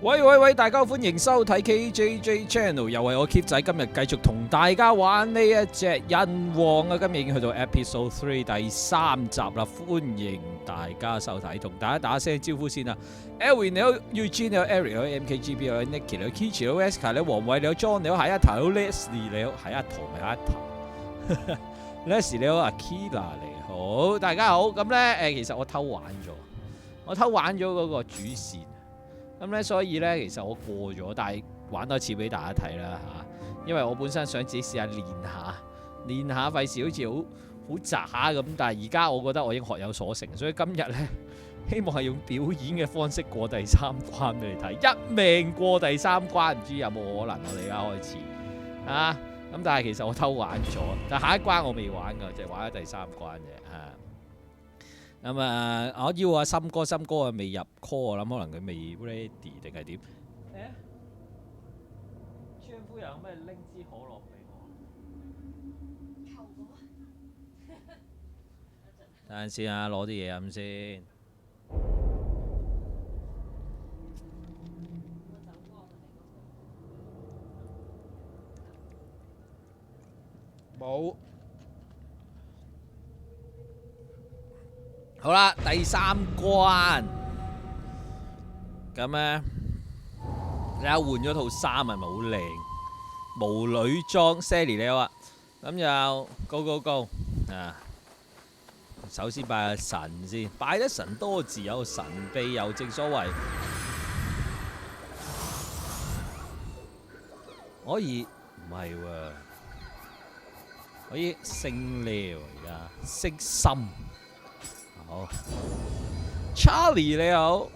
喂，大家好，歡迎收睇 KJJ Channel， 又係我 Keep 仔，今日繼續同大家玩呢一隻仁王啊！今日已經去到 EP3 第3集啦，歡迎大家收睇，同大家打聲招呼先啦。Elwin 你好 ，Eugene 你好 ，Eric 你好 ，MKGB 你好 ，Nicky 你好 ，Kichi 你好 ，Wesker 你好，黃偉你好 ，John 你好，下一頭你好 ，Leslie 你好，下一頭咪下一頭，Leslie 你好 ，Akila 你好，大家好。咁咧其實我偷玩咗嗰個主線。咁咧，所以咧，其實我過咗，但係玩多次俾大家睇啦嚇。因為我本身想自己試下練下，費事好似好渣咁。但係而家我覺得我已經學有所成，所以今日咧希望係用表演嘅方式過第3關俾你睇，一命過第3關，唔知有冇可能？我哋而家開始啊！咁但係其實我偷玩咗，但係下一關我未玩㗎，就係玩咗第3關嘅嚇。咁我要阿森哥啊未入 call， 我諗可能佢未 ready 定係點？川夫有咩拎支可樂俾我？求我。等陣先啊，攞啲嘢飲先。冇。好啦，第3關，咁咧，你睇換咗套衫係咪好靚？無女裝 ，Sally 你好啊，咁就 go 啊！首先拜下神先，拜得神多自有神庇佑，正所謂可以唔係喎，可以升呢而家升心。好 ，Charlie 你好，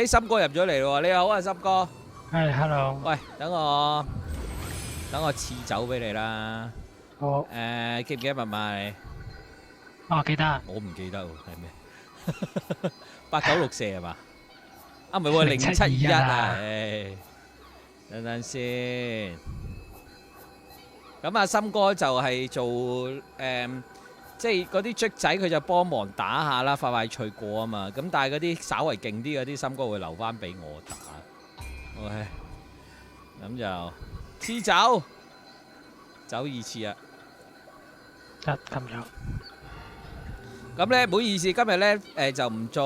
森哥入咗嚟咯，你好啊，森哥。係 ，hello。喂，等我賜酒俾你啦。好。記唔記得密碼你？哦，記得。我唔記得喎，係咩？8964係嘛？啊，唔係喎，071啊。等等先。咁啊，森哥就係做即係嗰啲卒仔佢就幫忙打下啦，快脆過啊嘛。咁但係嗰啲稍為勁啲嗰啲森哥會留翻俾我打。OK， 咁就黐走2次啊。得咁樣。咁咧唔好意思，今日咧就唔再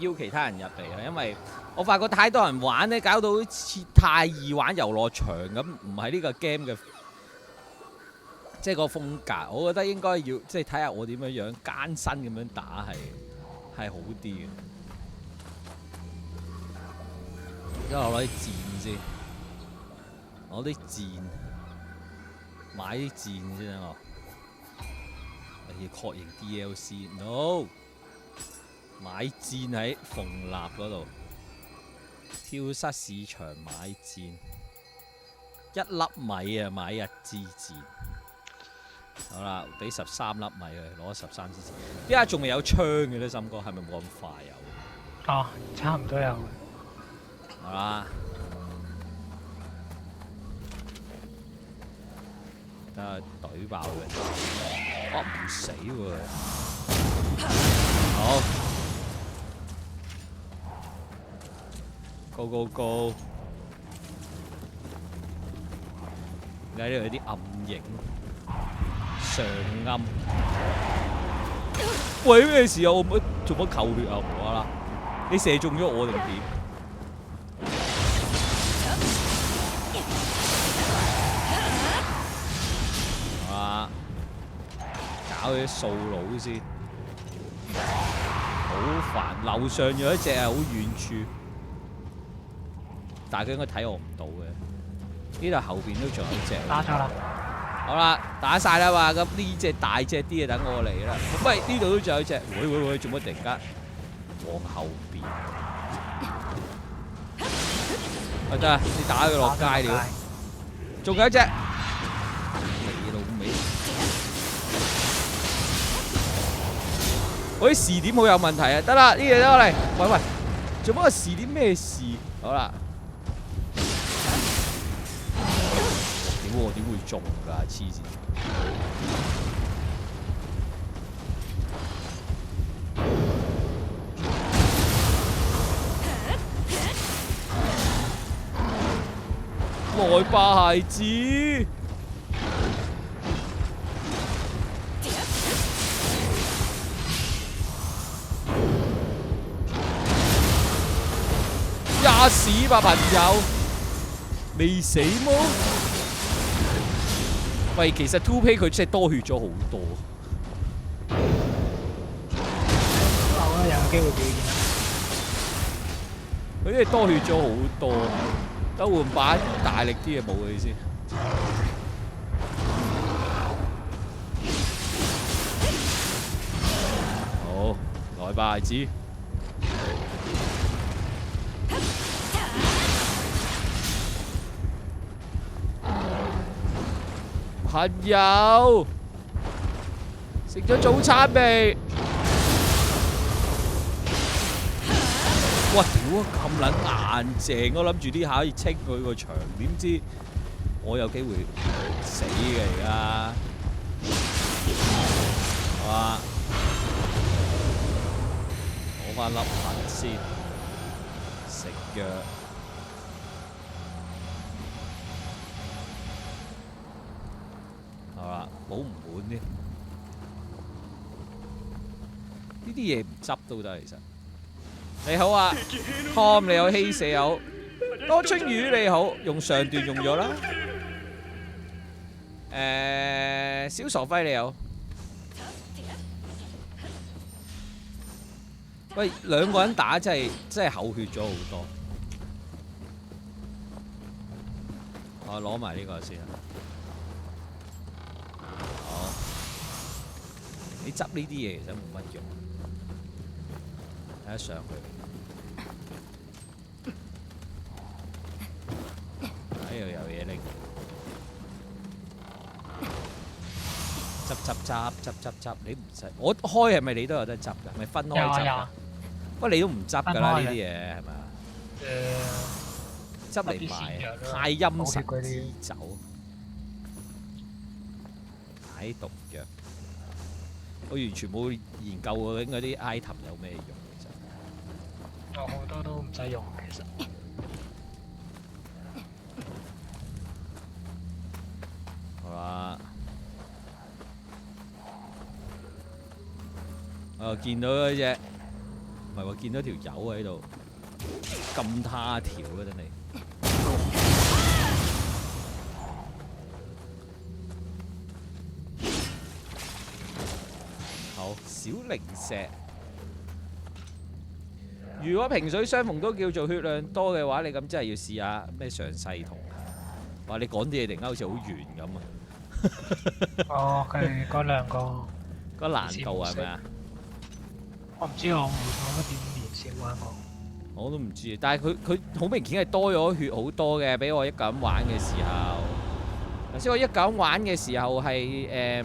邀其他人入嚟啦，因為我發覺太多人玩咧，搞到好似太易玩遊樂場咁，唔係呢個 game 嘅。即係個風格，我覺得應該要即係睇下我點樣艱辛咁樣打係好啲嘅。因為我攞啲箭先，攞啲箭，買啲箭先啊！我要確認 DLC，no， 買箭喺鳳立嗰度，跳蚤市場買箭，1粒米啊買1支箭。好啦，俾13粒米佢，攞13支箭。點解仲未有槍嘅咧？森哥係咪冇咁快有？哦，差唔多有。好啦，等下懟爆佢。哦，唔死喎！好 ，go！ 而家呢度有啲暗影。上暗，喂咩事啊？我做乜扣血啊？無啦啦，你射中咗我定點？好啦，搞佢啲掃佬先，好煩。樓上有一隻係好遠處，但係佢應該睇我唔到嘅。呢度後邊都仲有一隻。打咗啦。好啦，打晒啦嘛，咁呢隻大隻啲嘅等我嚟啦。喂，呢度都仲有一隻，喂，做乜突然間往後邊？得啊，你打佢落街了。仲有一隻，你老味！我啲視點好有問題啊！得啦，呢嘢得我嚟。喂，做乜個視點咩事？好啦。我點會中㗎？黐線！來吧，孩子。吔屎吧，朋友！未死麼？喂，其實 Two Pay 佢真係多血咗好多。好啦，有機會表演。佢真係多血咗好多。等換把大力啲嘅武器先。好，來吧，孩子。朋友，食咗早餐未？哇！屌啊，咁撚硬淨，我諗住呢下可以清佢個場，點知我有機會死嘅而家，係嘛？攞翻粒核先，食藥。係嘛？補唔滿呢？呢啲嘢唔執都得，其實。你好啊 ，Tom 你好，希舍友，多春雨你好，用上段用咗啦。小傻輝你好。喂，兩個人打真係口血咗好多。我攞埋呢個先。好，你執呢啲嘢其實冇乜用。睇下上去。呢度有嘢拎，執，你唔使我開係咪你都有得執㗎？咪分開執㗎？不過你都唔執㗎啦，呢啲嘢係咪啊？執嚟賣，太陰神之酒，解毒藥，我完全冇研究過嗰啲 item 有咩用其實。有好多都唔使用其實。好啦，我又見到嗰隻，唔係喎，見到條友喺度咁他條嘅真係。好，小零石。如果萍水相逢都叫做血量多嘅話，你咁真係要試下咩上世圖。哇！你講啲嘢突然間好似好圓咁啊！哦，佢嗰兩個個難度係咪啊？我唔知，我冇乜點練習玩過。我都唔知，但係佢好明顯係多咗血好多嘅，比我一個人玩嘅時候。頭先我一個人玩嘅時候係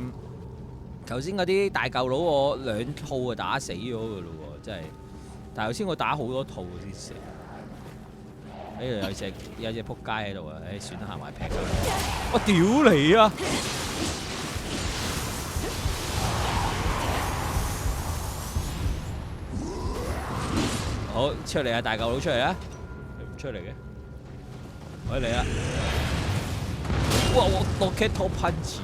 頭先嗰啲大嚿佬我2套就打死咗㗎咯喎，真係。但係頭先我打好多套先死。呢度有隻仆街喺度啊！誒，算啦，行埋劈佢。我屌你啊！好，出嚟啊！大嚿佬出嚟啊！你唔出嚟嘅，我嚟啦！哇！我Rocket Punch，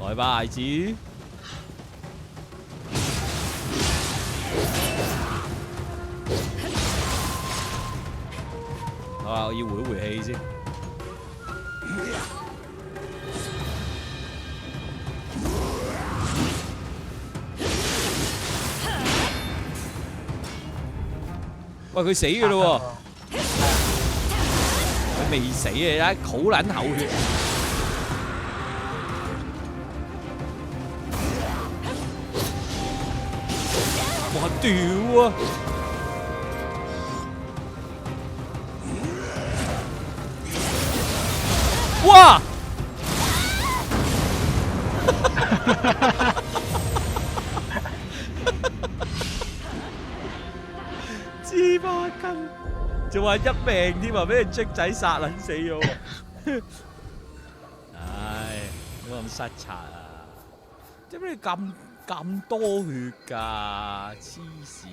來吧，孩子！好啊，我要回一回氣先。喂，佢死㗎咯喎！佢未死啊！好撚口血。哇！屌啊！哇！芝麻筋，仲話一命添啊！俾人卒仔殺撚死咗。唉，冇咁失策啊！點解你咁多血㗎？黐線！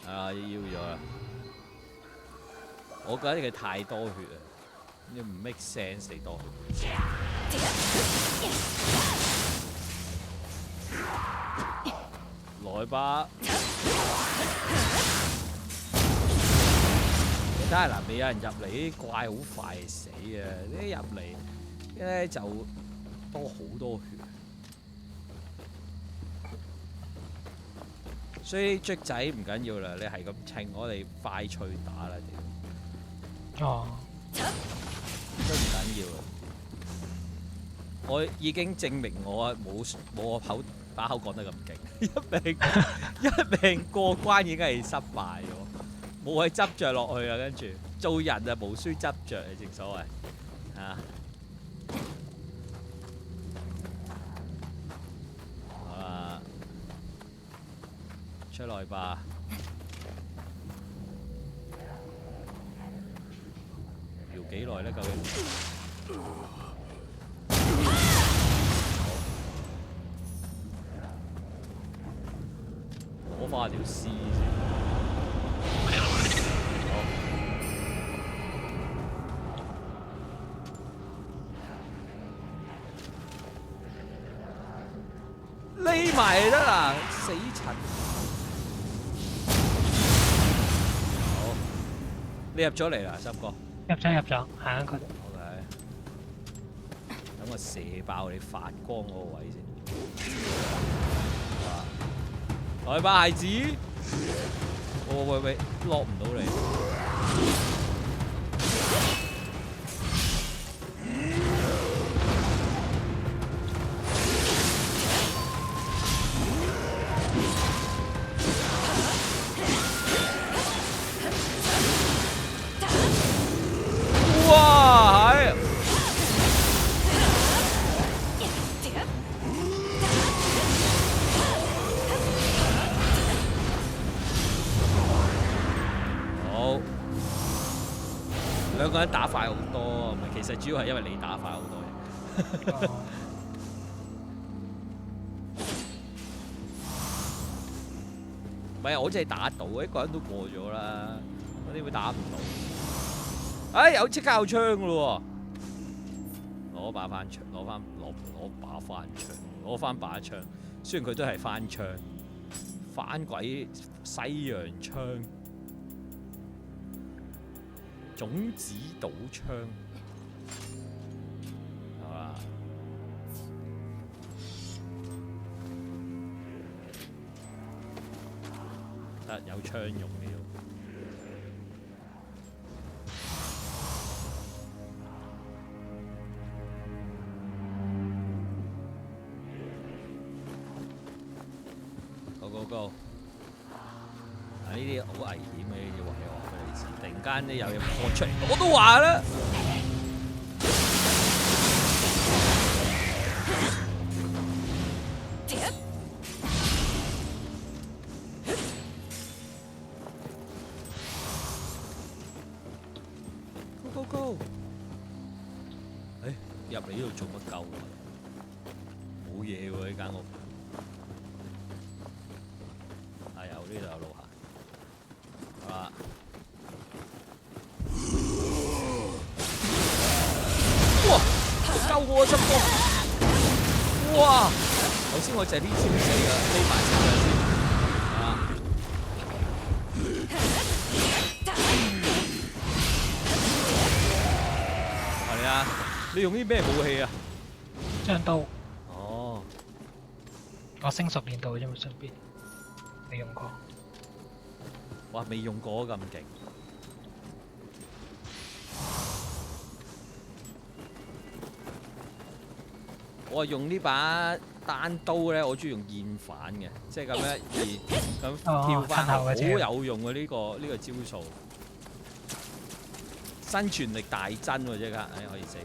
啊，要咗啦！我覺得佢太多血啊，你唔 make sense 你多血。來吧！你睇下嗱，未有人入嚟，啲怪好快死啊！一入嚟咧就多好多血。所以雀仔唔緊要啦，你係咁清，我哋快脆打啦屌！哦，都唔緊要啦，我已經證明我冇我把口講得咁勁，一命過關已經係失敗咗，冇去執着落去啦，跟住做人啊無需執着，正所謂啊。出來吧！搖幾耐咧？究竟？攞翻條絲先。匿埋得啦，死柒！你入咗嚟啦，森哥。入咗，行嗰度。OK。等我射爆你發光嗰個位先。來吧，孩子。喂，落唔到你。哇！係。好，兩個人打快好多，唔係，其實主要係因為你打快好多嘢。唔係，我真係打到，一個人都過咗啦，我點會打唔到？哎，有即刻有槍噶咯喎！攞把槍，攞翻把槍。雖然佢都係翻槍，翻鬼西洋槍，種子島槍，係嘛？得有槍用嘅要。Go！ 呢啲好危險嘅呢啲位，我話俾你知。突然間咧有嘢破出嚟，我都話啦。Go！ 入嚟呢度做乜鳩啊？冇嘢喎呢間屋。呢度有路行，好啦。哇！救我真波！哇！頭先我就係呢招死㗎，匿埋先啊！係啊！你用啲咩武器啊？張刀。哦。我升熟練度啫嘛，上邊。未用過，哇！未用過咁勁，我用呢把單刀咧，我中意用燕反嘅，即係咁樣咁跳翻後，好有用嘅呢個招數，生存力大增喎！即刻，可以死。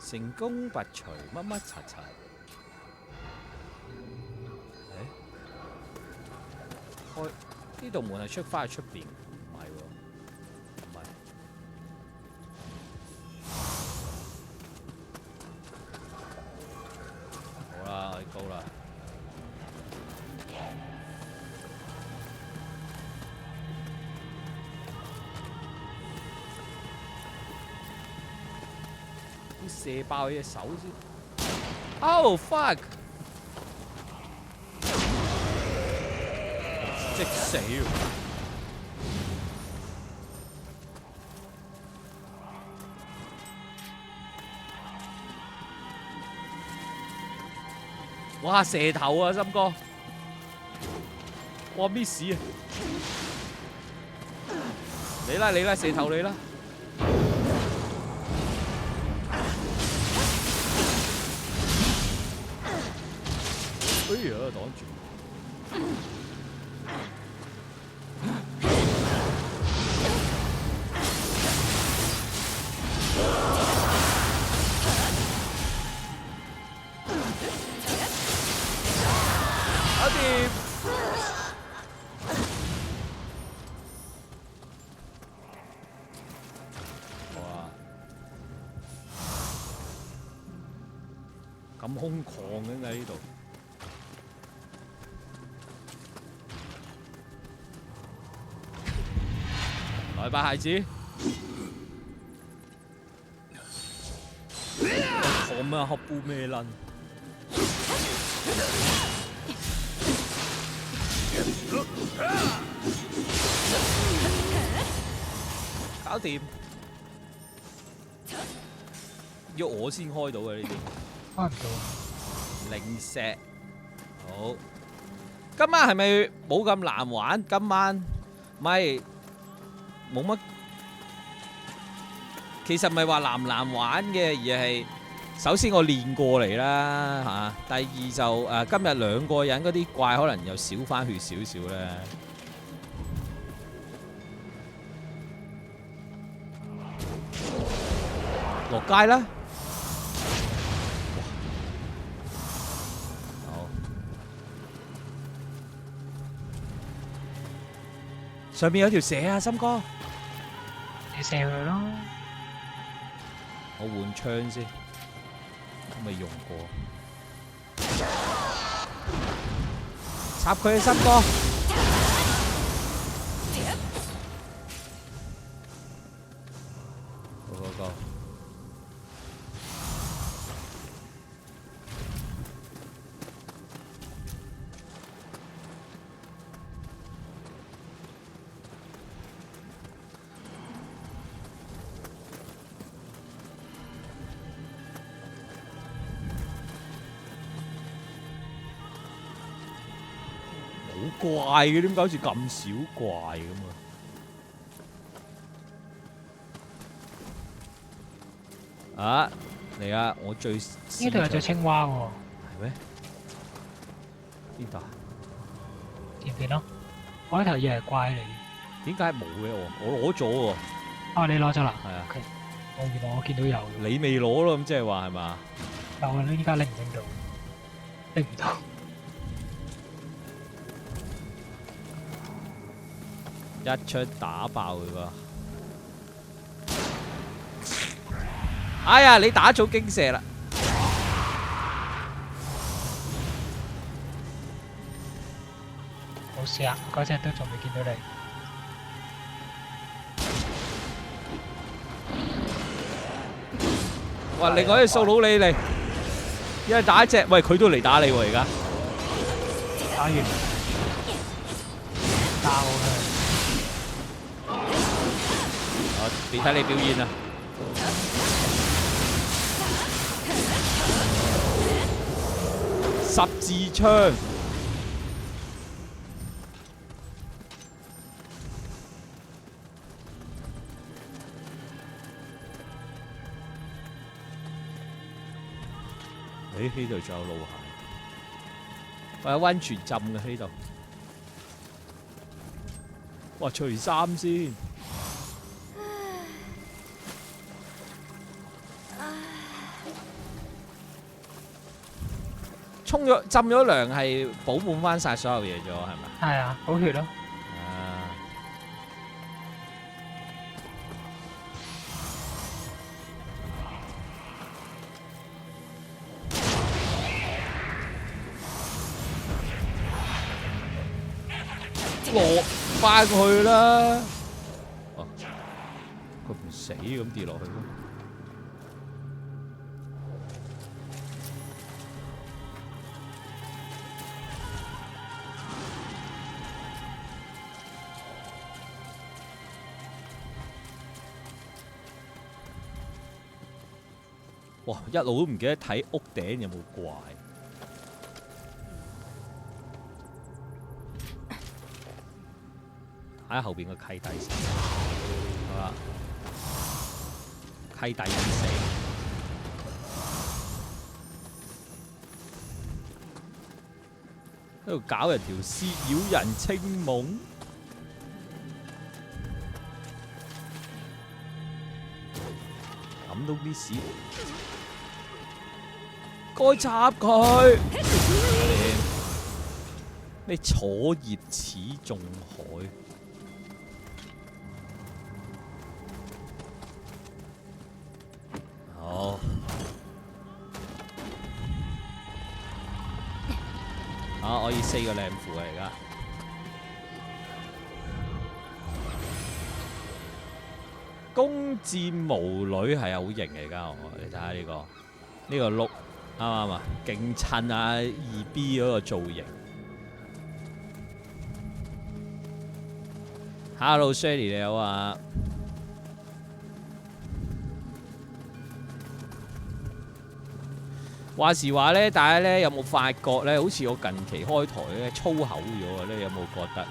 成功拔除乜乜柒柒。開呢度門係出翻去出邊，唔係喎，唔係。好啦，我哋高啦。射爆佢隻手先。Oh fuck！ 即死喎！哇！蛇頭啊，森哥！哇！miss 啊！嚟啦嚟啦，蛇頭嚟啦！哎呀，擋住！搞掂！哇！咁空曠嘅喺呢度。來吧，孩子！我咩黑布咩撚？搞掂！要我先開到嘅呢啲。開唔到。零石。好。今晚係咪冇咁難玩？今晚咪。冇乜，其實唔係話難唔難玩嘅，而係首先我練過嚟啦嚇，第二就今日兩個人嗰啲怪可能又少翻血少少咧。落街啦！好，上面有條蛇啊，森哥。你射佢咯！我換槍先，未用過。插佢啊，森哥！go。怪嘅，點解好似咁少怪咁啊？啊，嚟啊！我最呢度有隻青蛙喎。係咩？邊度啊？見唔見咯？我呢頭以為係怪嚟。點解冇嘅？我攞咗喎。啊！你攞咗啦？係啊。Okay. 原來我見到有。你未攞咯？咁即係話係嘛？有啊！依家拎唔拎到？拎唔到。一槍打爆佢喎！哎呀，你打咗驚射啦！冇事啊，嗰隻都仲未見到你。哇！另外一隻掃佬你嚟，一係打一隻，喂佢都嚟打你喎而家。打完。打我啦！俾睇你表演啊！十字槍，呢度仲有路行，我有溫泉浸嘅呢度。哇！除衫先。浸咗涼係補滿翻晒所有嘢咗，係咪？係啊，補血咯。啊！落翻去啦！哦，佢唔死咁跌落去咯。哇！一路都唔記得睇屋頂有冇怪。睇下後邊個契弟先，好啦，契弟已死。喺度搞人條屍，擾人清夢。諗到啲屎，該插佢。你楚熱始中海。好。可以4個靚符啊！而家弓箭巫女係好型嚟㗎，你睇下呢個碌啱唔啱啊？勁襯啊2B 嗰個造型。Hello Shelly 你好啊！話時話咧，大家咧有冇發覺咧？好似我近期開台咧粗口咗啊！你有冇覺得？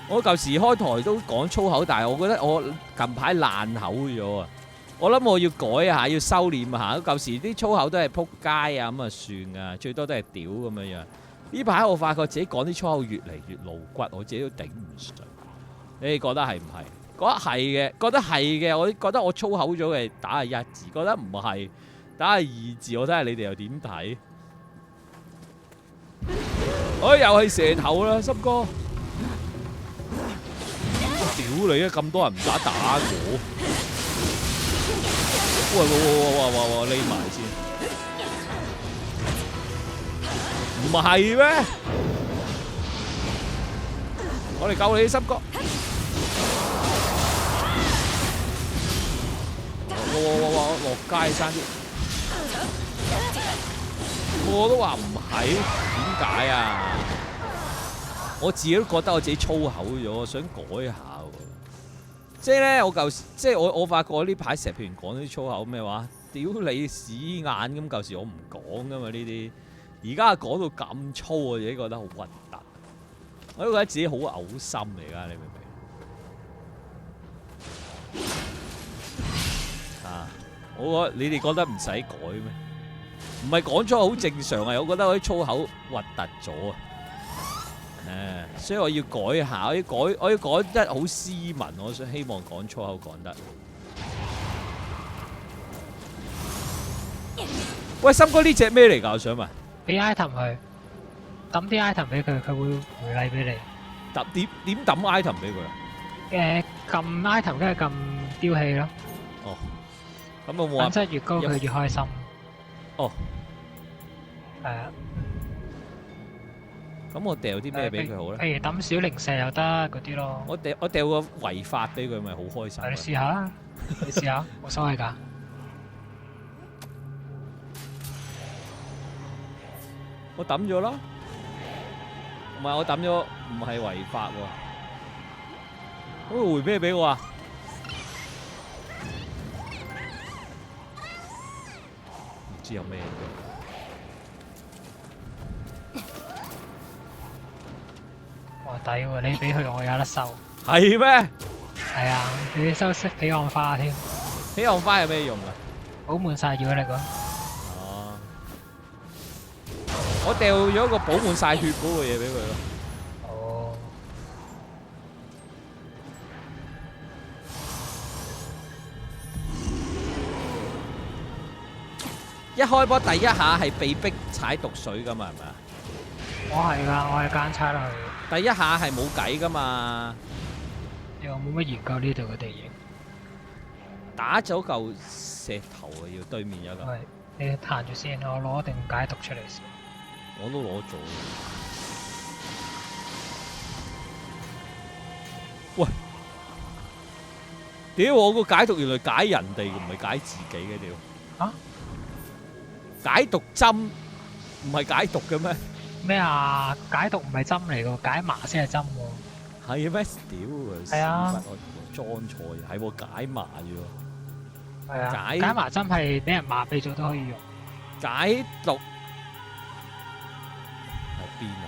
我舊時開台都講粗口，但係我覺得我近排爛口咗啊！我諗我要改下，要收斂下。舊時啲粗口都係撲街啊咁啊算啊，最多都係屌咁樣樣。呢排我發覺自己講啲粗口越嚟越露骨，我自己都頂唔順。你哋覺得係唔係？覺得係嘅，覺得係嘅。我覺得我粗口咗嘅打係1字，覺得唔係。打係2字，我睇下你哋又點睇？又係蛇頭啦，森哥！屌你啊！咁多人唔打我！喂，匿埋先！唔係咩？我嚟救你，森哥！落街生啲！我都話唔係，點解啊？我自己都覺得我自己粗口咗，我想改下喎。即係咧，即係我發覺呢排成日譬如講啲粗口咩話，屌你屎眼咁，舊時我唔講噶嘛呢啲，而家講到咁粗，我自己覺得好核突，我都覺得自己好嘔心嚟㗎，你明唔明？啊！我覺得你哋覺得唔使改咩？唔係講粗口好正常啊！我覺得我啲粗口核突咗啊！所以我要改下，我要講得好斯文，我想希望講粗口講得。喂，森哥呢隻咩嚟㗎？我想問。俾 item 佢，抌啲 item 俾佢，佢會回禮俾你。點抌 item 俾佢啊？撳 item 跟住撳丟棄咯。哦。咁我冇啊。品質越高，佢越開心。哦。係啊。咁我掉啲咩俾佢好咧？譬如抌小零石又得嗰啲咯。我掉個違法俾佢，咪好開心。你試下啦，你試下，冇所謂㗎。我抌咗啦，唔係我抌咗，唔係違法喎。咁佢回咩俾我啊？唔知有咩？哇，抵喎！你俾佢我有得收。係咩？係啊，你收識彼岸花添。彼岸花有咩用啊？補滿晒妖力喎。哦。我掉咗個補滿晒血嗰個嘢俾佢咯。哦。一開波第一下係被逼踩毒水噶嘛，係咪啊？我係㗎，我係間差落去。第一下係冇計噶嘛。又冇乜研究呢度嘅地形。打咗嚿石頭啊！要對面有嚿。喂，你彈住先，我攞定解毒出嚟先。我都攞咗。喂！屌我個解毒原來解人哋，唔係解自己嘅屌。啊？解毒針唔係解毒嘅咩？咩啊？解毒唔係針嚟㗎，解麻先係針喎。係咩？屌啊！係啊。我裝錯嘢，係喎解麻啫喎。係啊，解麻針係俾人麻痹咗都可以用。解毒喺邊啊？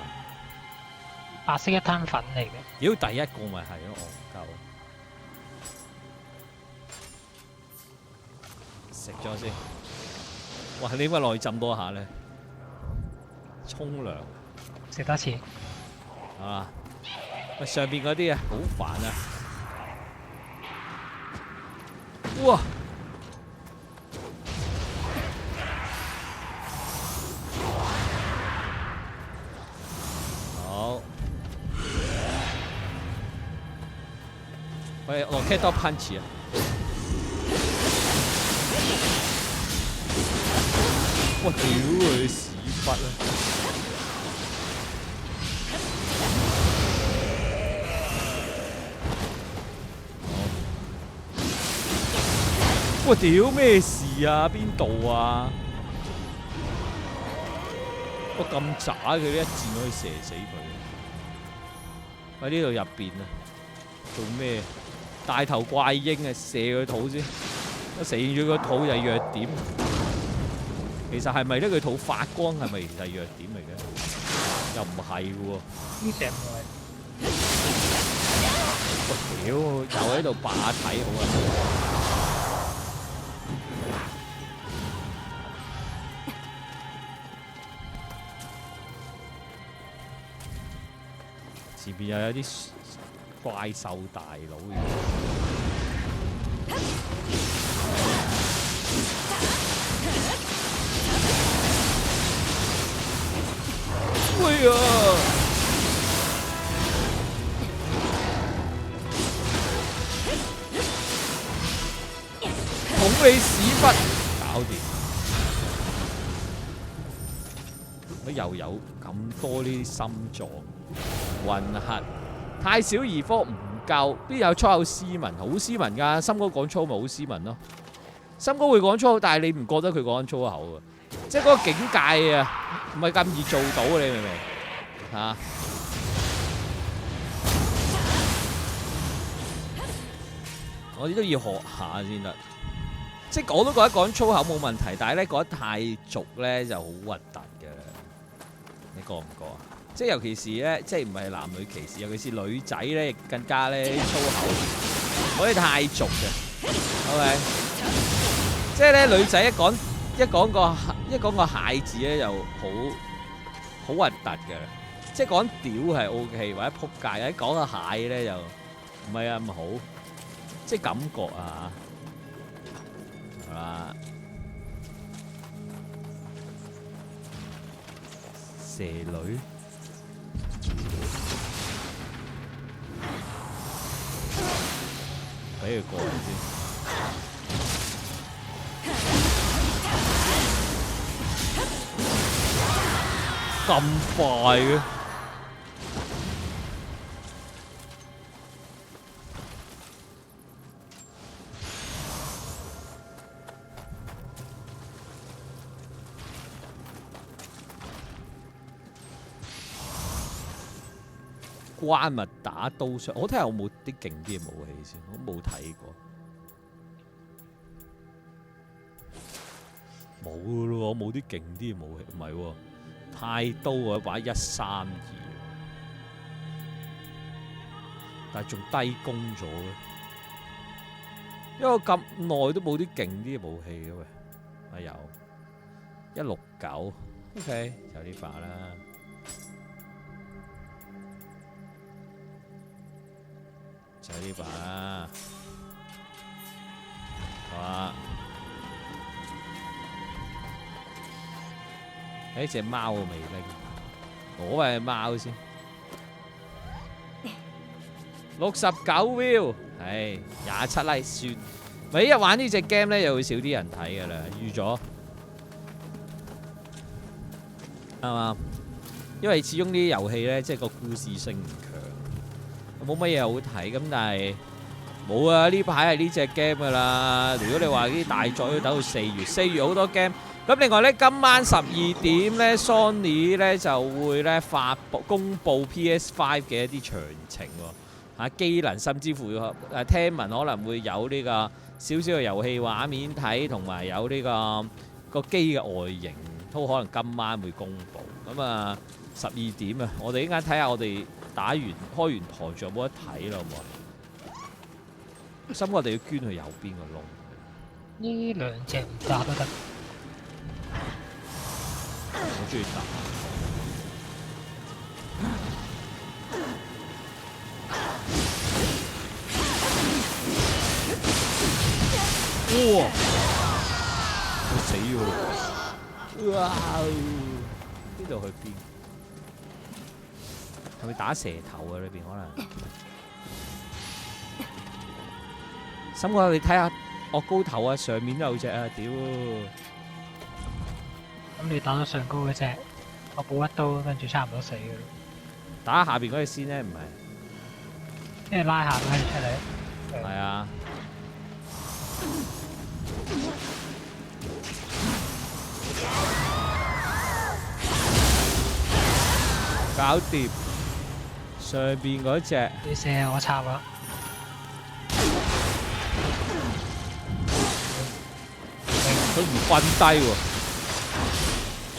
白色一灘粉嚟嘅。妖，第一個咪係咯，戇鳩。食咗先。哇！你點解落去浸多下咧？沖涼。食多次。啊！喂，上邊嗰啲啊，好煩啊！哇！好。喂，我 get 到 punch 啊！我屌佢屎忽啊！我屌咩事啊？邊度啊？我咁渣佢呢一箭可以射死佢。喺呢度入邊啊！做咩？大頭怪嬰啊！射佢肚先，一射咗個肚就係弱點。其實係咪咧？佢肚發光係咪其實係弱點嚟嘅？又唔係嘅喎。呢隻唔係。我屌，又喺度霸體好啊！前邊又有啲怪獸大佬嘅。喂啊！捅你屎忽，搞掂。乜又有咁多呢啲心臟？混合太少兒科唔夠，邊有粗口斯文？好斯文㗎，森哥講粗咪好斯文咯。森哥會講粗口，但係你唔覺得佢講緊粗口㗎？即係嗰個境界啊，唔係咁易做到嘅，你明唔明？嚇！我哋都要學下先得。即係我都覺得講粗口冇問題，但係咧講得太俗咧就好核突嘅。你覺唔覺啊？即係尤其是咧，即係唔係男女歧視，尤其是女仔咧，更加咧粗口唔可以太俗嘅。OK， 即係咧女仔一講個蟹字咧，就好核突嘅。即係講屌係 OK， 或者撲街，一講個蟹咧就唔係咁好，即係感覺啊，係嘛？蛇女。俾佢過嚟先。咁快嘅？關密打刀術，我睇下有冇啲勁啲嘅武器先，我冇睇過。冇噶咯，我冇啲勁啲嘅武器，唔係喎，太刀啊，把132，但係仲低攻咗嘅，因為我咁耐都冇啲勁啲嘅武器嘅喂，啊有169 ，OK 就呢把啦。就呢把啦，係嘛？誒隻貓我未拎，我係貓先。69 view， 係27 like 算。咪一玩呢隻 game 咧，又會少啲人睇噶啦，預咗啱嘛？因為始終呢啲遊戲咧，即係個故事性唔強，冇乜嘢好睇。咁但係冇啊！呢排係呢隻 game 噶啦。如果你話啲大作要等到4月好多 game。咁另外咧，今晚12點咧 ，Sony 咧就會咧公佈 PS5 嘅一啲詳情喎。機能甚至乎聽聞可能會有呢個少少嘅遊戲畫面睇，同埋有呢個機嘅外形，都可能今晚會公布。咁啊12點啊，我哋依家睇下我哋打完開完台仲有冇得睇啦，好唔好啊？心我哋要捐去右邊個窿。呢兩隻唔打都得。我中意打。哇！佢死喎！哇！呢度去邊？係咪打蛇頭啊？裏邊可能。心哥，你睇下我高頭啊，上面都有隻啊！屌！咁你打到上高嗰隻，我補一刀，跟住差唔多死嘅咯。打下邊嗰隻先咧，唔係？即係拉下拉佢出嚟。係啊。搞掂上邊嗰隻。你射我插啦。佢唔瞓低喎，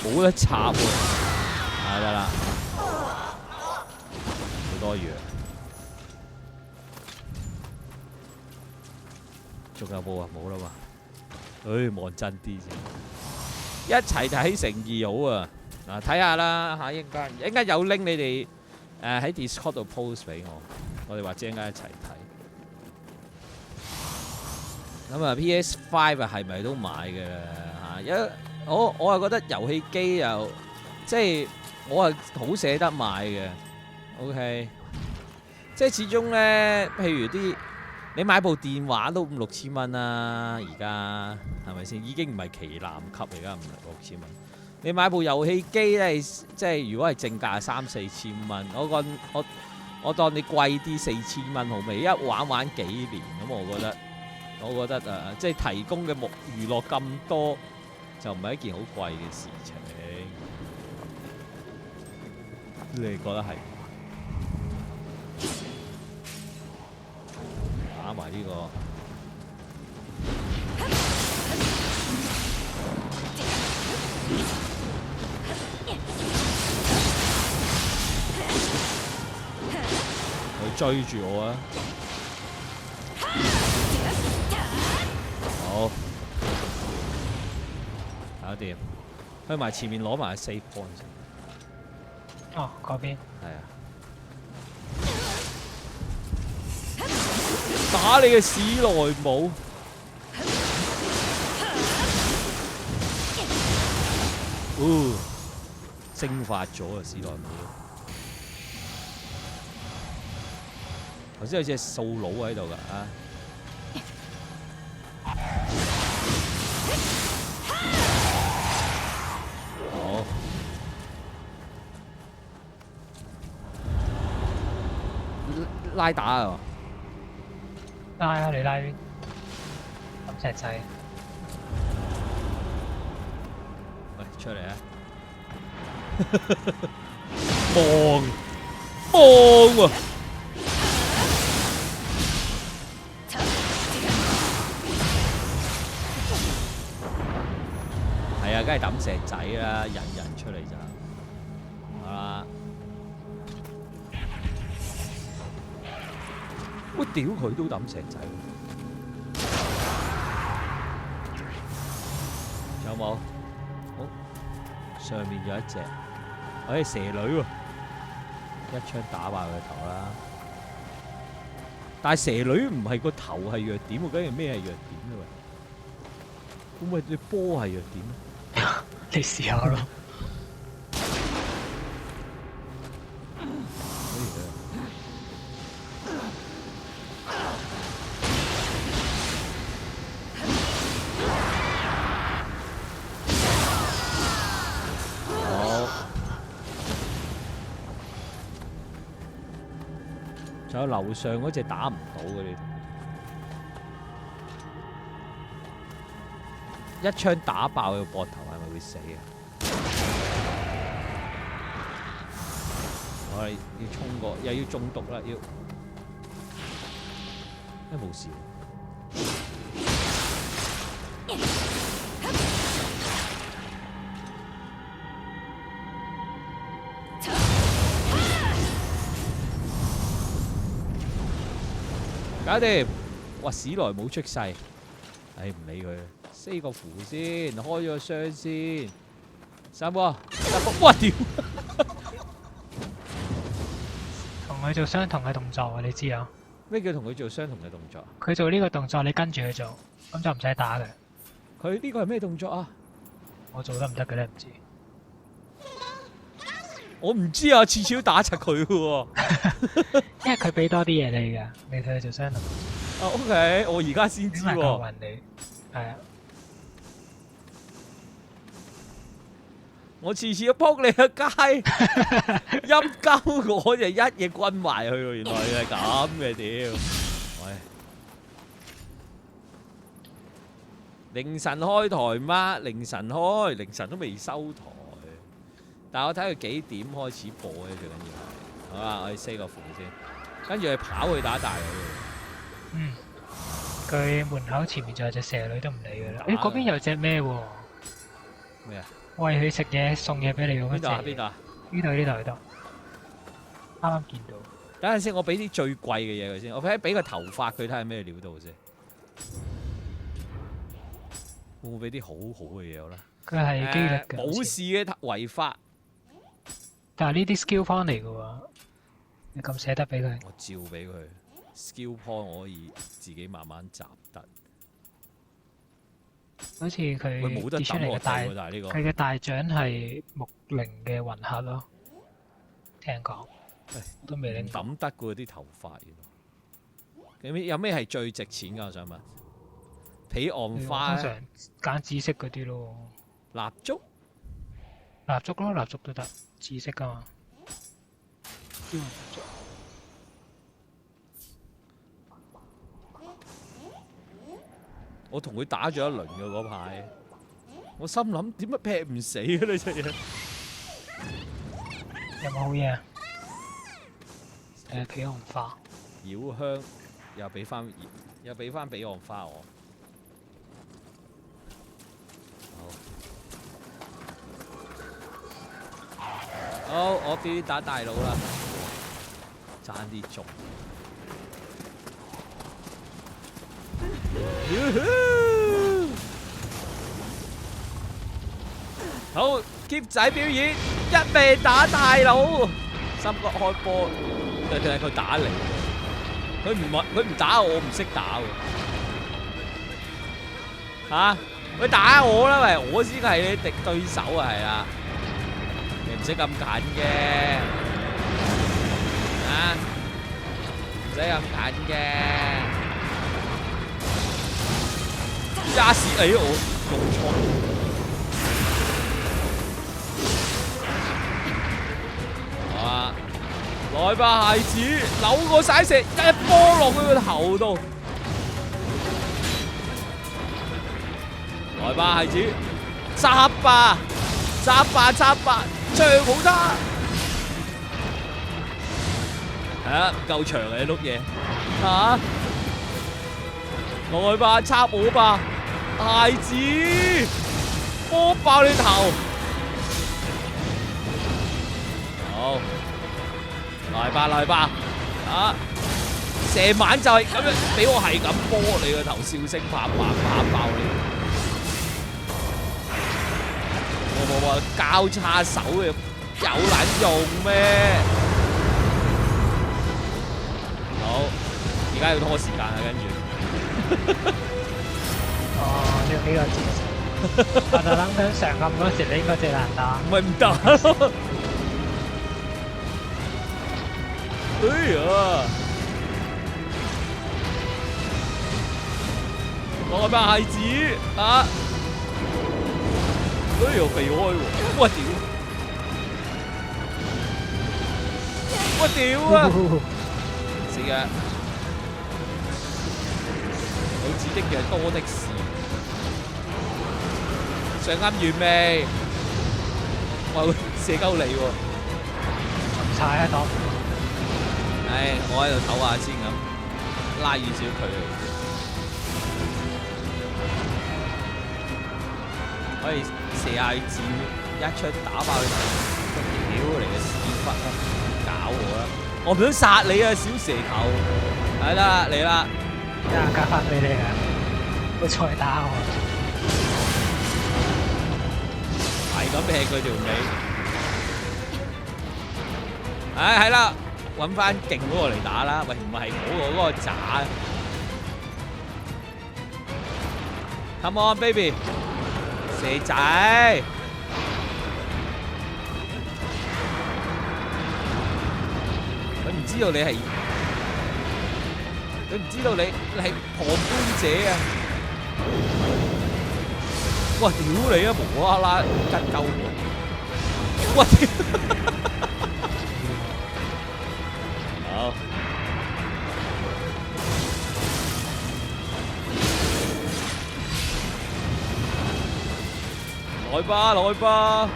冇得插喎。係得啦，好多藥。仲有冇啊？冇啦嘛。望真啲先。一齊睇誠意好啊！嗱，睇下啦嚇，一陣間有拎你哋喺 Discord 度 post 俾我哋或者一陣間一齊睇。咁啊 PS5 啊係咪都買嘅嚇？我係覺得遊戲機又即係我係好捨得買嘅。OK， 即係始終咧，譬如啲你買部電話都5、6千蚊啦，而家係咪先？已經唔係旗艦級嚟㗎，5、6千蚊。你買部遊戲機咧，即係如果係正價3、4千蚊，我當你貴啲4千蚊好未？一玩幾年咁，我覺得即係提供嘅娛樂咁多，就唔係一件好貴嘅事情。你哋覺得係？打埋呢個。佢追住我啊！好，搞掂。去埋前面攞埋4 point。哦，嗰邊。係啊。打你嘅史萊姆！蒸發咗啊！史萊姆。頭先有隻掃佬喺度㗎啊！好，拉打啊！拉啊！你拉邊？抌石仔。喂，出嚟啊！望喎！係啊，梗係抌石仔啦，人出嚟就好啦。喂，屌佢都抌石仔，仲有冇？好，上面有一隻，蛇女喎，一槍打爆佢頭啦。但係蛇女唔係個頭係弱點喎，究竟咩係弱點咧？喂，會唔會隻波係弱點咧？你試下咯。好，仲有樓上嗰隻打唔到嘅你。一槍打爆佢個膊頭係咪會死啊？我哋要衝過，又要中毒啦，要，冇事。搞掂。哇！史萊姆出世，唉唔理佢，4個符先，開咗個箱先。3個，哇屌！同佢做相同嘅動作啊！你知啊？咩叫同佢做相同嘅動作？佢做呢個動作，你跟住佢做，咁就唔使打嘅。佢呢個係咩動作啊？我做得唔得嘅咧，唔知。我唔知啊，次次都打柒佢嘅喎。因為佢俾多啲嘢你㗎，你同佢做相同。OK， 我而家先知喎。救人你，係啊。我次次都撲你個街，陰鳩我就一嘢轟埋去喎，原來係咁嘅屌！喂，凌晨開台嗎？凌晨開，凌晨都未收台。但係我睇佢幾點開始播嘅，最緊要係。好啦，我哋4個符先，跟住佢跑去打大佬。嗯。佢門口前面仲有隻蛇女都唔理佢啦。誒，嗰邊有隻咩喎？咩啊？喂，佢食嘢送嘢俾你喎。邊度啊？邊度啊？呢度呢度呢度。啱啱見到。等陣先，我俾啲最貴嘅嘢佢先。我俾個頭髮佢睇下咩料到先。會唔會俾啲好好嘅嘢我咧？佢係機力嘅。冇事嘅違法。但係呢啲 skill point 嚟嘅喎，你咁捨得俾佢？我照俾佢 skill point， 我可以自己慢慢集得。好似佢冇得抌落地喎，但係呢個佢嘅大獎係木靈嘅混合咯。聽講，都未拎抌得嘅啲頭髮原來。有咩係最值錢㗎？我想問。彼岸花。通常揀紫色嗰啲咯。蠟燭。蠟燭咯，蠟燭都得。紫色噶嘛？我同佢打咗一輪嘅嗰排，我心諗點解劈唔死嘅呢隻嘢？有冇好嘢啊？彼岸花。妖香又俾翻彼岸花我。好，我必須打大佬啦，爭啲中。好 ，keep 仔表演，一味打大佬，三角開波，定係佢打嚟？佢唔打我，我唔識打喎。嚇，佢打我啦，喂，我先係你敵對手啊，係啦。唔使咁近嘅，啊，唔使咁近嘅。揸屎！哎，我用錯。好啊，來吧，孩子，扭個骰石，一波落佢個頭度。來吧，孩子，執吧，執吧，執吧。長好差，係啊，唔夠長嘅碌嘢，嚇！來吧，插我吧，孩子，波爆你頭！好，來吧，來吧，啊！成晚就係咁樣，俾我係咁波你個頭，笑聲啪啪啪爆你！我交叉手嘅有撚用咩？好，而家要拖時間啦，跟住。哦，呢個姿勢。我就諗緊上暗嗰時，你應該最難打。咪唔打咯！哎呀！來吧，孩子啊！哎又避開喎！我屌！我屌啊！死嘅！老子的藥多的是。上啱完未？我射鳩你喎！踩一檔。唉，我喺度唞下先咁，拉遠少距離。可以射下箭，一出打爆你！屌嚟嘅屎忽啊！搞我啦！我唔想殺你啊，小蛇頭！係啦，嚟啦！一下加翻俾你啊！會再打我。係咁劈佢條尾。唉，係啦，揾翻勁嗰個嚟打啦。喂，唔係嗰個渣。Come on baby， 蛇仔。佢唔知道你係，佢唔知道你係旁觀者啊！哇！屌你啊，無啦啦吉鳩我！哇！好，來吧，來吧！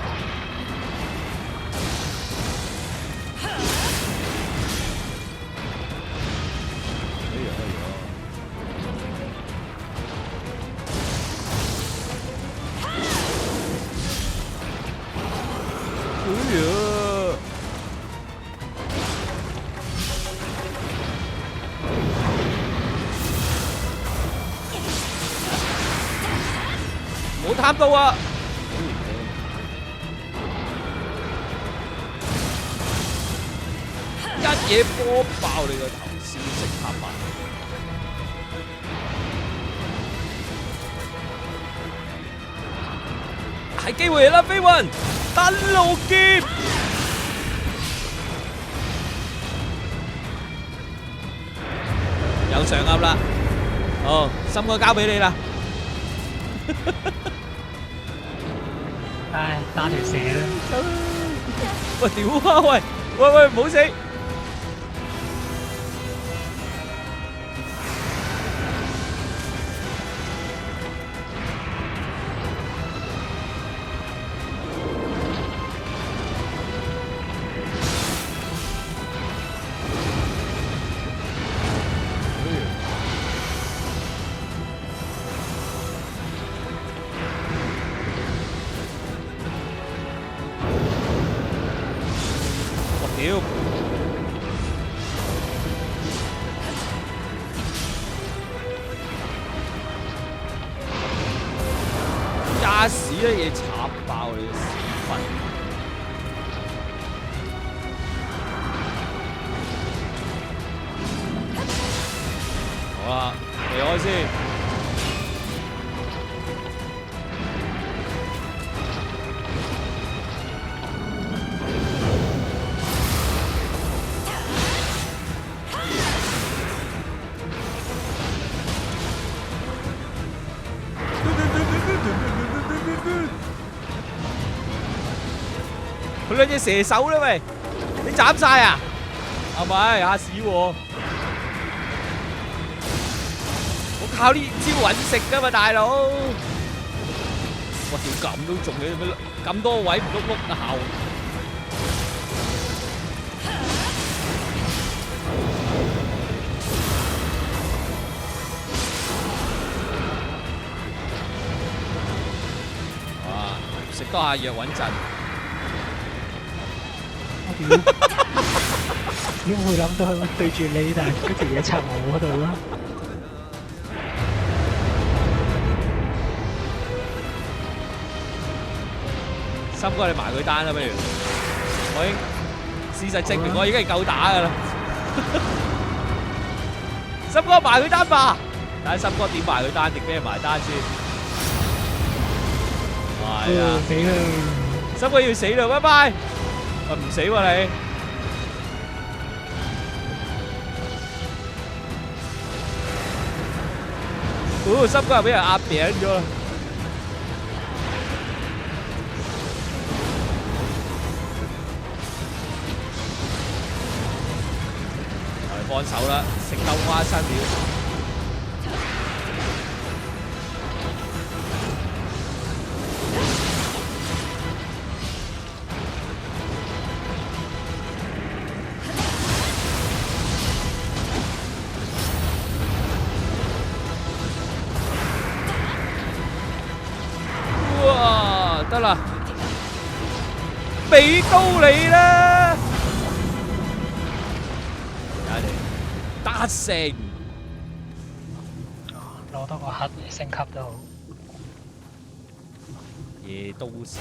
冇貪到啊！一嘢波爆你個頭，先食黑白。係機會嚟啦，飛雲！登陸劍！有上鈎啦！哦，心哥交俾你啦！唉，打條蛇啦！喂，屌啊！喂，喂喂，唔好死！屌！加屎一嘢插爆你個屎忽！好啦，離開先。佢兩隻蛇手咧喂，你斬晒啊？係咪嚇死我？我靠呢招揾食噶嘛，大佬！我屌咁都中嘅，咁多位唔碌碌效。哇！食多下藥穩陣。點會諗到佢對住你，但係嗰條嘢插我嗰度啦？心哥，你埋佢單啦，不如我已經事實證明我已經係夠打噶啦。心哥埋佢單吧，睇下心哥點埋佢單，定俾人埋單先。係啊，死啦！心哥要死啦，拜拜。喂，唔死喎你！心哥又俾人壓扁咗啦！嚟幫手啦，食豆花生料。得啦，俾刀你啦！達成，攞多個核升級都好。夜都市。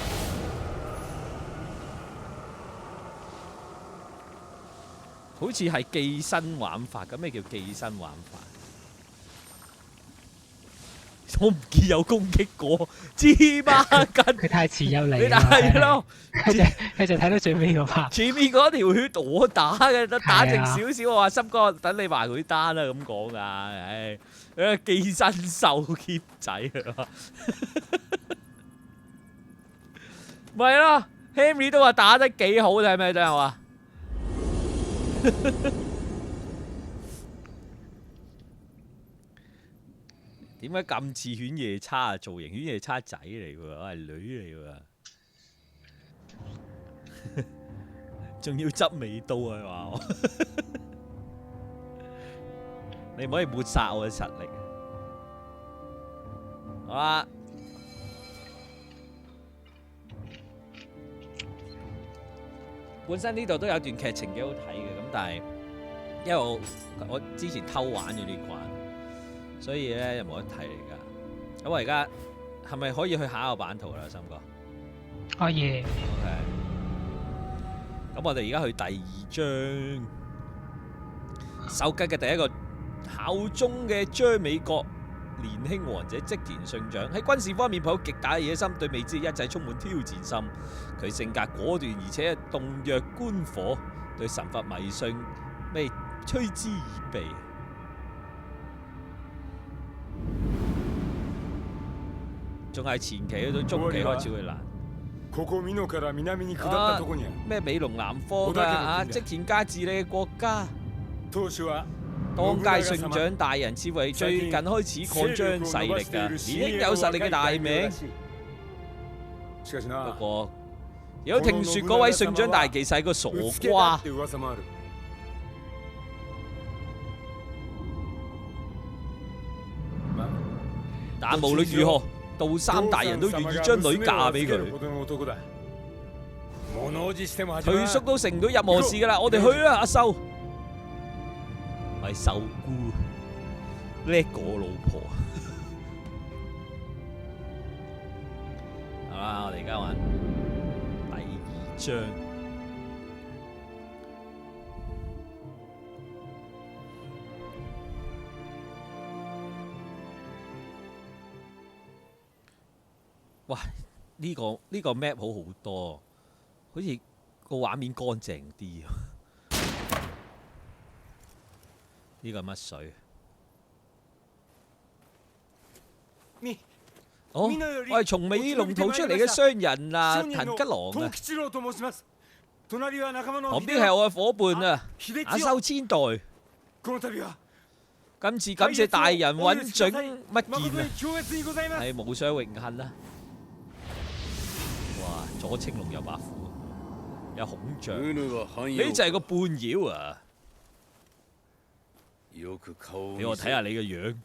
好似係寄生玩法，咁咩叫寄生玩法？我唔見有攻擊過，芝麻筋。佢太似有你啦，係咯。佢就睇到最尾嗰 part。前面嗰條血我打嘅，打剩少少，我話濕哥等你埋佢單啦咁講噶，唉，寄生獸 keep 仔啊！咪咯 ，Henry 都話打得幾好，係咪真係話？點解咁似犬夜叉啊？造型犬夜叉仔嚟喎，我係女嚟喎，仲要執尾刀啊！話我，你唔可以抹殺我嘅實力。好啦。本身呢度都有段劇情幾好睇嘅，咁但係因為我之前偷玩咗呢關，所以咧又冇得睇嚟㗎。咁我而家係咪可以去下一個版圖啦，森哥？可以。OK。咁我哋而家去第2章，手吉嘅第一個效忠嘅張美國年輕王者織田信長喺軍事方面抱有極大嘅野心，對未知嘅一切充滿挑戰心。佢性格果斷，而且動若觀火，對神佛迷信咩趨之以鼻。仲係前期去到中期開始會難。咩美濃南方啊，織田家治理嘅國家。當屆信長大人似為最近開始擴張勢力㗎，年輕有實力嘅大名。不過有聽說嗰位信長大其實係個傻瓜。但無論如何，道三大人都願意將女嫁俾佢。退縮都成唔到任何事㗎啦，我哋去啦，阿秀。係秀姑叻過我老婆。好啦，我哋而家玩第2章。哇！呢個 map 好好多，好似個畫面乾淨啲啊！呢個係乜水？哦，我係從美龍逃出嚟嘅商人啊，藤吉郎啊。旁邊係我嘅夥伴啊，阿修千代。今次感謝大人允准乜件啊，係無上榮幸啊！哇，左青龍右白虎，有孔雀，你就係個半妖啊！俾我睇下你嘅樣。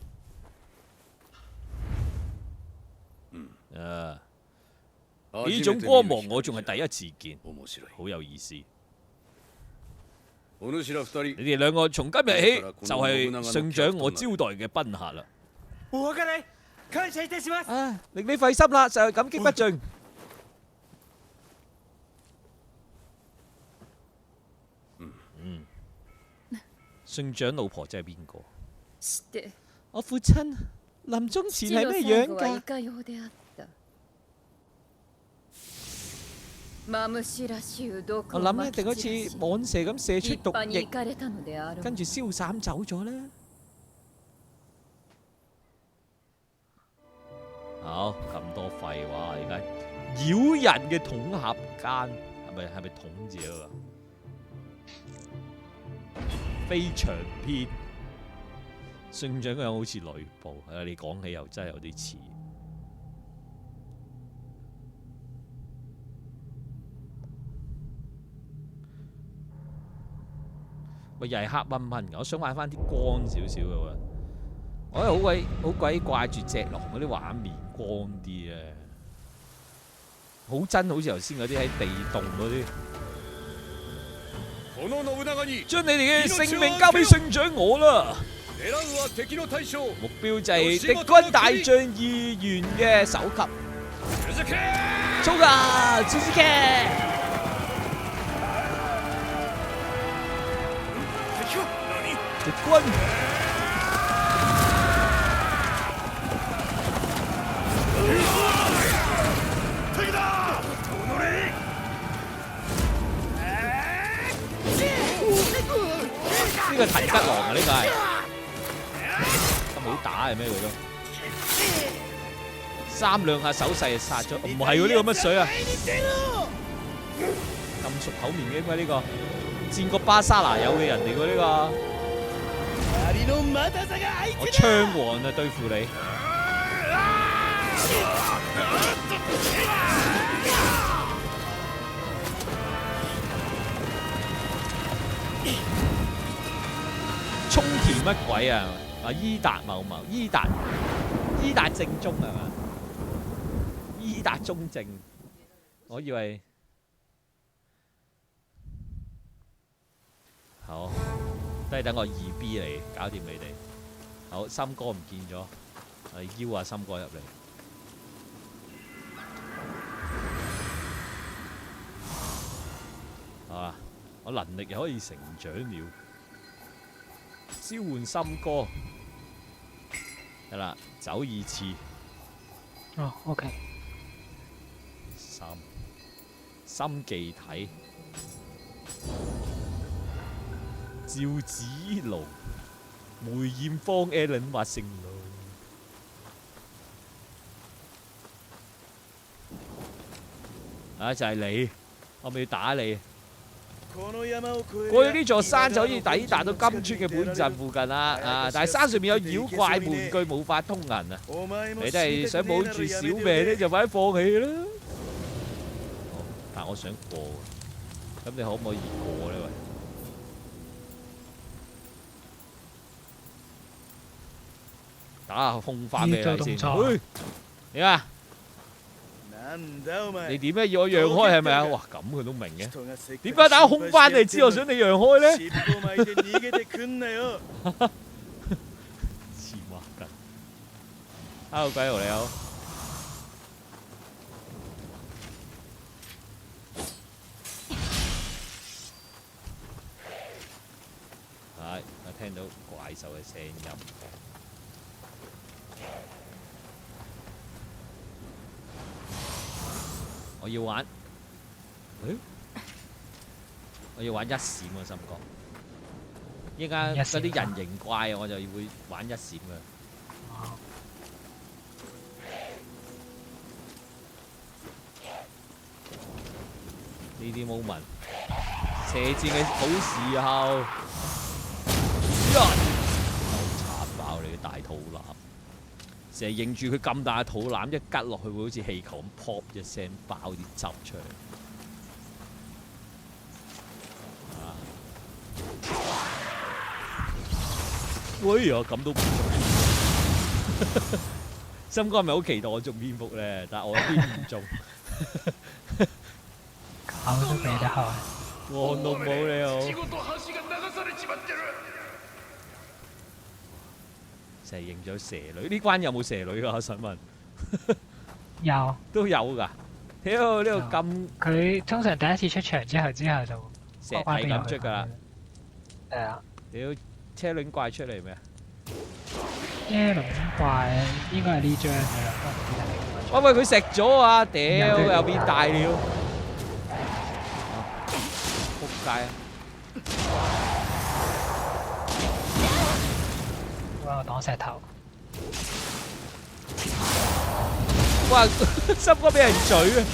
呢種光芒我仲係第一次見，好有意思。你哋兩個從今日起就係信長我招待嘅賓客啦。令你費心啦，實在感激不盡。信長老婆即係邊個？我父親臨終前係咩樣㗎？我諗一定好似蟒蛇咁射出毒液，跟住消散走咗啦。好，咁多廢話，而家妖人嘅統合間係咪統字啊？非長篇，信長個樣好似呂布，你講起又真係有啲似。喂，又係黑蚊蚊嘅，我想玩翻啲光少少嘅喎。我係好鬼掛住隻龍嗰啲畫面光啲啊，好真，好似頭先嗰啲喺地洞嗰啲。將你哋嘅性命交俾聖長我啦。目標就係敵軍大將2員嘅首級。衝啊！続け！敵軍。呢個提吉狼啊！呢個係咁好打係咩？佢都3兩下手勢就殺咗，唔係喎，呢個乜水啊？咁熟口面嘅咩？呢個戰國巴沙拿有嘅人嚟喎呢個，我槍王啊對付你。沖田乜鬼啊？啊伊達某某，伊達正宗係嘛？伊達中正，我以為好，都係等我2B 嚟搞掂你哋。好，森哥唔見咗，我邀下森哥入嚟。好啦，我能力又可以成長了。召喚森哥，得啦，走2次。哦 ，OK。心技體，趙子龍，梅艷芳 Allen 話成龍。啊，就係你，我咪要打你。過咗呢座山就可以抵達到金川嘅本陣附近啦。啊，但係山上面有妖怪玩具無法通行啊。你都係想保住小命咧，就快啲放棄啦。好，但我想過，咁你可唔可以過呢？喂，打下空翻俾你先。點啊？你點解要我讓開係咪啊？哇，咁佢都明嘅。點解打空翻你知我想你讓開咧？黐孖筋。Hello， 鬼豪你好。係，我聽到怪獸嘅聲音。我要玩，我要玩1閃啊，心哥！依家嗰啲人形怪啊，我就會玩1閃嘅。呢啲 moment， 射箭嘅好時候，好慘爆你嘅大肚腩！成日認住佢咁大嘅肚腩，一吉落去會好似氣球咁 pop 一聲爆啲汁出嚟。喂呀，咁都唔中。森哥係咪好期待我中蝙蝠咧？但係我邊唔中。搞都俾得開。黃綠帽你好。成日認咗蛇女，呢關有冇蛇女㗎？我想問。有。都有㗎。屌呢度咁。佢通常第一次出場之後就蛇係咁出㗎啦。係啊。屌車輪怪出嚟咩？車輪怪應該係呢張㗎啦。喂，佢食咗啊！屌又變大了。仆街啊！我擋石頭。哇！森哥俾人嘴啊！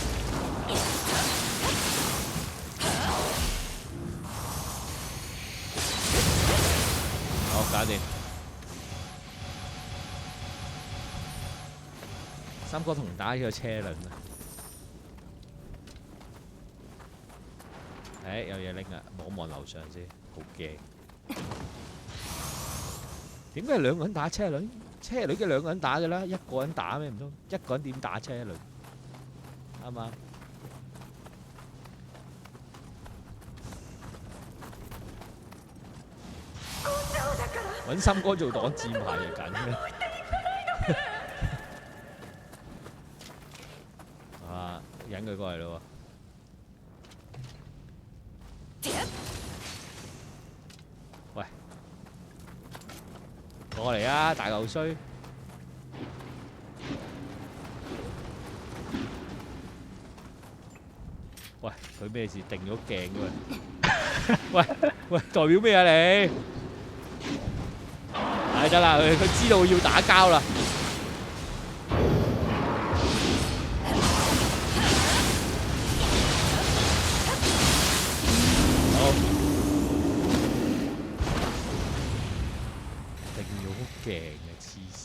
好，搞掂。森哥同打呢個車輪啊！有嘢拎啊！望望樓上先，好驚。點解兩個人打車輪？車輪嘅兩個人打嘅啦，一個人打咩唔通？一個人點打車輪？啱嘛？揾森哥做擋箭牌就緊嘅。啊，引佢過嚟咯喎！喂，過嚟啊，大嚿衰！喂，佢咩事？定咗鏡嘅喂喂，代表咩啊你？係得啦，佢知道要打交啦。好，定咗鏡嘅黐線。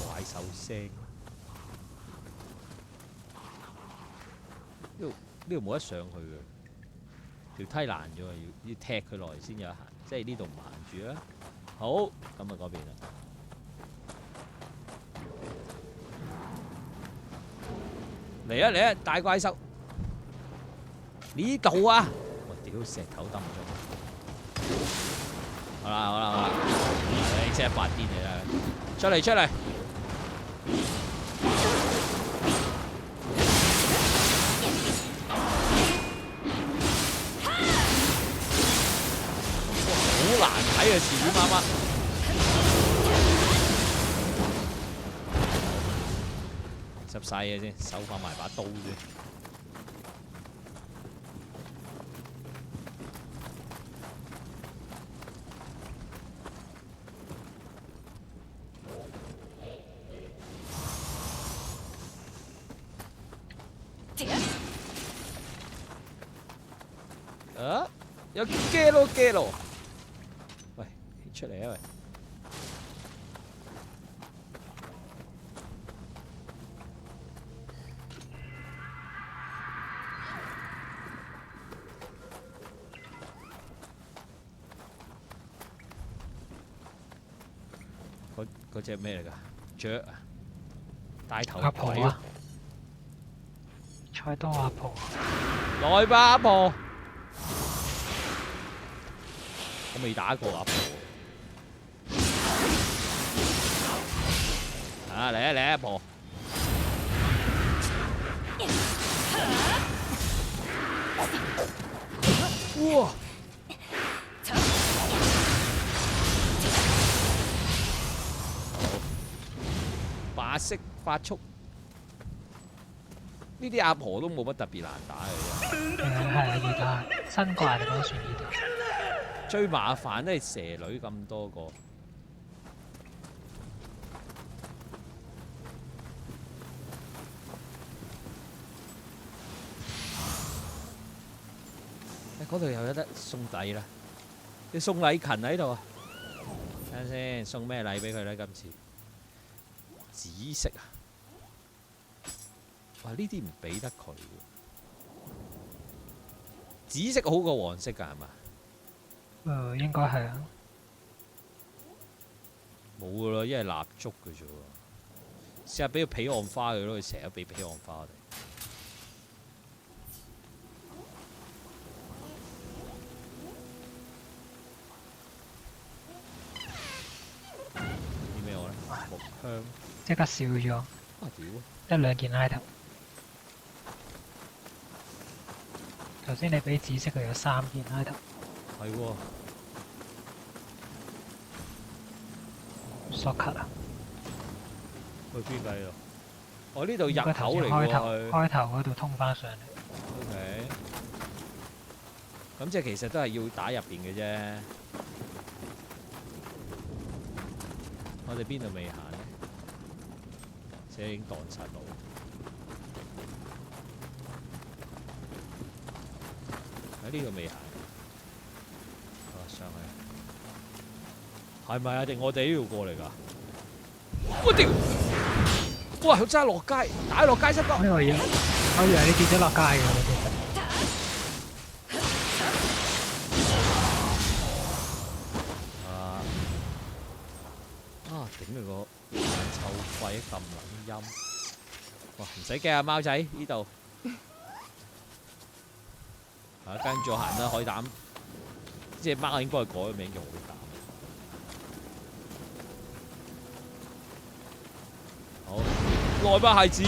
怪獸聲。呢度冇得上去嘅，條梯爛咗啊！要踢佢落嚟先有得行，即係呢度唔行住啦。好，咁啊嗰邊啦。嚟啊嚟啊！大怪獸呢度啊！我屌石頭抌咗。好啦好啦好啦，你真係發癲嚟啦！出嚟出嚟！好難睇啊！前面媽媽執晒嘢先，手放埋把刀先。啊！有驚咯驚咯！喂，出嚟啊喂！嗰隻咩嚟㗎？雀啊！大頭鬼啊！菜刀阿婆，來吧阿婆！我未打過阿婆。啊嚟啊嚟啊阿婆！哇！白色發速，呢啲阿婆都冇乜特別難打嘅。係啊，易打，新怪嚟講算易打。最麻煩都係蛇女咁多個。嗰度又有得送禮啦！你送禮勤喺度啊？睇下先，送咩禮俾佢咧？今次紫色啊！哇！呢啲唔俾得佢喎。紫色好過黃色㗎係嘛？應該係啊。冇㗎啦，一係蠟燭嘅啫喎。試下俾個彼岸花佢咯，佢成日都俾彼岸花我哋。啲咩我咧？木香。即刻少咗。啊屌！得2件 item。頭先你俾紫色佢有3件 item。係喎。索卡啊！去邊計啊？我呢度入口嚟喎，開頭嗰度通翻上嚟。OK。咁即係其實都係要打入邊嘅啫。我哋邊度未行咧？即係已經蕩失路。喺呢度未行。上去。係咪啊？定我哋呢度過嚟㗎？我屌！哇！佢真係落街，打落街失哥。我以為你跌咗落街㗎，頂佢個臭肺咁撚陰！哇！唔使驚啊，貓仔呢度跟住行啦，海膽，即係 Mark 應該係改咗名叫海膽。好，來吧，孩子。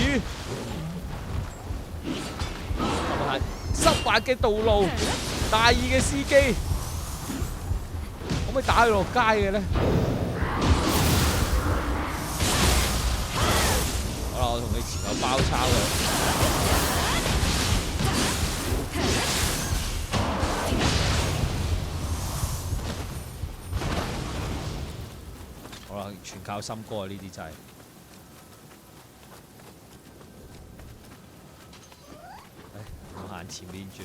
濕滑嘅道路，大意嘅司機，可唔可以打佢落街嘅咧？好啦，我同你前後包抄佢。好啦，全靠心歌啊！呢啲真係。我行前面住，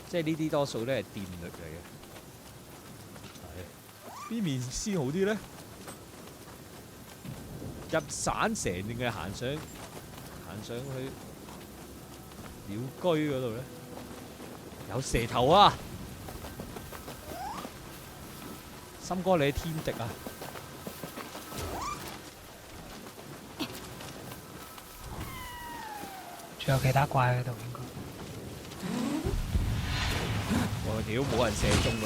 即係呢啲多數都係電力嚟嘅。邊面先好啲咧？入省城定係行上去鳥居嗰度咧？有蛇頭啊！森哥，你係天敵啊！仲有其他怪喺度應該。我屌，冇人射中佢。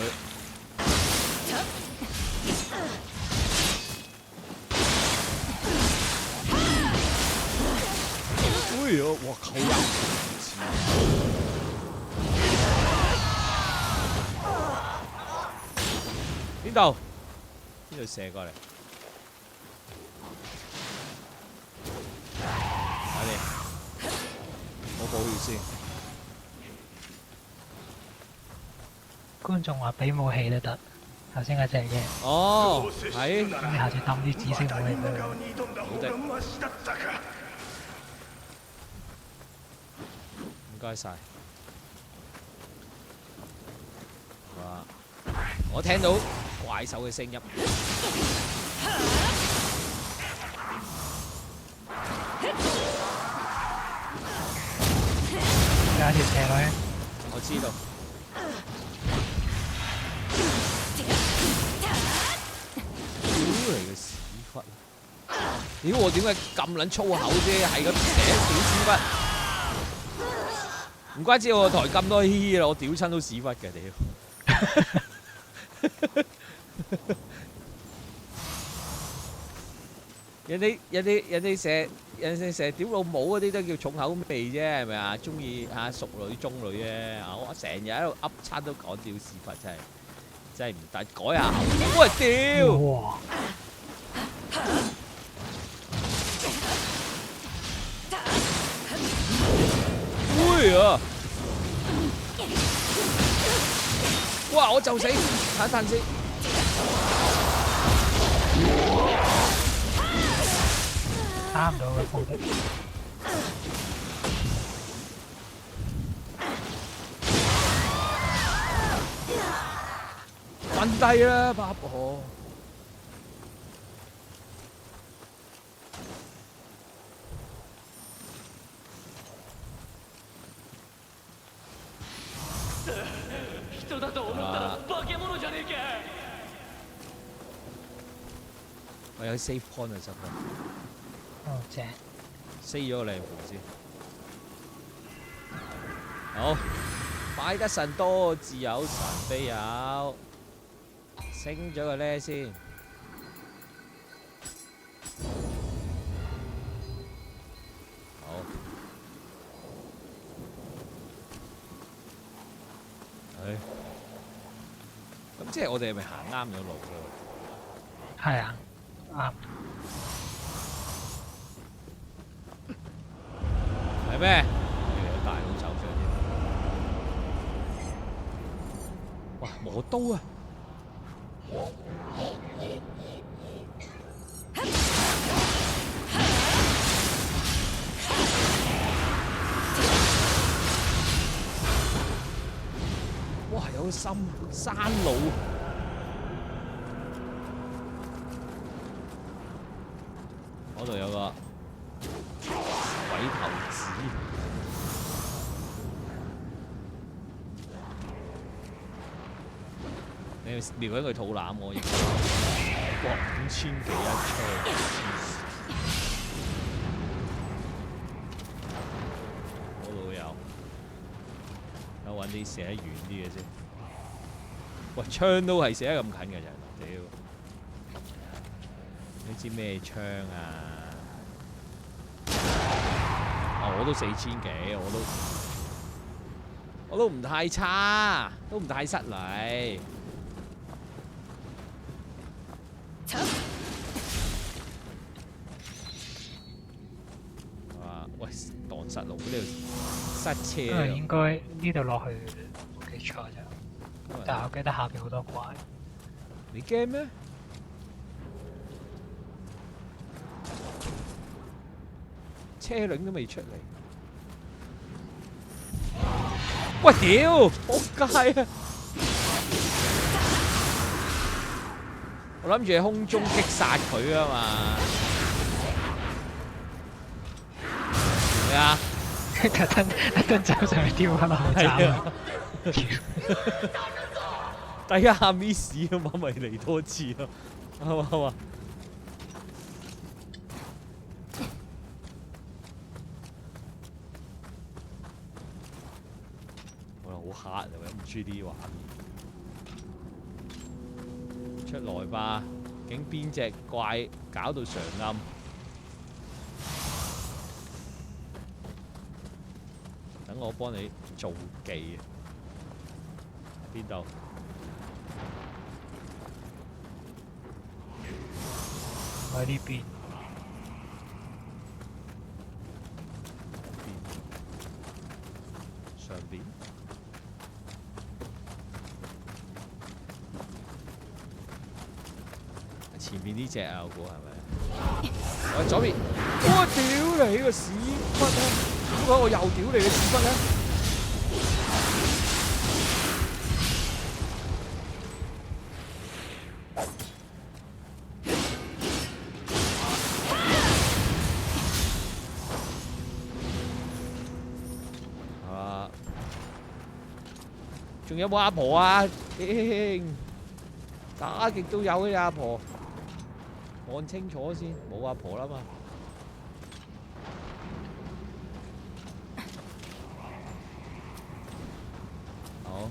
哎呀！哇，扣人！邊度？邊度射過嚟？快啲！我保護先。觀眾話俾武器都得，頭先嗰隻嘢。哦，係。咁你下次抌啲紫色武器俾佢。好的。唔該晒。哇！我聽到怪獸嘅聲音。有一條斜女。我知道。嚟嘅屎忽！屌我點解咁撚粗口啫？係咁寫屌屎忽！唔怪之我台咁多嘻啦，我屌親都屎忽嘅屌！人哋成日屌老母嗰啲都叫重口味啫，係咪啊？中意嚇熟女中女啫！我成日喺度噏親都講屌屎忽，真係唔得，改下口。喂屌！哇！喂啊！哇！我就死，睇一陣先。打唔到嘅攻擊。瞓低啦，八婆。我有 save point 啊，真係。哦，正。save 咗個靚符先。好，擺得神多，自有神庇佑。升咗個呢先。好。咁即係我哋係咪行啱咗路咧？係啊，啱。係咩？有大佬走出嚟。哇！磨刀啊！哇！有個山路。嗰度有個鬼頭子，你瞄緊佢肚腩我，應該哇5000幾一槍，嗰度揾啲射得遠啲嘅先。喂，槍都係射得咁近嘅啫，屌！你知咩槍啊？我都4000幾，我都唔太差，都唔太失禮。喂，蕩失路呢度塞車啊！應該呢度落去冇記錯就，但係我記得下邊好多怪。你驚咩？車輪都未出嚟。喂，屌！仆街啊！我諗住喺空中擊殺佢啊嘛。咩啊？特登走上去丟下落去斬啊！第一下 miss 啊嘛，咪嚟多次咯，係嘛係嘛？我好黑啊！我唔中意啲畫面。出來吧！究竟邊隻怪搞到常暗？等我幫你做技啊！邊度？我喺呢邊。上邊？前面呢隻啊，我估係咪？我左邊。我屌你個屎忽啊！點解我又屌你個屎忽咧？仲有冇阿婆啊？打極都有嘅阿婆，看清楚先，冇阿婆啦嘛。好，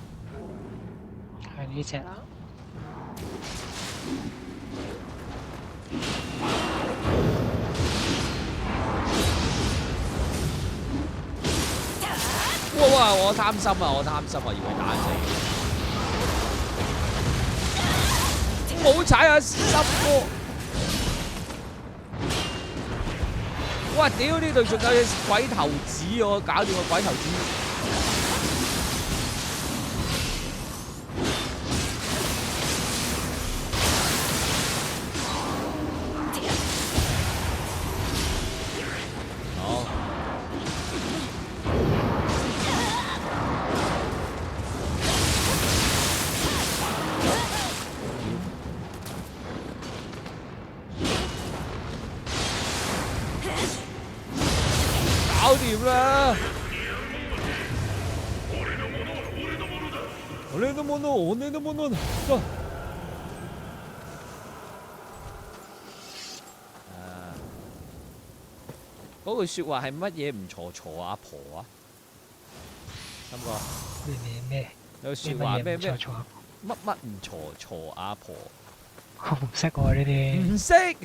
係呢隻啦。哇！我貪心啊！我貪心啊！以為打死，冇踩下心喎！哇！屌呢度仲有隻鬼頭子喎，搞掂個鬼頭子。搞掂啦！俺のもの、俺のものだ。嗰句説話係乜嘢唔鋤阿婆啊？三哥。咩？有説話咩乜唔鋤阿婆？我唔識喎呢啲。唔識。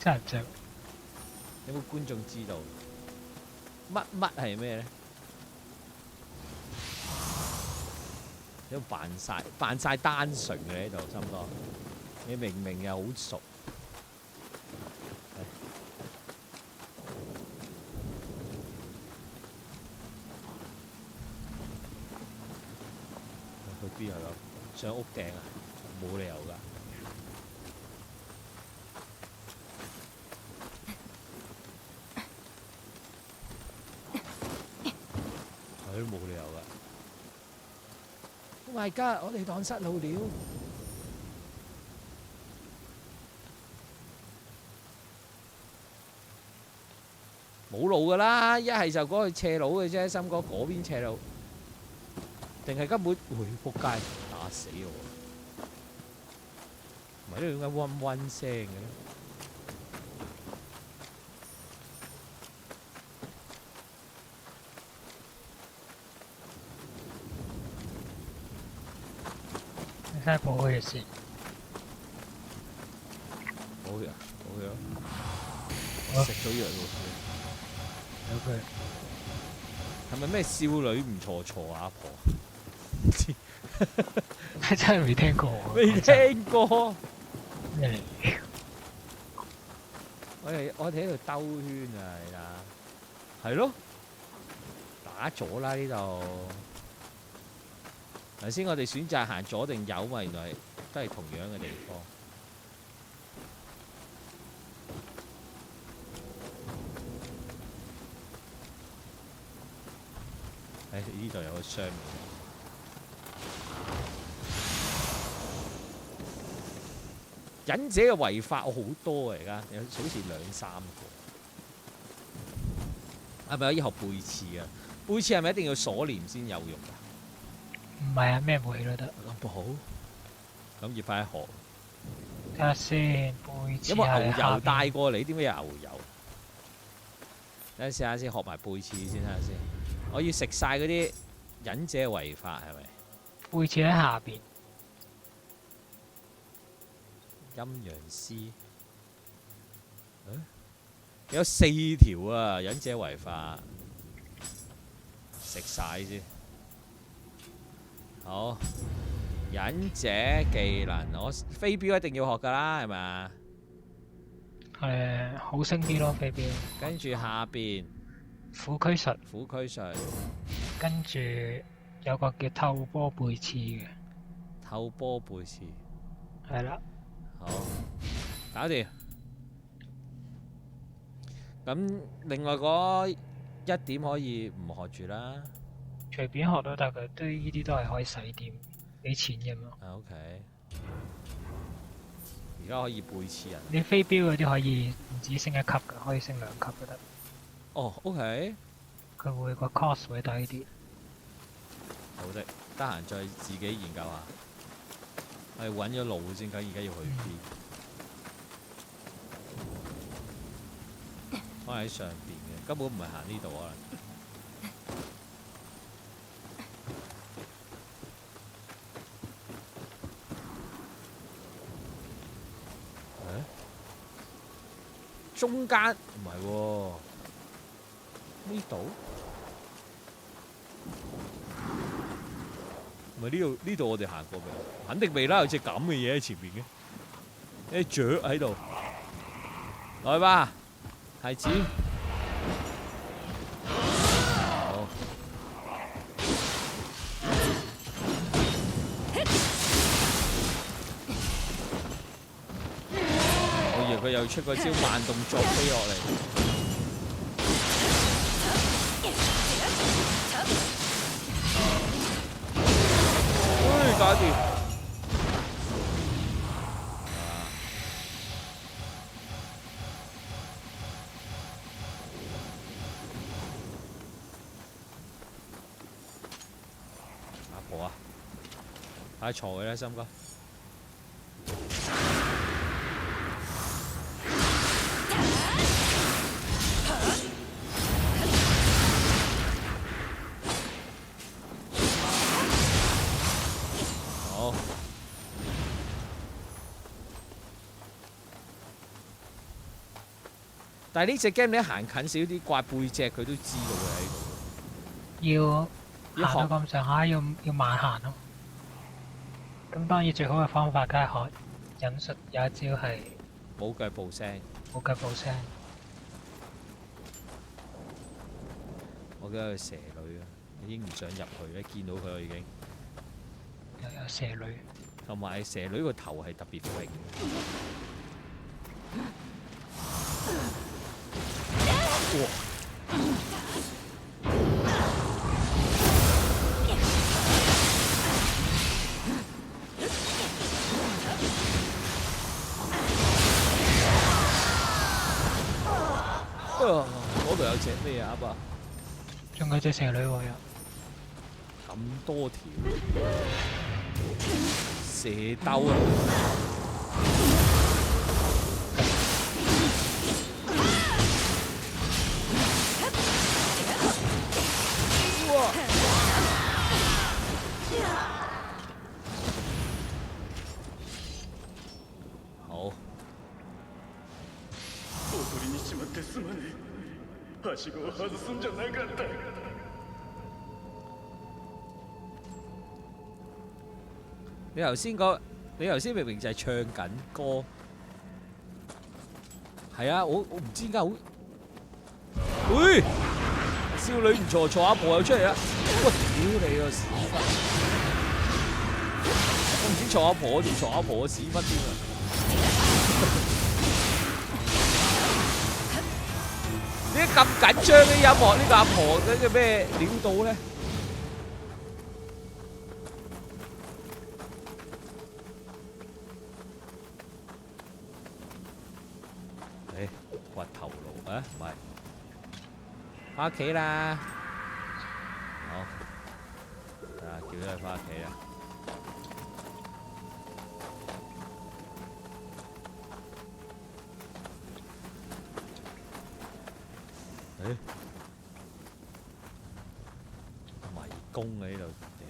真係唔識。有冇觀眾知道？乜係咩咧？都扮晒單純嘅喺度，心哥，你明明又好熟。去邊啊？上屋頂啊？冇理由㗎。佢都冇理由㗎。Oh my god！我哋蕩失路了。冇路㗎啦，一係就嗰個斜路嘅啫，森哥嗰邊斜路，定係根本會仆街打死我。唔係呢度點解嗡嗡聲嘅咧？真係補血先。補血啊！補血咯！我食咗藥喎。有佢。係咪咩少女唔錯錯啊？阿婆？唔知。真係未聽過。未聽過。咩嚟？我哋喺度兜圈啊！你睇，係咯，打咗啦呢度。頭先我哋選擇行左定右嘛，原來都係同樣嘅地方。呢度有個雙面。忍者嘅違法我好多啊！而家有好似2-3個。係咪可以學背刺啊？背刺係咪一定要鎖鏈先有用㗎？唔係啊，咩武器都得。咁好，咁要快學。睇下先，背刺有冇牛油係下邊帶過嚟？點解有牛油？等陣試下先，學埋背刺先睇下先。我要食晒嗰啲忍者違法係咪？背刺喺下邊。陰陽師，有4條啊！忍者違法，食晒先。好，忍者技能，我飛鏢一定要學㗎啦，係咪啊？好升啲咯，飛鏢。跟住下邊虎驅術，虎驅術，跟住有個叫透波背刺嘅。透波背刺，係啦。好，搞掂。咁另外嗰1點可以唔學住啦。隨便學都得嘅，都呢啲都係可以使點，俾錢嘅嘛。OK。而家可以背刺人。你飛鏢嗰啲可以唔止升1級嘅，可以升2級都得。哦 ，OK。佢會個 cost 會低啲。好的，得閒再自己研究下。我哋揾咗路先，咁而家要去邊？可能喺上邊嘅，根本唔係行呢度可能。中間唔係喎，呢度唔係呢度我哋行過未？肯定未啦，有隻咁嘅嘢喺前面嘅，啲雀喺度，來吧，孩子。好。我以為佢又出個招慢動作飛落嚟。搞掂。阿婆啊，快坐佢啦，心哥。但係呢隻 game 你行近少啲掛背脊，佢都知道佢喺度。要行到咁上下，要慢行咯。咁當然最好嘅方法梗係學忍術，有一招係冇腳步聲。冇腳步聲。我記得有蛇女啊，已經唔想入去咧，見到佢已經。有蛇女。同埋蛇女個頭係特別揈。哇！嗰度有隻咩鴨啊？仲有隻蛇女喎又。咁多條蛇兜啊！你頭先明明就係唱緊歌，係啊！我唔知點解好，喂！少女唔錯，坐阿婆又出嚟啦！喂，屌你個屎忽！我唔知坐阿婆，仲坐阿婆個屎忽添啊！點解咁緊張嘅音樂？呢個阿婆嗰個咩料到咧？掘頭路啊，唔係，翻屋企啦。好，叫咗佢翻屋企啦。迷宮喺呢度，頂！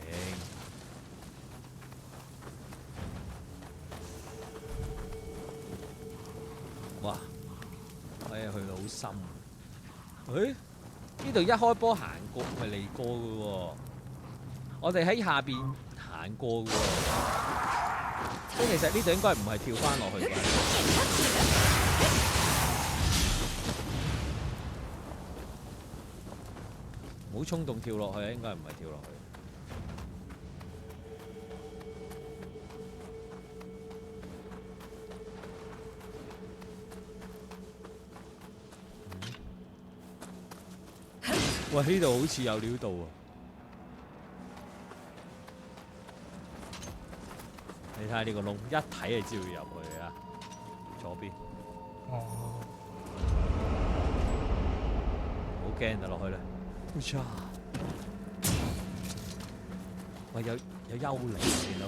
哇！去到好深。呢度一開波行過，咪嚟過嘅喎。我哋喺下邊行過嘅喎。即係其實呢度應該唔係跳翻落去嘅。唔好衝動跳落去啊！應該唔係跳落去。喂，呢度好似有料到喎！你睇下呢個窿，一睇就知道入去啊！左邊。哦。唔好驚就落去啦。喂，有幽靈見到。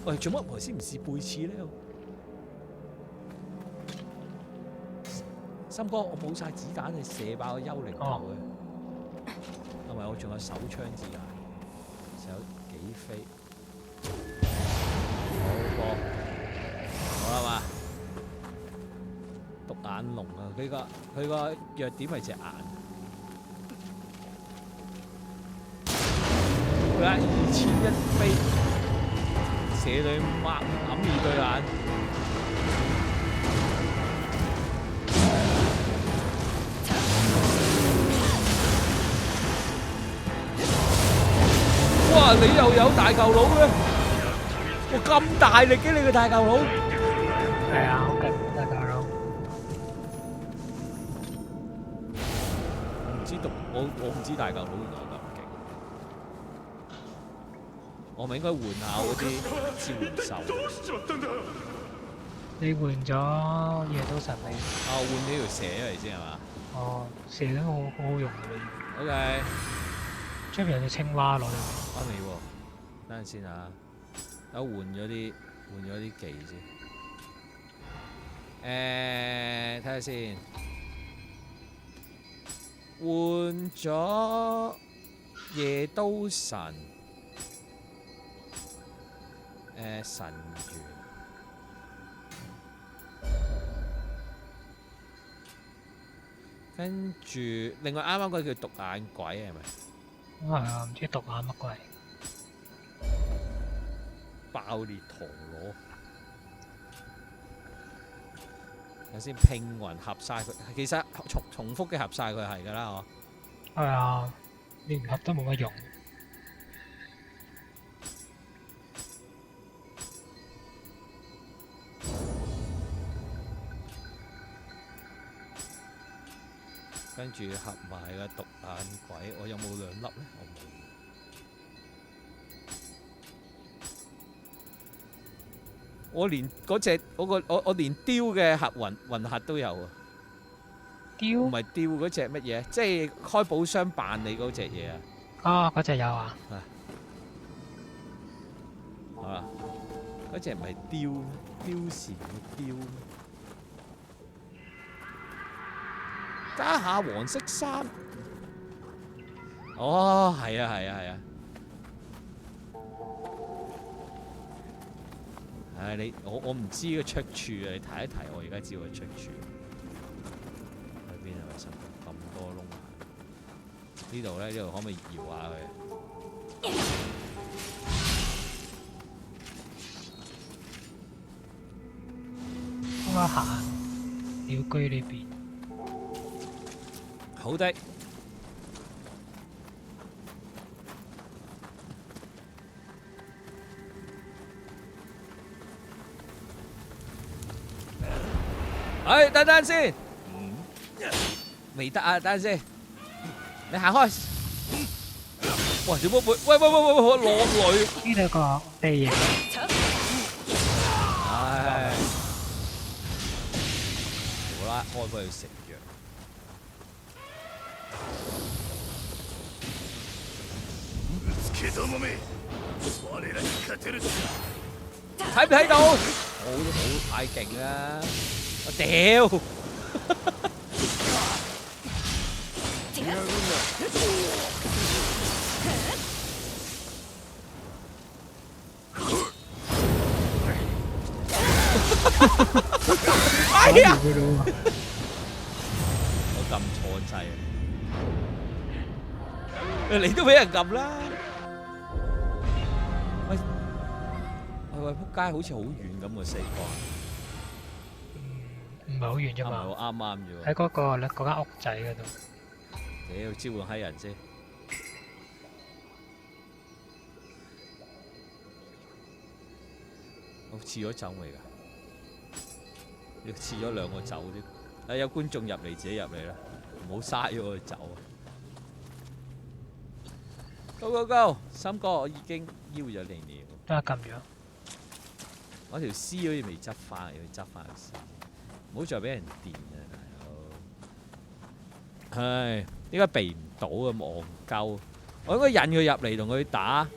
喂，做乜頭先唔試背刺咧？森哥，我冇晒子彈，你射爆個幽靈頭嘅。係咪我仲有手槍子彈？仲有幾飛？好啦嘛。獨眼龍啊！佢個弱點係隻眼。佢係2100飛。射你擘住對眼，哇！你又有大嚿佬嘅，哇咁大力嘅你個大嚿佬，係啊，好勁大嚿佬。我唔知大嚿佬原來咁勁。我咪應該換下嗰啲召喚獸。你換咗夜都神未？啊，我換呢條蛇嚟先係嘛？哦，蛇都好好用嘅你。OK。出邊有隻青蛙落嚟。翻嚟喎，等陣先啊！等我換咗啲技先。睇下先。換咗夜都神。神源，跟住另外啱啱嗰個叫獨眼鬼係咪？係啊，唔知獨眼乜鬼。爆裂陀螺，有先拼勻合晒佢，其實重複嘅合晒佢係㗎啦，係啊，連合都冇乜用。跟住合埋個獨眼鬼，我有冇2粒咧？我冇。我連嗰隻我連雕嘅混合都有啊！雕唔係雕嗰隻乜嘢？即係開寶箱扮你嗰隻嘢啊！哦，嗰隻有啊！係嘛？嗰隻唔係雕蟬嘅雕。加下黃色衫。哦，係啊。我唔知個出處啊！你提一提我，而家知道個出處喺邊啊？為什麼咁多窿啊？呢度咧，呢度可唔可以搖下佢？應該行鳥居呢邊。好的。哎，等等先，未得啊！等陣先，你行開。哇！點解會？喂！落雷！呢度個地形。唉，好啦，開翻去食藥。睇唔睇到？好太勁啦！我屌！哎呀！我撳錯掣啊！你都俾人撳啦！喂，仆街，好似好遠咁喎，四個。唔係好遠啫嘛。啱啫喎。喺嗰間屋仔嗰度。屌，召喚閪人先。我刺咗走未㗎？要刺咗2個走添。有觀眾入嚟，自己入嚟啦，唔好嘥咗佢走啊！Go go go！三哥，我已經邀咗你了。都係撳咗。我條絲好似未執翻，要執翻條絲。唔好再俾人電啊，大佬！唉，點解避唔到咁戇鳩？我應該引佢入嚟同佢打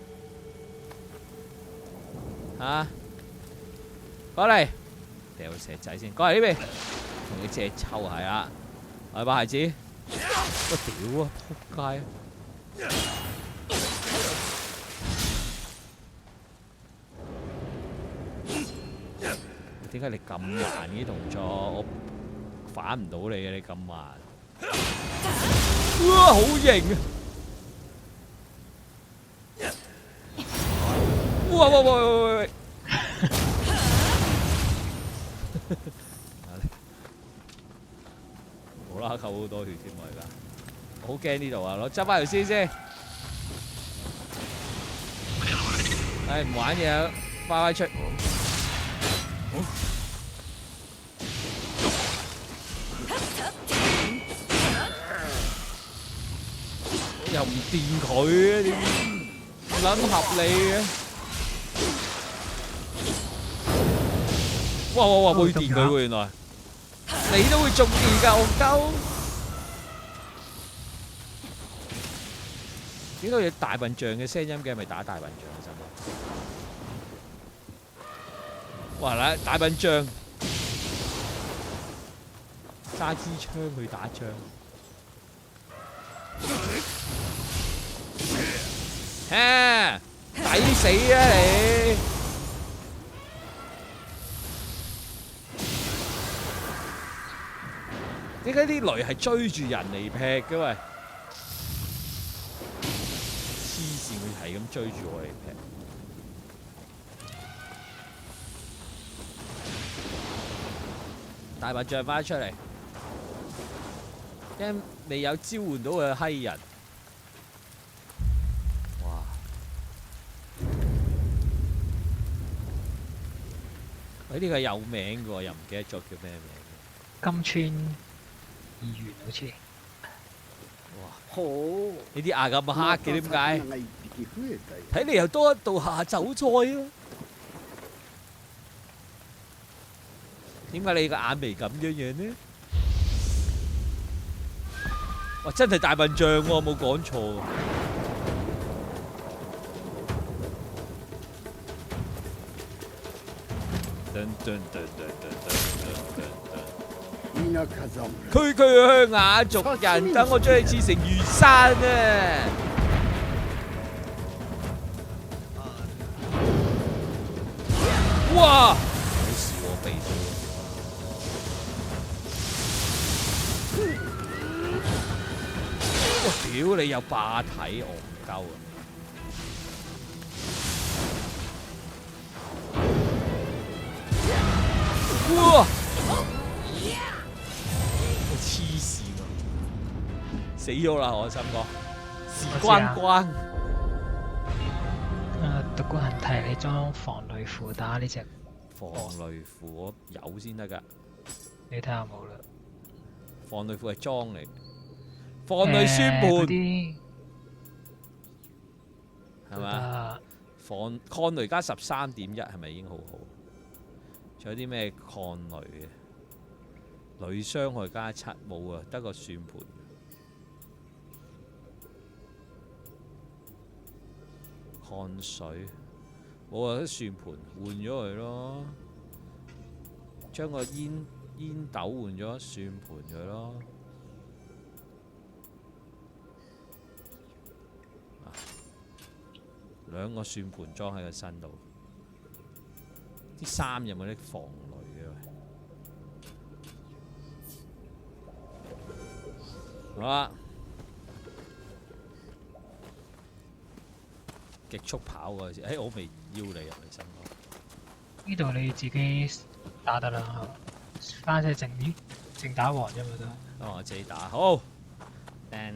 嚇。過嚟，掉石仔先。過嚟呢邊，同你借抽係啊！係吧，孩子？我屌啊！仆街！點解你咁慢嘅動作？我反唔到你嘅，你咁慢。哇，好型啊！喂！好啦，扣好多血添喎而家，我好驚呢度啊！攞執翻條絲先。唉，唔玩嘢，快出！又唔電佢嘅，點撚合理嘅？哇！會電佢喎，原來你都會中電㗎，戇鳩！點解有大笨象嘅聲音嘅？係咪打大笨象啊？真係！哇！嗱，大笨象揸支槍去打仗。抵死啊你！點解啲雷係追住人嚟劈嘅喂？黐線，佢係咁追住我嚟劈。大笨象翻出嚟，因為未有召喚到嘅閪人。佢呢個有名嘅喎，又唔記得咗叫咩名。金川議員好似。哇！好！呢啲牙咁黑嘅點解？睇嚟又多一道下酒菜咯。點解你個眼眉咁樣呢？哇！真係大笨象喎，冇講錯。區區鄉雅族人，等我將你刺成魚生啊！哇！屌你有霸體戇鳩啊！哇！我黐線啊！死咗啦，我心哥，時關關。獨孤行提你裝防雷符打呢隻。防雷符我有先得㗎。你睇下冇啦。防雷符係裝嚟。防雷宣判。係嘛？抗雷加13.1係咪已經好好？仲有啲咩抗雷嘅？雷傷害加7冇啊，得個算盤。抗水冇啊，啲算盤換咗佢咯，將個煙斗換咗算盤佢咯。兩個算盤裝喺個身度，啲衫有冇啲防雷嘅？好啦，極速跑嗰陣時，我未邀你入嚟身咯。呢度你自己打得啦，翻隻正打王啫嘛都。當我自己打好。咩？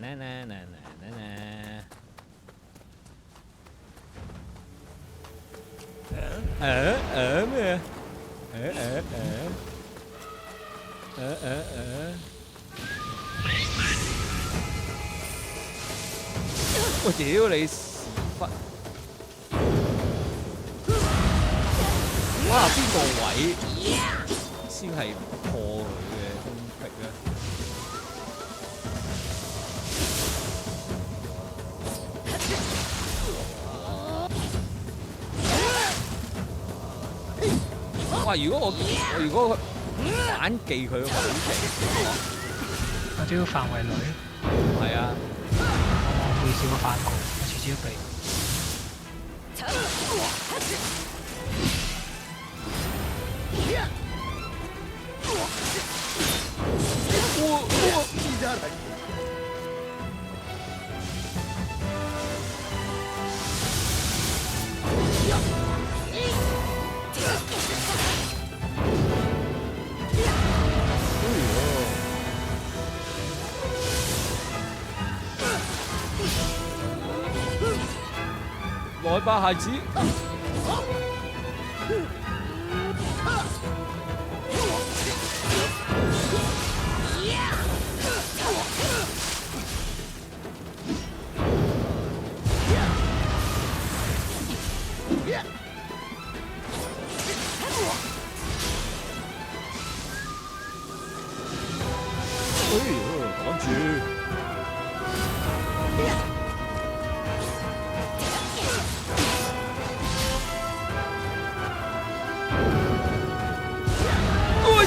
我屌你屎忽！哇，邊個位先係破佢嘅攻擊咧？哇！如果反記佢個位我只要範圍內。係啊。我未試過反過，我次次都避。來吧，孩子！趕住！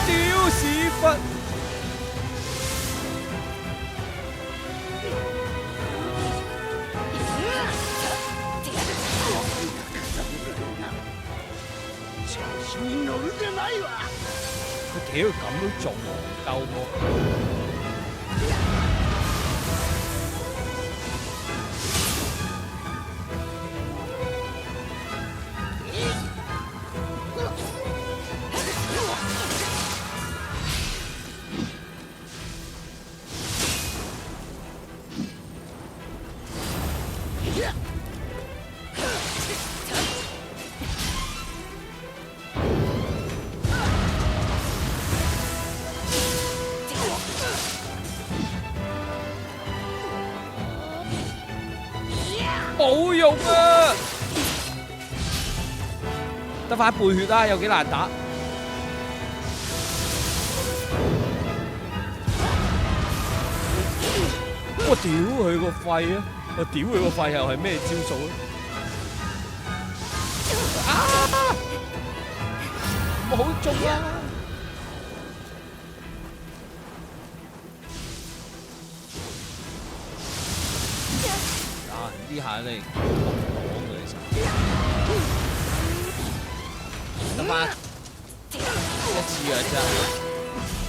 屌屎忽！佢屌咁都中戇鳩喎！冇用啊！得返半血啦，有幾難打？我屌佢個肺啊！我屌佢個肺又係咩招數咧？啊！唔好中啊！呢下你擋佢其實得返一次嘅啫，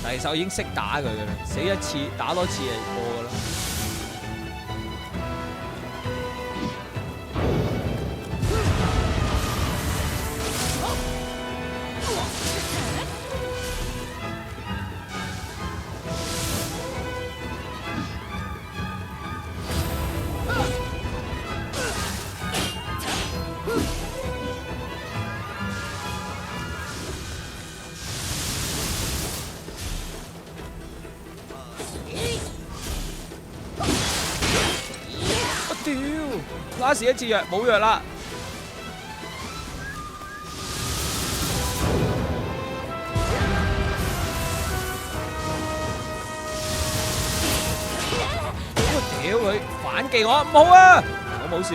第二手已經識打佢嘅啦，死一次打多次就過噶啦。，last 一次藥冇藥啦。屌佢反擊我，唔好啊！我冇事。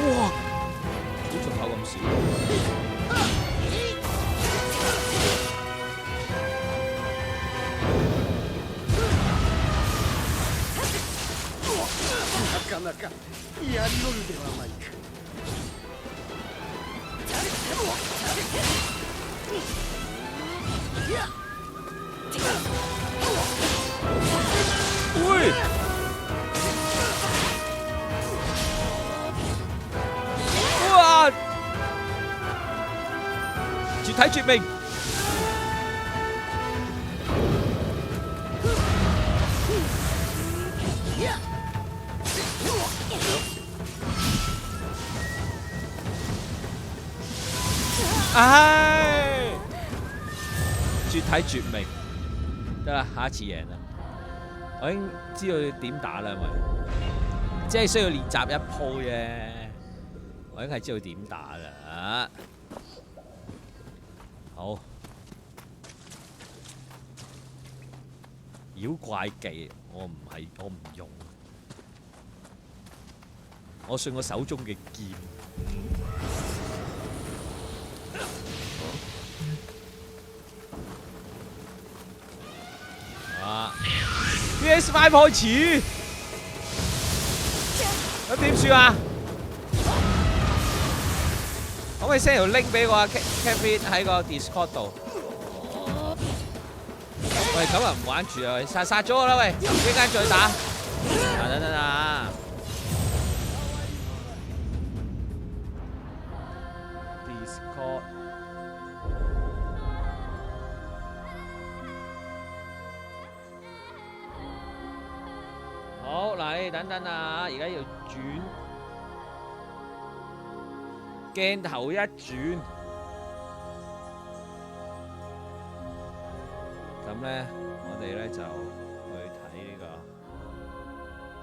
哇！點仲有咁少？なかなかやりおるではないか。喂！哇！絕體絕命！唉，絕體絕命，得啦，下一次贏啦！我已經知道點打啦，係咪？即係需要練習一鋪啫，我已經係知道點打啦。好，妖怪技我唔用，我信我手中嘅劍。PS5 開始，咁點算啊？可唔可以 send 條 link 俾我啊 ？Kevin 喺個 Discord 度。喂，咁啊唔玩住啊！殺咗我啦喂，陣間再打。等啊！ Discord。 好，嗱，你等等啊！而家要轉鏡頭一轉，咁咧，我哋咧就去睇呢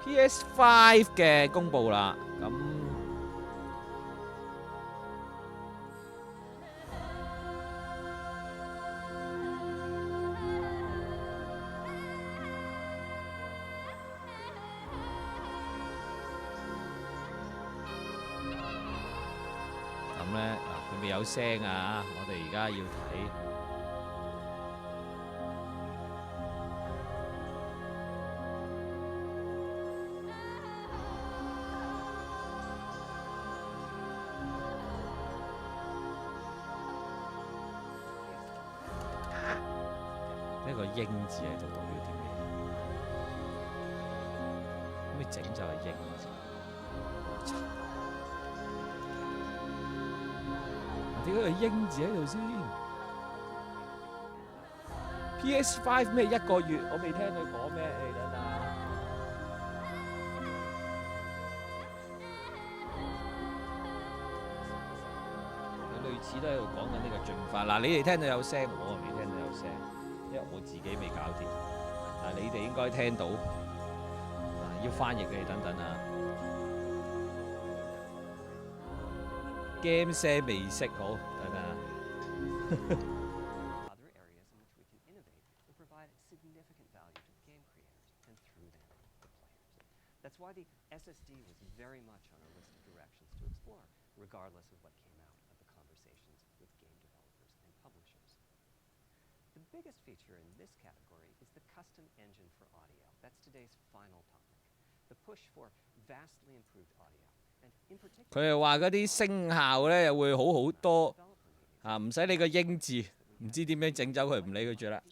個 PS5 嘅公佈啦。咁咧嗱，佢未有聲啊！我哋而家要睇。呢個英字喺度代表啲咩？咁你整就係英字。點解個英字喺度先 ？PS5 咩一個月？我未聽佢講咩，你等等。佢類似都喺度講緊呢個進化。嗱，你哋聽到有聲，我未聽到有聲，因為我自己未搞掂。但係你哋應該聽到。嗱，要翻譯嘅，等等啊。game 聲未識好，等等。Other areas in which we can innovate and provide significant value to the game creators and through them the players. That's why the SSD was very much on our list of directions to explore, regardless of what came out of the conversations with game developers and publishers. The biggest feature in this category is the custom engine for audio. That's today's final topic. The push for vastly improved audio. 佢係話嗰啲聲效咧又會好好多啊，唔使理個英字，唔知點樣整走佢，唔理佢住啦。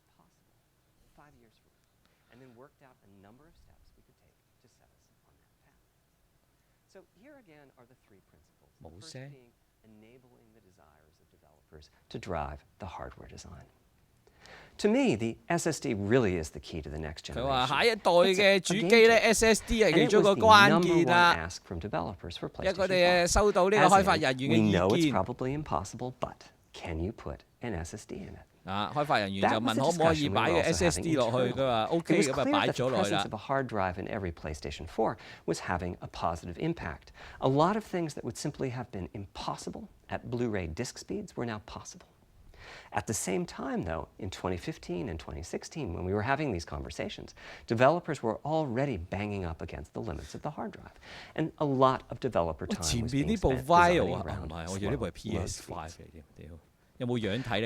冇聲。To drive the hardware design. To me, the SSD really is the key to the next generation. 佢話下一代嘅主機咧 ，SSD 係其中一個關鍵啦。因為佢哋收到呢個開發人員嘅意見。We know it's probably impossible, but can you put an SSD in it? 開發人員就問可唔可以擺個 SSD 落去，佢話 OK 咁啊擺咗落去啦。The presence of a hard drive in every PlayStation 4 was having a positive impact. A lot of things that would simply have been impossible at Blu-ray disc speeds were now possible. At the same time, though, in 2015 and 2016, when we were having these conversations, developers were already banging up against the limits of the hard drive. And a lot of developer time was being spent designing around slow load speeds. I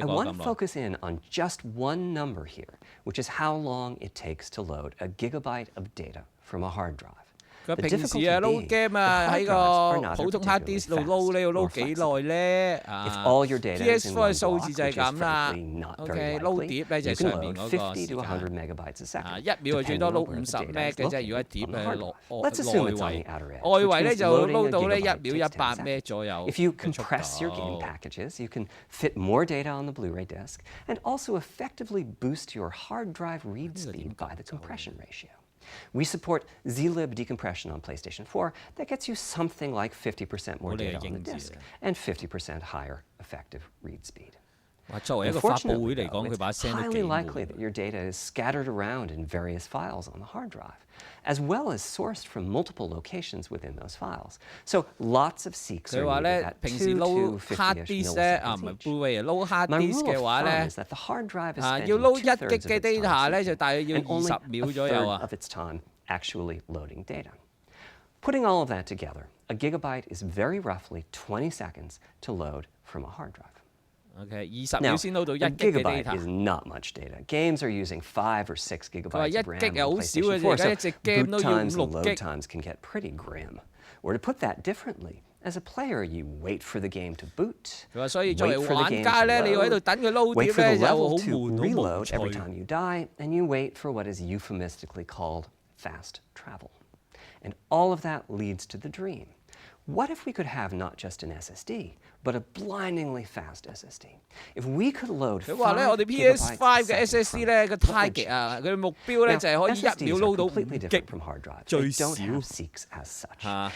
want to focus in on just one number here, which is how long it takes to load a gigabyte of data from a hard drive. 佢平時撈 game 喺個普通 hard disk 度撈咧，要撈幾耐咧？PS4 嘅數字就係咁啦。OK， 撈碟咧就係上面嗰個時間。1秒就最多撈50 meg 嘅啫，如果碟係落外圍咧就撈到咧1秒100 meg 左右。If you compress your game packages, you can fit more data on the Blu-ray disc and also effectively boost your hard drive read speed by the compression ratio. We support zlib decompression on PlayStation 4 that gets you something like 50% more data on the disc and 50% higher effective read speed. 作為一個發佈會嚟講，佢把聲都幾悶。It's highly likely that your data is scattered around in various files on the hard drive, as well as sourced from multiple locations within those files. So lots of seeks are needed at 2 to 50-ish milliseconds each. My rule of thumb is that the hard drive is spending 2/3 of its time seeking, and only a third of its time actually loading data. Putting all of that together, a gigabyte is very roughly 20 seconds to load from a hard drive. OK， 20秒先撈到1 G 嘅 data is not much data. Games are using 5 or 6 gigabytes of RAM on PlayStation 4, so boot times and load times can get pretty grim. Or to put that differently, as a player, you wait for the game to boot, wait for the game to load, wait for the level to reload every time you die, and you wait for what is euphemistically called fast travel. And all of that leads to the dream. What if we could have not just an SSD, but a blindingly fast SSD? If we could load 佢話咧，我哋 PS5 嘅 SSD 咧個太極啊，佢目標咧就係可以1秒撈到5 G 最少。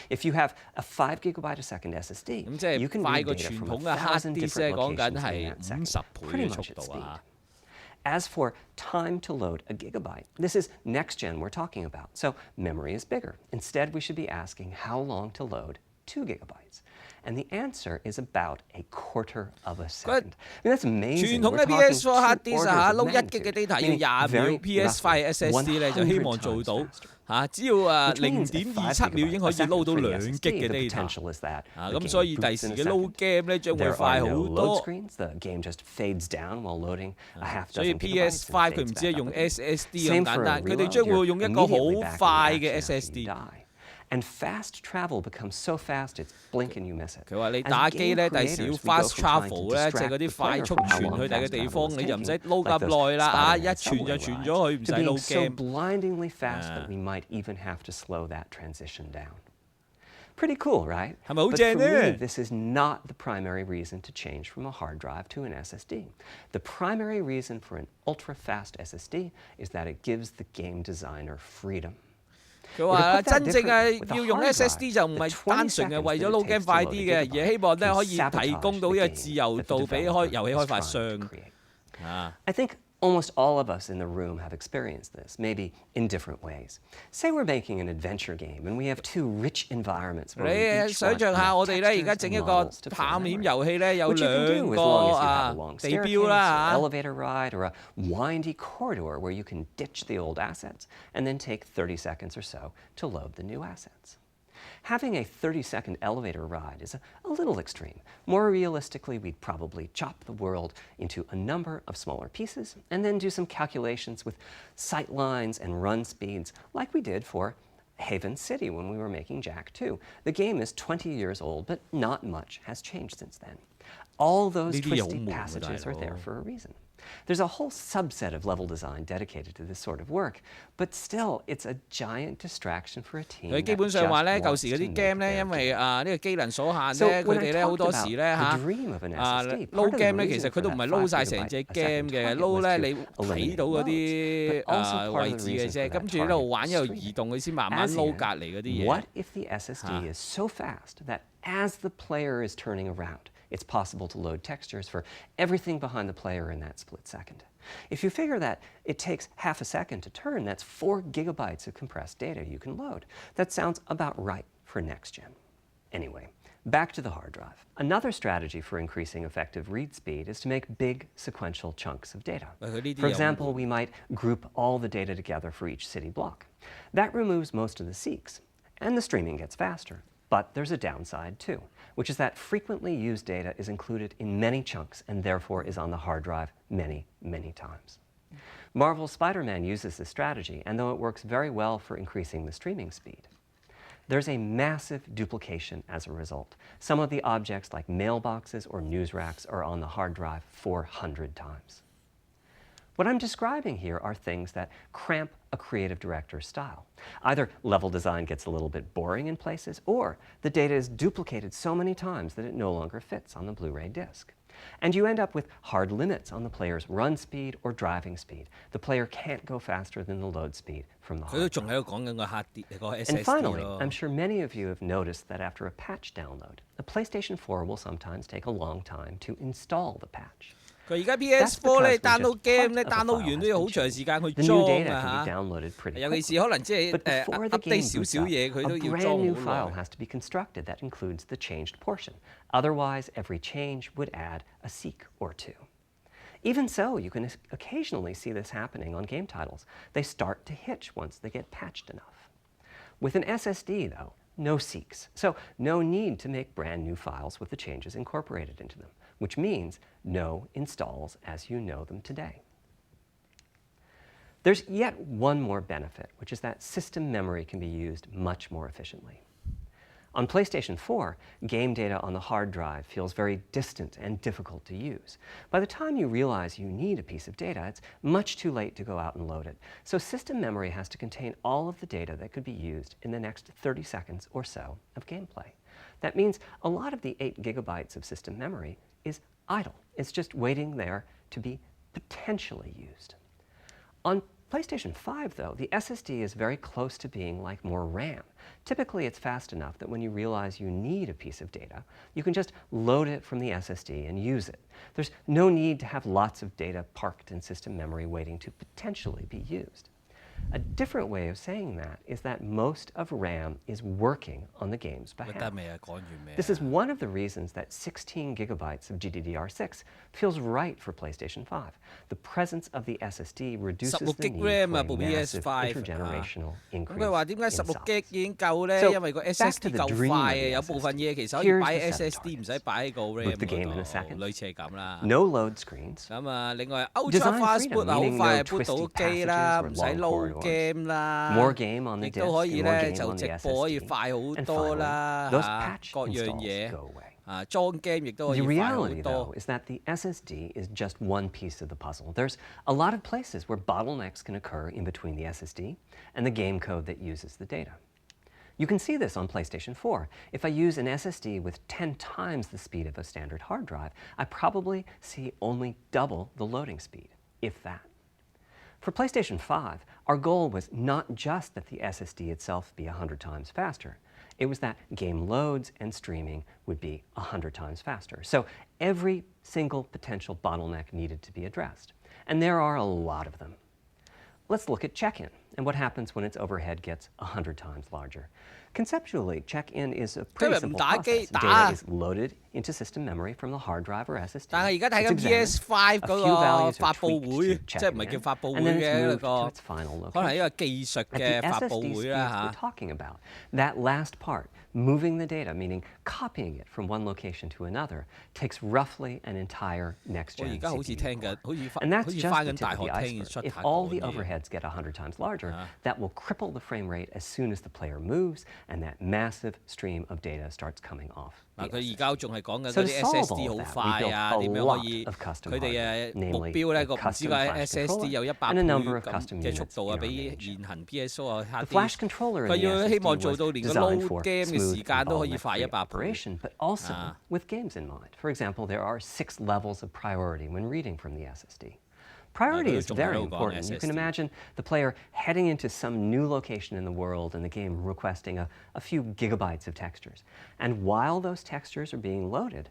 If you have a 5 gigabyte a second SSD, 咁即係快過傳統嘅 hard disk 咧，講緊係50倍嘅速度啊！ As for time to load a gigabyte, this is next gen we're talking about, so memory is bigger. Instead, we should be asking how long to load 2 gigabytes. And the answer is about a quarter of a second. I mean, that's amazing. 傳統嘅 PS4 hard disk 撈1 G 嘅 data 要20秒 ，PS5 SSD 咧就希望做到只要0.27秒已經可以撈到2 G 嘅 data。咁所以第時嘅撈 game 咧將會快好多。所以 PS5 佢唔止係用 SSD 咁簡單，佢哋將會用一個好快嘅 SSD。 And fast travel becomes so fast it's blink and you miss it. 佢話你打機咧，第時要 fast travel 咧，即係嗰啲快速傳去第個地方，你就唔使撈咁耐啦一傳就傳咗去，唔使撈 game。 So blindingly fast that we might even have to slow that transition down. Pretty cool, right? 係咪好正呢？ But for me, this is not the primary reason to change from a hard drive to an SSD. The primary reason for an ultra-fast SSD is that it gives the game designer freedom. 佢話真正係要用 SSD 就唔係單純係為咗撈 game 快啲嘅，而係希望咧可以提供到呢個自由度俾遊戲開發商。I think almost all of us in the room have experienced this, maybe in different ways. Say we're making an adventure game and we have 2 rich environments. 你想象下，我哋咧而家整一個探險遊戲咧，有2個地標啦 elevator ride or a windy corridor where you can ditch the old assets and then take 30 seconds or so to load the new assets. Having a 30-second elevator ride is a little extreme. More realistically, we'd probably chop the world into a number of smaller pieces and then do some calculations with sight lines and run speeds like we did for Haven City when we were making Jak 2. The game is 20 years old, but not much has changed since then. All those twisty passages are there for a reason. There's a whole subset of level design dedicated to this sort of work, but still, it's a giant distraction for a team. 佢基本上話咧，舊時嗰啲 game 咧，因為呢個機能所限咧，佢哋咧好多時咧撈 game 咧，其實佢都唔係撈晒成隻 game 嘅，撈咧你睇到嗰啲位置嘅啫，跟住一路玩一路移動，佢先慢慢撈隔離嗰啲嘢。 What if the SSD is so fast that as the player is turning around, it's possible to load textures for everything behind the player in that split second. If you figure that it takes half a second to turn, that's 4 gigabytes of compressed data you can load. That sounds about right for next gen. Anyway, back to the hard drive. Another strategy for increasing effective read speed is to make big sequential chunks of data. For example, we might group all the data together for each city block. That removes most of the seeks, and the streaming gets faster. But there's a downside too, which is that frequently used data is included in many chunks and therefore is on the hard drive many, many times. Marvel's Spider-Man uses this strategy, and though it works very well for increasing the streaming speed, there's a massive duplication as a result. Some of the objects like mailboxes or news racks are on the hard drive 400 times. What I'm describing here are things that cramp a creative director's style. Either level design gets a little bit boring in places, or the data is duplicated so many times that it no longer fits on the Blu-ray disc. And you end up with hard limits on the player's run speed or driving speed. The player can't go faster than the load speed from the hard drive. And finally, I'm sure many of you have noticed that after a patch download, the PlayStation 4 will sometimes take a long time to install the patch. 佢而家 PS4 咧 download game 咧 download 完都要好長時間去裝啊嚇，尤其是可能即係update 少少嘢佢都要裝好耐。 has to be constructed that includes the changed portion. Otherwise, every change would add a seek or two. Even so, you can occasionally see this happening on game titles. They start to hitch once they get patched enough. With an SSD, though, no seeks, so no need to make brand new files with the changes incorporated into them, which means no installs as you know them today. There's yet one more benefit, which is that system memory can be used much more efficiently. On PlayStation 4, game data on the hard drive feels very distant and difficult to use. By the time you realize you need a piece of data, it's much too late to go out and load it. So system memory has to contain all of the data that could be used in the next 30 seconds or so of gameplay. That means a lot of the 8 gigabytes of system memory is idle. It's just waiting there to be potentially used. On PlayStation 5, though, the SSD is very close to being like more RAM. Typically, it's fast enough that when you realize you need a piece of data, you can just load it from the SSD and use it. There's no need to have lots of data parked in system memory waiting to potentially be used. A different way of saying that is that most of RAM is working on the game's behalf. This is one of the reasons that 16 gigabytes of GDDR6 feels right for PlayStation 5. The presence of the SSD reduces the need for a massive intergenerational increase in size. So, back to the dream of the SSD. Here's the setup targets. Boot the game in a second. No load screens. Design freedom, meaning no twisty passages or long corridors. More game on the disk and more game on the SSD. And finally, those patch installs go away. The reality, though, is that the SSD is just one piece of the puzzle. There's a lot of places where bottlenecks can occur in between the SSD and the game code that uses the data. You can see this on PlayStation 4. If I use an SSD with 10 times the speed of a standard hard drive, I probably see only double the loading speed, if that. For PlayStation 5, our goal was not just that the SSD itself be 100 times faster. It was that game loads and streaming would be 100 times faster. So every single potential bottleneck needed to be addressed. And there are a lot of them. Let's look at check-in and what happens when its overhead gets 100 times larger. Conceptually, check-in is a pretty simple process. Data is loaded into system memory from the hard drive or SSD. 但係而家睇緊 PS5 嗰個發佈會，即係唔係叫發佈會嘅一個，可能係一個技術嘅發佈會啦嚇。Talking about that last part, moving the data, meaning copying it from one location to another, takes roughly an entire next-gen CPU core. And that's just the tip of the iceberg. If all the overheads get 100 times larger, that will cripple the frame rate as soon as the player moves, and that massive stream of data starts coming off. 佢而家仲係講緊嗰啲 SSD 好快啊，點樣可以佢哋嘅目標咧個唔知個 SSD 有100倍咁嘅速度啊，比現行 PS4 啊慳啲。佢要希望做到連個 load game 嘅時間都可以快100倍。But also with games in mind. For example, there are 6 levels of priority when reading from the SSD. Priority is very important. You can imagine the player heading into some new location in the world and the game requesting a few gigabytes of textures. And while those textures are being loaded,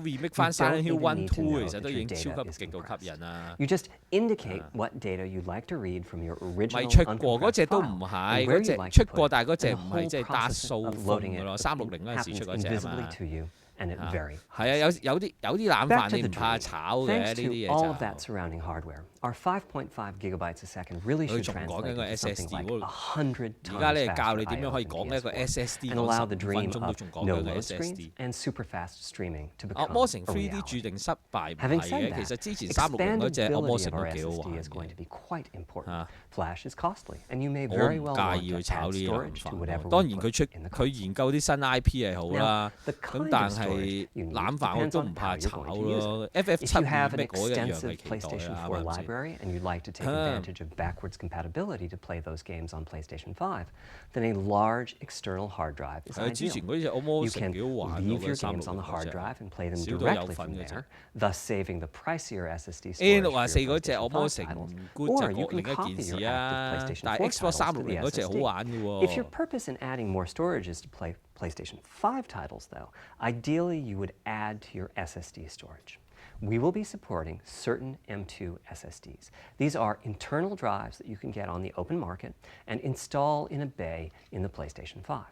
remake 翻《You don't Silent Hill even One need to Two》 know 其實 if 都已 your 經 data 超級 is 極度 compressed. 吸引啦。 You just indicate what data you'd like to read from your 咪 original 出過嗰 uncompressed 隻都 file 唔 and 係， where 嗰隻 you'd like 出 to 過， put 但係 it. 嗰隻 And 唔 the 係 whole 即係 Dark process Soul of 風 loading 嘅 it 咯，360嗰陣時 happens 出嗰隻啊 invisibly 嘛。 to you. and at very 係啊，有啲冷 Back 飯 to 你 the 唔怕 dream. 炒嘅 Thanks 呢 to 啲 all of 嘢 that 就。 surrounding hardware, our 5.5 gigabytes a second really 佢 should 仲講 translate 緊個 into something SSD like 嗰度。 100而家 times 咧教 faster 你點樣 I/O 可以 than 講一個 PS4, SSD and 講 allow 15 the 分 dream 鐘都 of 仲講 no 緊個 load screens SSD。 and super fast streaming to 惡 become 魔城 a 3D 注 reality. 定失敗唔 Having 係 said 嘅，其 that, 實之前360嗰隻惡魔 expandability 城 of 都 our 幾好 SSD 玩 is going 嘅 to。be quite important. 啊 Flash is costly, and you may 我 very 唔 well 介 want 意 to 去炒 add 呢啲冷 storage to 飯 whatever 喎。 we 當然佢 put 出 in the 佢 cart. 研究啲新 IP 係好 Now, 啦， the 咁 kind 但 of storage 係 you need 冷飯我 depends 都 on 唔怕 how you're 炒 going to use 咯。it. FF If you 7 have an remake 我一樣係 extensive 期待 PlayStation 啦， 4 啱唔啱先？ library and you'd like to take advantage of backwards compatibility to play those games on PlayStation 5, then a large external hard drive is 係之 ideal. 前嗰隻惡魔 You 城 can 幾好玩 leave 喎， your 嗰 games on the 360 hard 嗰隻 drive and play them 少到有 directly 份 from 嗰隻。 there, thus saving the pricier SSD A storage for 64 your 嗰隻惡 PlayStation 魔 5城 titles. good Or 就 you 另 can 一 copy 件事 your 啊， active PlayStation 但 4 係 Xbox titles to the 360嗰隻好 SSD. 玩嘅 If your 喎。 purpose in adding more storage is to play PlayStation 5 titles, though, ideally you would add to your SSD storage. We will be supporting certain M2 SSDs. These are internal drives that you can get on the open market and install in a bay in the PlayStation 5.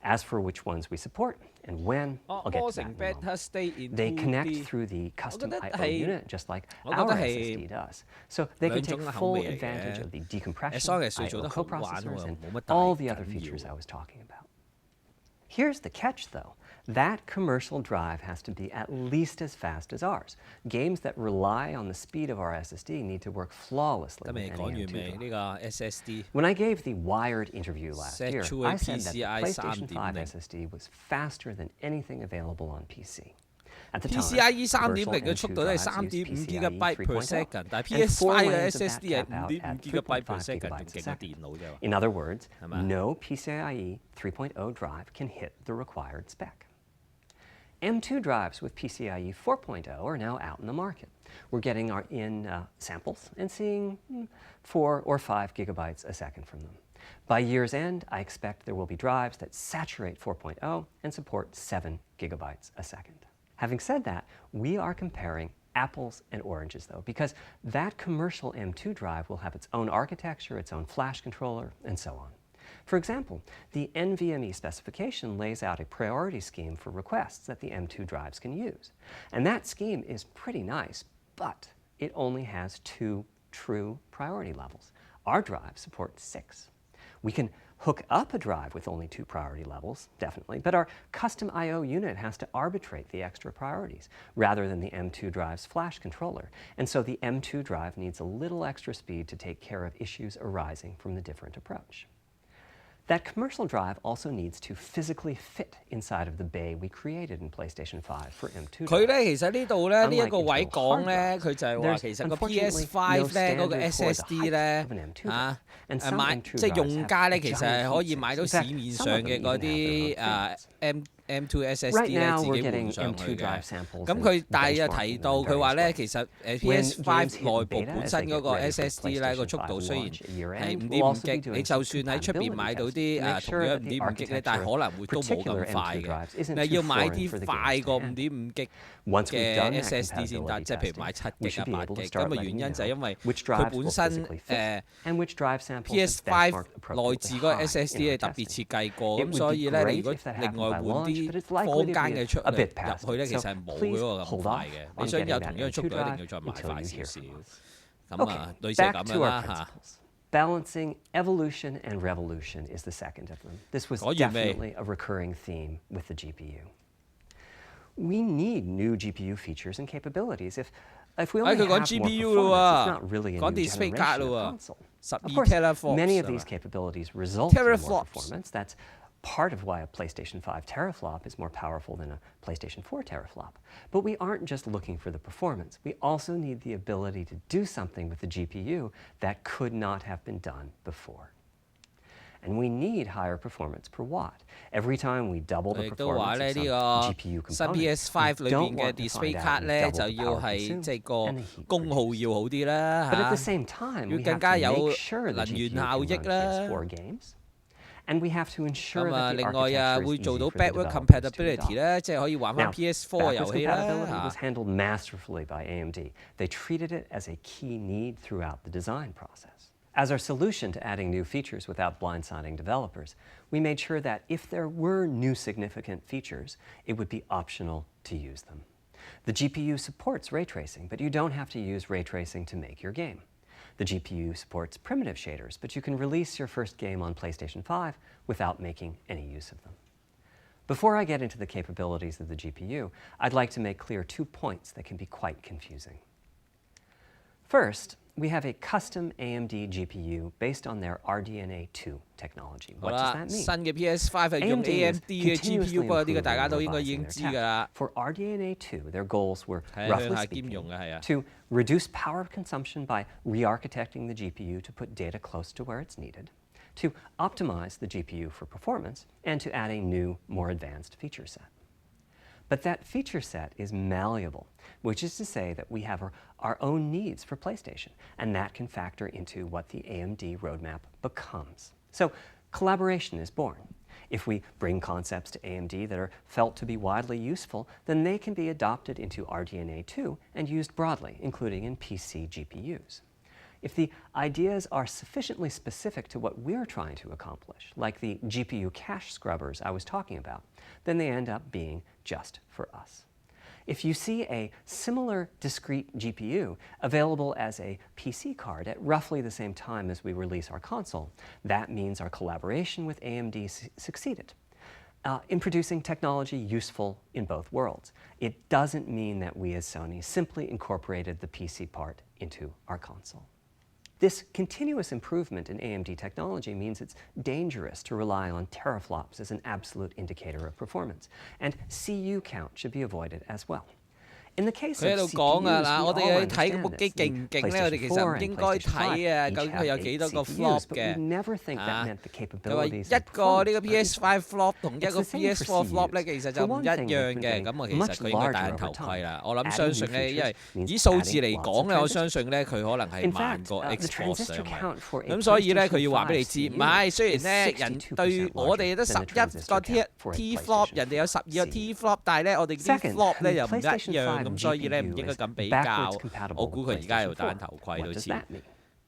As for which ones we support and when, 惡 I'll get 魔 to that 城 in a moment. Better Stay in They connect two D through the custom 覺得 I/O 係 unit, just like 我覺 our 得係 SSD does. So they can 兩 take 種口 full 味嚟 advantage 嘅。 of the As decompression, long as佢做 I/O 得好玩 coprocessors, 喎， and 冇乜大 all the other 緊 features I 要。 was talking about. Here's the catch, though. That commercial drive has to be at least as fast as ours. Games that rely on the speed of our SSD need to work flawlessly 得 with 未 any 講完 M2 未？ drive. 呢個 SSD When I gave the Wired interview last year, Set I said that the PCI PlayStation 5 3.0 SSD was faster than anything available on PC. At the time, PCIe 3.0 commercial 嘅速 M2 度都係 drives used 3.5 PCIe GB per oh, second，但係 and four PS5 嘅lanes of that SSD 係 cap out 5.5 at GB per $3.5 second，仲 gigabytes a 勁過 second. 電腦啫。 In other words, 係咪？ no PCIe 3.0 drive can hit the required spec. M2 drives with PCIe 4.0 are now out in the market. We're getting our samples and seeing 4 or 5 gigabytes a second from them. By year's end, I expect there will be drives that saturate 4.0 and support 7 gigabytes a second. Having said that, we are comparing apples and oranges, though, because that commercial M2 drive will have its own architecture, its own flash controller, and so on. For example, the NVMe specification lays out a priority scheme for requests that the M2 drives can use. And that scheme is pretty nice, but it only has 2 true priority levels. Our drive supports 6. We can hook up a drive with only 2 priority levels, definitely, but our custom I/O unit has to arbitrate the extra priorities rather than the M2 drive's flash controller. And so the M2 drive needs a little extra speed to take care of issues arising from the different approach. That commercial drive also needs to physically fit inside of the bay we created in PlayStation 5 for M2 佢 drives. 咧其實呢度咧呢一 Unlike 個位 internal 講 hard 咧， drives, 佢就係話 there's 其實個 unfortunately PS5 no 咧嗰個 standard for the SSD height 咧 of an M2 drive. 啊 And some 買 M2 即係 drives 用家咧 have 其實 giant 係可以 heat 買到 sinks. 市 In fact, 面 some 上 of them 嘅 even 嗰 have their 啲 own fans. M2 SSD Right 咧 now, 自 we're 己換 getting 上 M2 去 drive 嘅。 samples 咁 and 佢但係又 benchmarking 提 them 到 in 佢話 various 咧， ways. 其實 When PS5 games hit 內部 beta 本 as 身 they 嗰 get 個 ready for SSD 咧個 PlayStation 速度 5雖然 launch at year 係 end, 5.5 we'll also be 吉， doing 你 some 就算喺出邊 compatibility 買到 tests 啲 to make 同 sure 樣 that the 5.5 吉咧，但係 architecture 可能會都冇 particular 咁快 M2 嘅。 drives isn't 你 too 要買 foreign 啲 for the 快 games 過 to handle. 5.5 吉 Once we've 嘅 done that SSD 先得， compatibility 即係譬如買 testing, 7 we 吉 should 啊、be 8 able to 吉。咁 start 嘅 letting 原 you 因就係因 know 為 which 佢 drives 本 will 身 physically fit and which drive samples have PS5 內 benchmarked 置 appropriately 嗰個 high SSD in 係 our 特別 testing. 設計過， It 咁 would 所 be 以咧，你 great 如果 if that 另 happened 外 by 換 launch, 啲 but it's 坊 likely to 間 be 嘅出 a 嚟 bit past 入去咧， it. 其 So 實係冇 please 嗰個 hold 咁快 off 嘅。 on 你想 getting 有 that 同樣速 M2 度，一定 drive 要再買 until 快 you 少 hear 少。 from us. 咁 Okay, 啊，類似係 back 咁 to 樣 our 啦嚇。 principles. Balancing evolution and revolution is the second of them. This was 講完未？ definitely a recurring theme with the GPU. We need new GPU features and capabilities. If we 哎， only 佢講 have more GPU performance, 啦 it's not really 喎，a 講 new display generation card of 啦喎， console. 12 Of course, teraflops many of 係 these 嘛 capabilities result in more Teraflops. performance. That's part of why a PlayStation 5 teraflop is more powerful than a PlayStation 4 teraflop. But we aren't just looking for the performance. We also need the ability to do something with the GPU that could not have been done before. And we need higher performance per watt. Every time we double 佢 the 亦都話 performance 咧 of 呢 some 個 GPU 新 component, PS5 we 裏 don't 邊嘅 want to display find out card we 咧 doubled 就 the 要 power 係 consumed 即係個 and the heat 功耗 produced. 要好啲啦 But at the 嚇， same time, 要 we 更 have 加 to 有 make sure the 能 GPU 源 can 效 run 益啦。 PS4 games. And we have to ensure 咁啊， that the 另外啊 architecture 會 is 做 easy 到 for the backward developers to compatibility adopt. 咧，即係可以玩翻 Now, PS4 嘅 backwards 遊戲啦 compatibility was 嚇。 handled masterfully by AMD. They treated it as a key need throughout the design process. As our solution to adding new features without blindsiding developers, we made sure that if there were new significant features, it would be optional to use them. The GPU supports ray tracing, but you don't have to use ray tracing to make your game. The GPU supports primitive shaders, but you can release your first game on PlayStation 5 without making any use of them. Before I get into the capabilities of the GPU, I'd like to make clear 2 points that can be quite confusing. First, we have a custom AMD GPU based on their RDNA 2 technology. What does that mean? 新嘅PS5 係用 AMD 嘅 GPU， 不過呢個大家都應該已經知㗎啦。For RDNA 2, their goals were 係 roughly 向下兼容 speaking 嘅係啊。 to reduce power consumption by re-architecting the GPU to put data close to where it's needed, to optimize the GPU for performance, and to add a new, more advanced feature set. But that feature set is malleable, which is to say that we have our own needs for PlayStation, and that can factor into what the AMD roadmap becomes. So collaboration is born. If we bring concepts to AMD that are felt to be widely useful, then they can be adopted into RDNA 2 and used broadly, including in PC GPUs. If the ideas are sufficiently specific to what we're trying to accomplish, like the GPU cache scrubbers I was talking about, then they end up being just for us. If you see a similar discrete GPU available as a PC card at roughly the same time as we release our console, that means our collaboration with AMD succeeded in producing technology useful in both worlds. It doesn't mean that we as Sony simply incorporated the PC part into our console. This continuous improvement in AMD technology means it's dangerous to rely on teraflops as an absolute indicator of performance, and CU count should be avoided as well. In the case of 佢喺度 CPUs, 講啊 we 嗱，我 all 哋去睇嗰 understand 部機 this. 勁唔勁咧，我哋其實唔 PlayStation 4應該 and 睇啊， PlayStation 5究竟佢有幾多個 each have 8 flop CPUs, but 嘅 we never think that 啊 meant the 佢話 capabilities 一 and 個呢個 performance are PS5 equal. flop 同一 It's 個 the same PS4 for flop CUs. 咧，其實 For 就唔 one 一 thing, 樣 we've 嘅。 been 咁我其 getting 實 much 佢應該戴 larger 緊 over 頭盔 time. 啦。我諗 Adding 相 new 信咧，因 features 為 means 以數字 adding 嚟 lots 講 of 咧，我相 transistors. 信咧佢可能係 In 慢 fact, 過 the Xbox transistor 上嘅。 count for a 咁所以咧，佢 PlayStation 要話俾你 5 知，唔 CU 係雖然 is 咧人 62% 對我哋得 larger than the 11個 transistor count for a T flop， PlayStation 人哋有12個 4 T CU. flop，但係咧我哋啲 Second, flop 咧 the 又唔一 PlayStation 樣， 5 咁所以咧唔 GPU 應該 is 咁比 backwards 較。 compatible 我 with 估佢而家要 PlayStation 戴 4. 緊頭盔 What 都 does 似 that mean?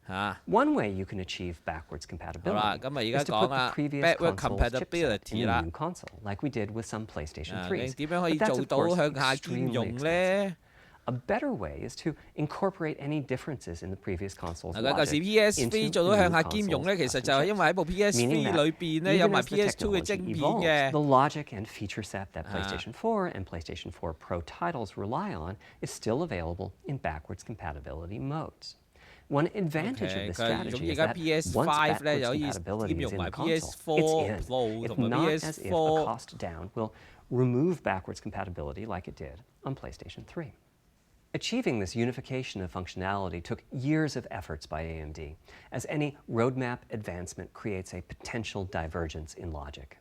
嚇。 One way you can achieve backwards 好 compatibility 啦，咁啊而 is 家 to 講 put the 啊 previous backward console's chipset compatibility in a 啦 new。console, like we did with some PlayStation 啊， 3s. 你點樣可以 But that's 做 of 到 course 向下兼 extremely 容 expensive. 咧？ A better way is to incorporate any differences in the previous console's 嗱，嗰時 logic PS3 into 做 the 到 new 向下兼容 console's 咧，其實 custom 就係因為喺部 chips, meaning PS3 裏邊 that 咧有 even 埋 as the PS2 嘅 technology 晶片 evolves, 嘅 the。logic and feature set that PlayStation 4 and PlayStation 4 Pro titles rely on is still available in backwards compatibility modes. One advantage of this 咁 strategy 而 is 家 that PS5 咧 once backwards 就可以 compatibility 兼 is 容 in 埋 the console, PS4 it's in. Pro It's 同埋 not as if a PS4。 cost down will remove backwards compatibility like it did on PlayStation 3. Achieving this unification of functionality took years of efforts by AMD, as any roadmap advancement creates a potential divergence in logic.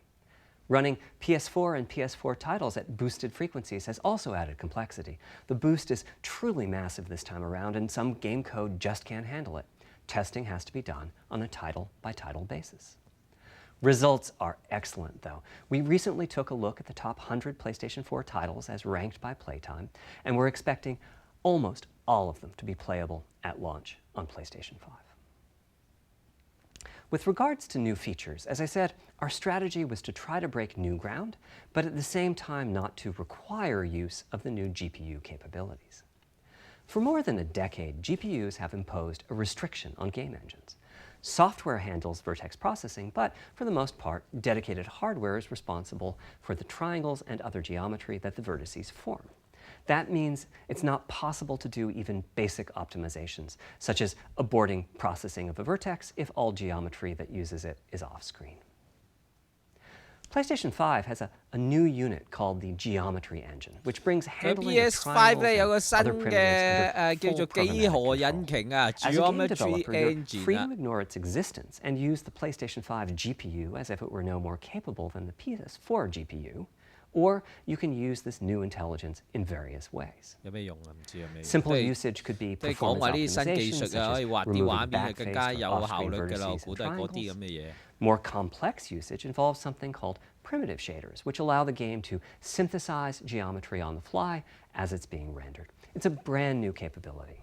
Running PS4 and PS4 titles at boosted frequencies has also added complexity. The boost is truly massive this time around, and some game code just can't handle it. Testing has to be done on a title-by-title basis. Results are excellent, though. We recently took a look at the top 100 PlayStation 4 titles as ranked by playtime, and we're expecting almost all of them to be playable at launch on PlayStation 5. With regards to new features, as I said, our strategy was to try to break new ground, but at the same time not to require use of the new GPU capabilities. For more than a decade, GPUs have imposed a restriction on game engines. Software handles vertex processing, but for the most part, dedicated hardware is responsible for the triangles and other geometry that the vertices form. That means it's not possible to do even basic optimizations, such as aborting processing of a vertex if all geometry that uses it is off-screen. PlayStation 5 has a new unit called the Geometry Engine, which brings 佢 handling of PS5 咧有個 triangles 新 and other 嘅 primitives under 叫做 full 幾 programmatic 何 control. 引擎啊 As a game，Geometry developer, you're Engine free 啊 to。ignore its existence and use the PlayStation 5 GPU as if it were no more capable than the PS4 GPU, or you can use this new intelligence in various ways. 有咩用啊？唔知有咩用。 Simple 即係 usage could be 即係講 performance 話呢啲新技 optimization, 術啊， such 可以 as 畫啲畫 removing 面就更加 backface 有 for 效率 off-screen 㗎啦。我 vertices 估 and 都係嗰啲 triangles. 咁嘅嘢。 More complex usage involves something called primitive shaders, which allow the game to synthesize geometry on the fly as it's being rendered. It's a brand new capability.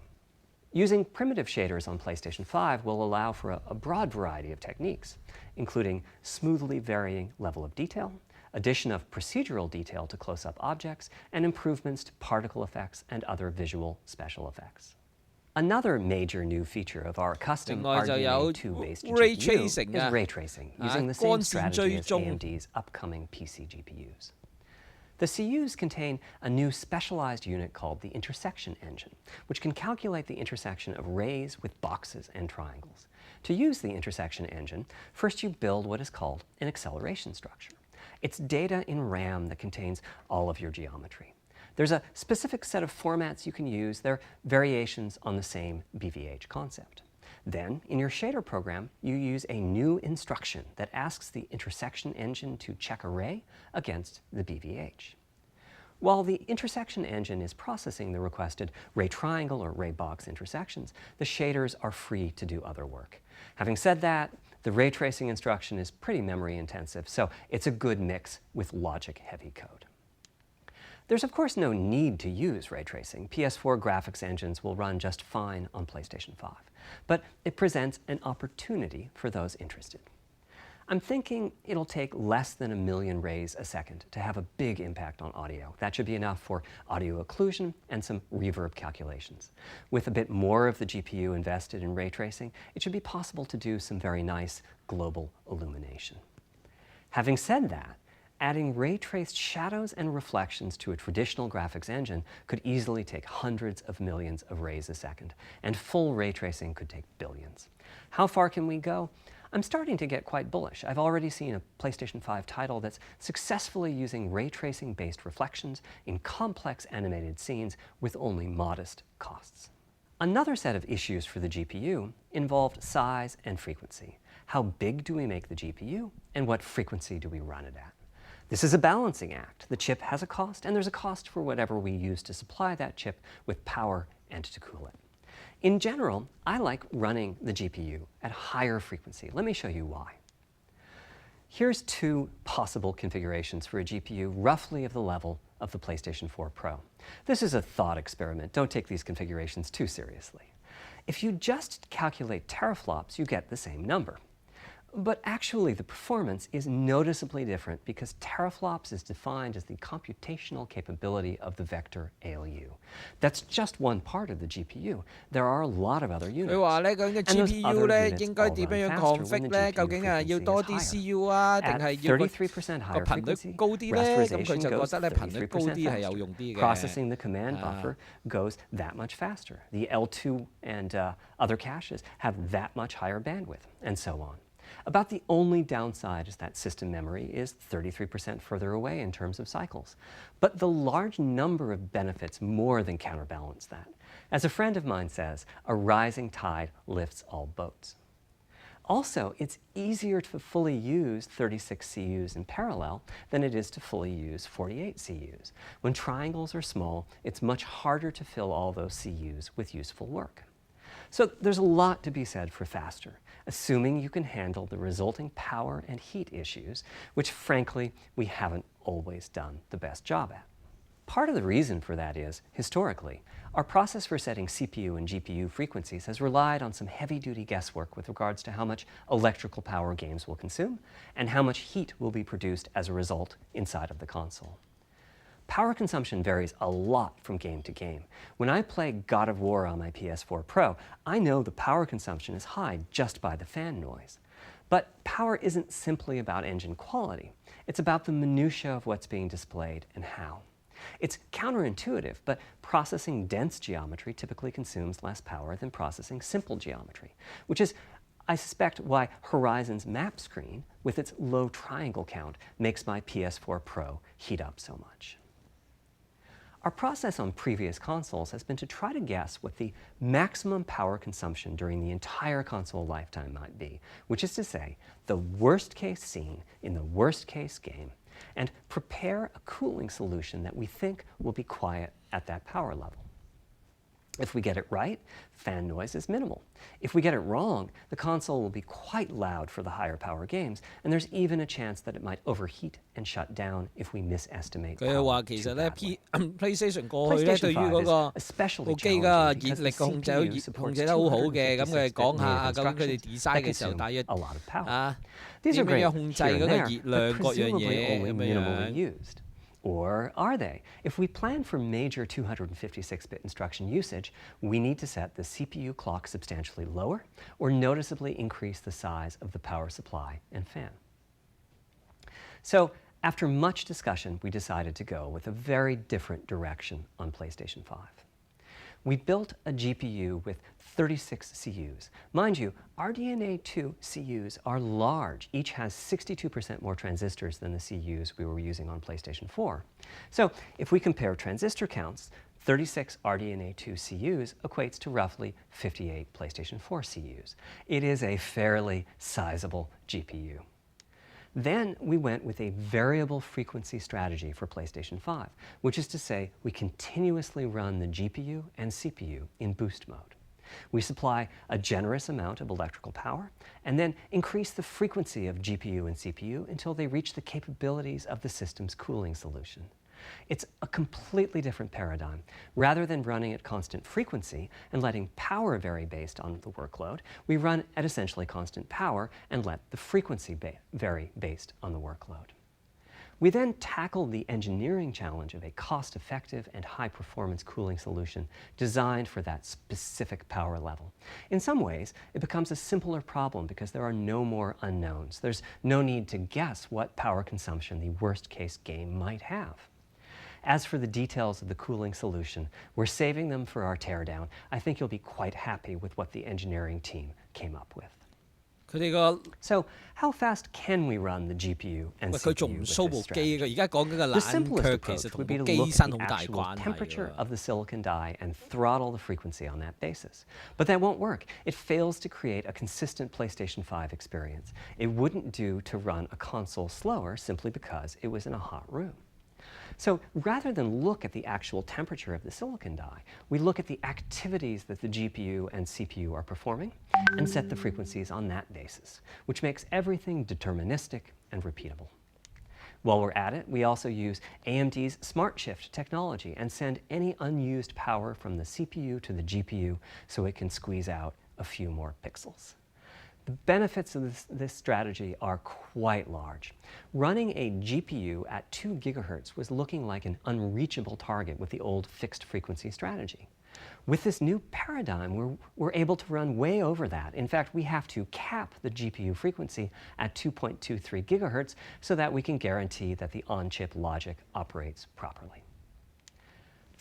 Using primitive shaders on PlayStation 5 will allow for a broad variety of techniques, including smoothly varying level of detail, addition of procedural detail to close-up objects, and improvements to particle effects and other visual special effects. Another major new feature of our custom 另外就有 RDNA 2-based ray GPU tracing is 啊 ray tracing, 啊 using the 光 same 線 strategy 追 as 蹤 AMD's upcoming PC GPUs. The CUs contain a new specialized unit called the intersection engine, which can calculate the intersection of rays with boxes and triangles. To use the intersection engine, first you build what is called an acceleration structure. It's data in RAM that contains all of your geometry. There's a specific set of formats you can use. They're variations on the same BVH concept. Then, in your shader program, you use a new instruction that asks the intersection engine to check a ray against the BVH. While the intersection engine is processing the requested ray triangle or ray box intersections, the shaders are free to do other work. Having said that, the ray tracing instruction is pretty memory intensive, so it's a good mix with logic-heavy code. There's of course no need to use ray tracing. PS4 graphics engines will run just fine on PlayStation 5. But it presents an opportunity for those interested. I'm thinking it'll take less than 1 million rays a second to have a big impact on audio. That should be enough for audio occlusion and some reverb calculations. With a bit more of the GPU invested in ray tracing, it should be possible to do some very nice global illumination. Having said that, adding ray-traced shadows and reflections to a traditional graphics engine could easily take hundreds of millions of rays a second, and full ray tracing could take billions. How far can we go? I'm starting to get quite bullish. I've already seen a PlayStation 5 title that's successfully using ray tracing-based reflections in complex animated scenes with only modest costs. Another set of issues for the GPU involved size and frequency. How big do we make the GPU, and what frequency do we run it at? This is a balancing act. The chip has a cost, and there's a cost for whatever we use to supply that chip with power and to cool it. In general, I like running the GPU at higher frequency. Let me show you why. Here's 2 possible configurations for a GPU roughly of the level of the PlayStation 4 Pro. This is a thought experiment. Don't take these configurations too seriously. If you just calculate teraflops, you get the same number. But actually, the performance is noticeably different because teraflops is defined as the computational capability of the vector ALU. That's just one part of the GPU. There are a lot of other units. 佢話咧，究竟嘅 And those GPU other 咧 units 應該 all 點 run 樣樣 faster when config the 咧？ GPU 究竟係要 frequency 多 is 啲 higher. CU 啊，定 At 係要個 33% 個 higher 頻率 frequency, 高啲咧？咁佢 rasterization 就覺 goes 得咧頻率高 33% 啲係有用 faster. 啲嘅。 Processing the command buffer goes that much faster. The L2 and other caches have that much higher bandwidth, and so on. About the only downside is that system memory is 33% further away in terms of cycles. But the large number of benefits more than counterbalance that. As a friend of mine says, a rising tide lifts all boats. Also, it's easier to fully use 36 CUs in parallel than it is to fully use 48 CUs. When triangles are small, it's much harder to fill all those CUs with useful work. So there's a lot to be said for faster, assuming you can handle the resulting power and heat issues, which frankly, we haven't always done the best job at. Part of the reason for that is, historically, our process for setting CPU and GPU frequencies has relied on some heavy-duty guesswork with regards to how much electrical power games will consume and how much heat will be produced as a result inside of the console. Power consumption varies a lot from game to game. When I play God of War on my PS4 Pro, I know the power consumption is high just by the fan noise. But power isn't simply about engine quality. It's about the minutiae of what's being displayed and how. It's counterintuitive, but processing dense geometry typically consumes less power than processing simple geometry, which is, I suspect, why Horizon's map screen, with its low triangle count, makes my PS4 Pro heat up so much. Our process on previous consoles has been to try to guess what the maximum power consumption during the entire console lifetime might be, which is to say, the worst case scene in the worst case game, and prepare a cooling solution that we think will be quiet at that power level. If we get it right, fan noise is minimal. If we get it wrong, the console will be quite loud for the higher power games, and there's even a chance that it might overheat and shut down if we misestimate 佢係話 power 其 too 實咧 badly. PlayStation 過去咧 PlayStation 對於 5 嗰 is 個 especially 部機 challenging 嘅 because 熱 the 力嘅控制 CPU 控 supports 制得好好嘅，咁佢 256 講下 Nioh 究竟佢哋 instructions design that 嘅時候 consume 大約 a lot of power. 啊 These 點 are 樣 great 控制 here 嗰 and 個 there, 熱 but 量各樣 presumably 嘢 only 咁 minimally 樣。 used. Or are they? If we plan for major 256-bit instruction usage, we need to set the CPU clock substantially lower or noticeably increase the size of the power supply and fan. So, after much discussion, we decided to go with a very different direction on PlayStation 5. We built a GPU with 36 CUs. Mind you, RDNA 2 CUs are large. Each has 62% more transistors than the CUs we were using on PlayStation 4. So if we compare transistor counts, 36 RDNA 2 CUs equates to roughly 58 PlayStation 4 CUs. It is a fairly sizable GPU. Then we went with a variable frequency strategy for PlayStation 5, which is to say we continuously run the GPU and CPU in boost mode. We supply a generous amount of electrical power and then increase the frequency of GPU and CPU until they reach the capabilities of the system's cooling solution. It's a completely different paradigm. Rather than running at constant frequency and letting power vary based on the workload, we run at essentially constant power and let the frequency vary based on the workload. We then tackled the engineering challenge of a cost-effective and high-performance cooling solution designed for that specific power level. In some ways, it becomes a simpler problem because there are no more unknowns. There's no need to guess what power consumption the worst-case game might have. As for the details of the cooling solution, we're saving them for our teardown. I think you'll be quite happy with what the engineering team came up with. So, how fast can we run the GPU and 喂，佢 CPU 仲唔 with 蘇 this 部機 strategy? 嘅，而家講緊嘅 The 冷 simplest 卻其 approach 實同 would be 部 to 機 look 身 at 好 the 大 actual 關係 temperature 喎。 of the silicon die and throttle the frequency on that basis. But that won't work. It fails to create a consistent PlayStation 5 experience. It wouldn't do to run a console slower simply because it was in a hot room. So rather than look at the actual temperature of the silicon die, we look at the activities that the GPU and CPU are performing and set the frequencies on that basis, which makes everything deterministic and repeatable. While we're at it, we also use AMD's Smart Shift technology and send any unused power from the CPU to the GPU so it can squeeze out a few more pixels. The benefits of this strategy are quite large. Running a GPU at 2 gigahertz was looking like an unreachable target with the old fixed frequency strategy. With this new paradigm, we're able to run way over that. In fact, we have to cap the GPU frequency at 2.23 gigahertz so that we can guarantee that the on-chip logic operates properly.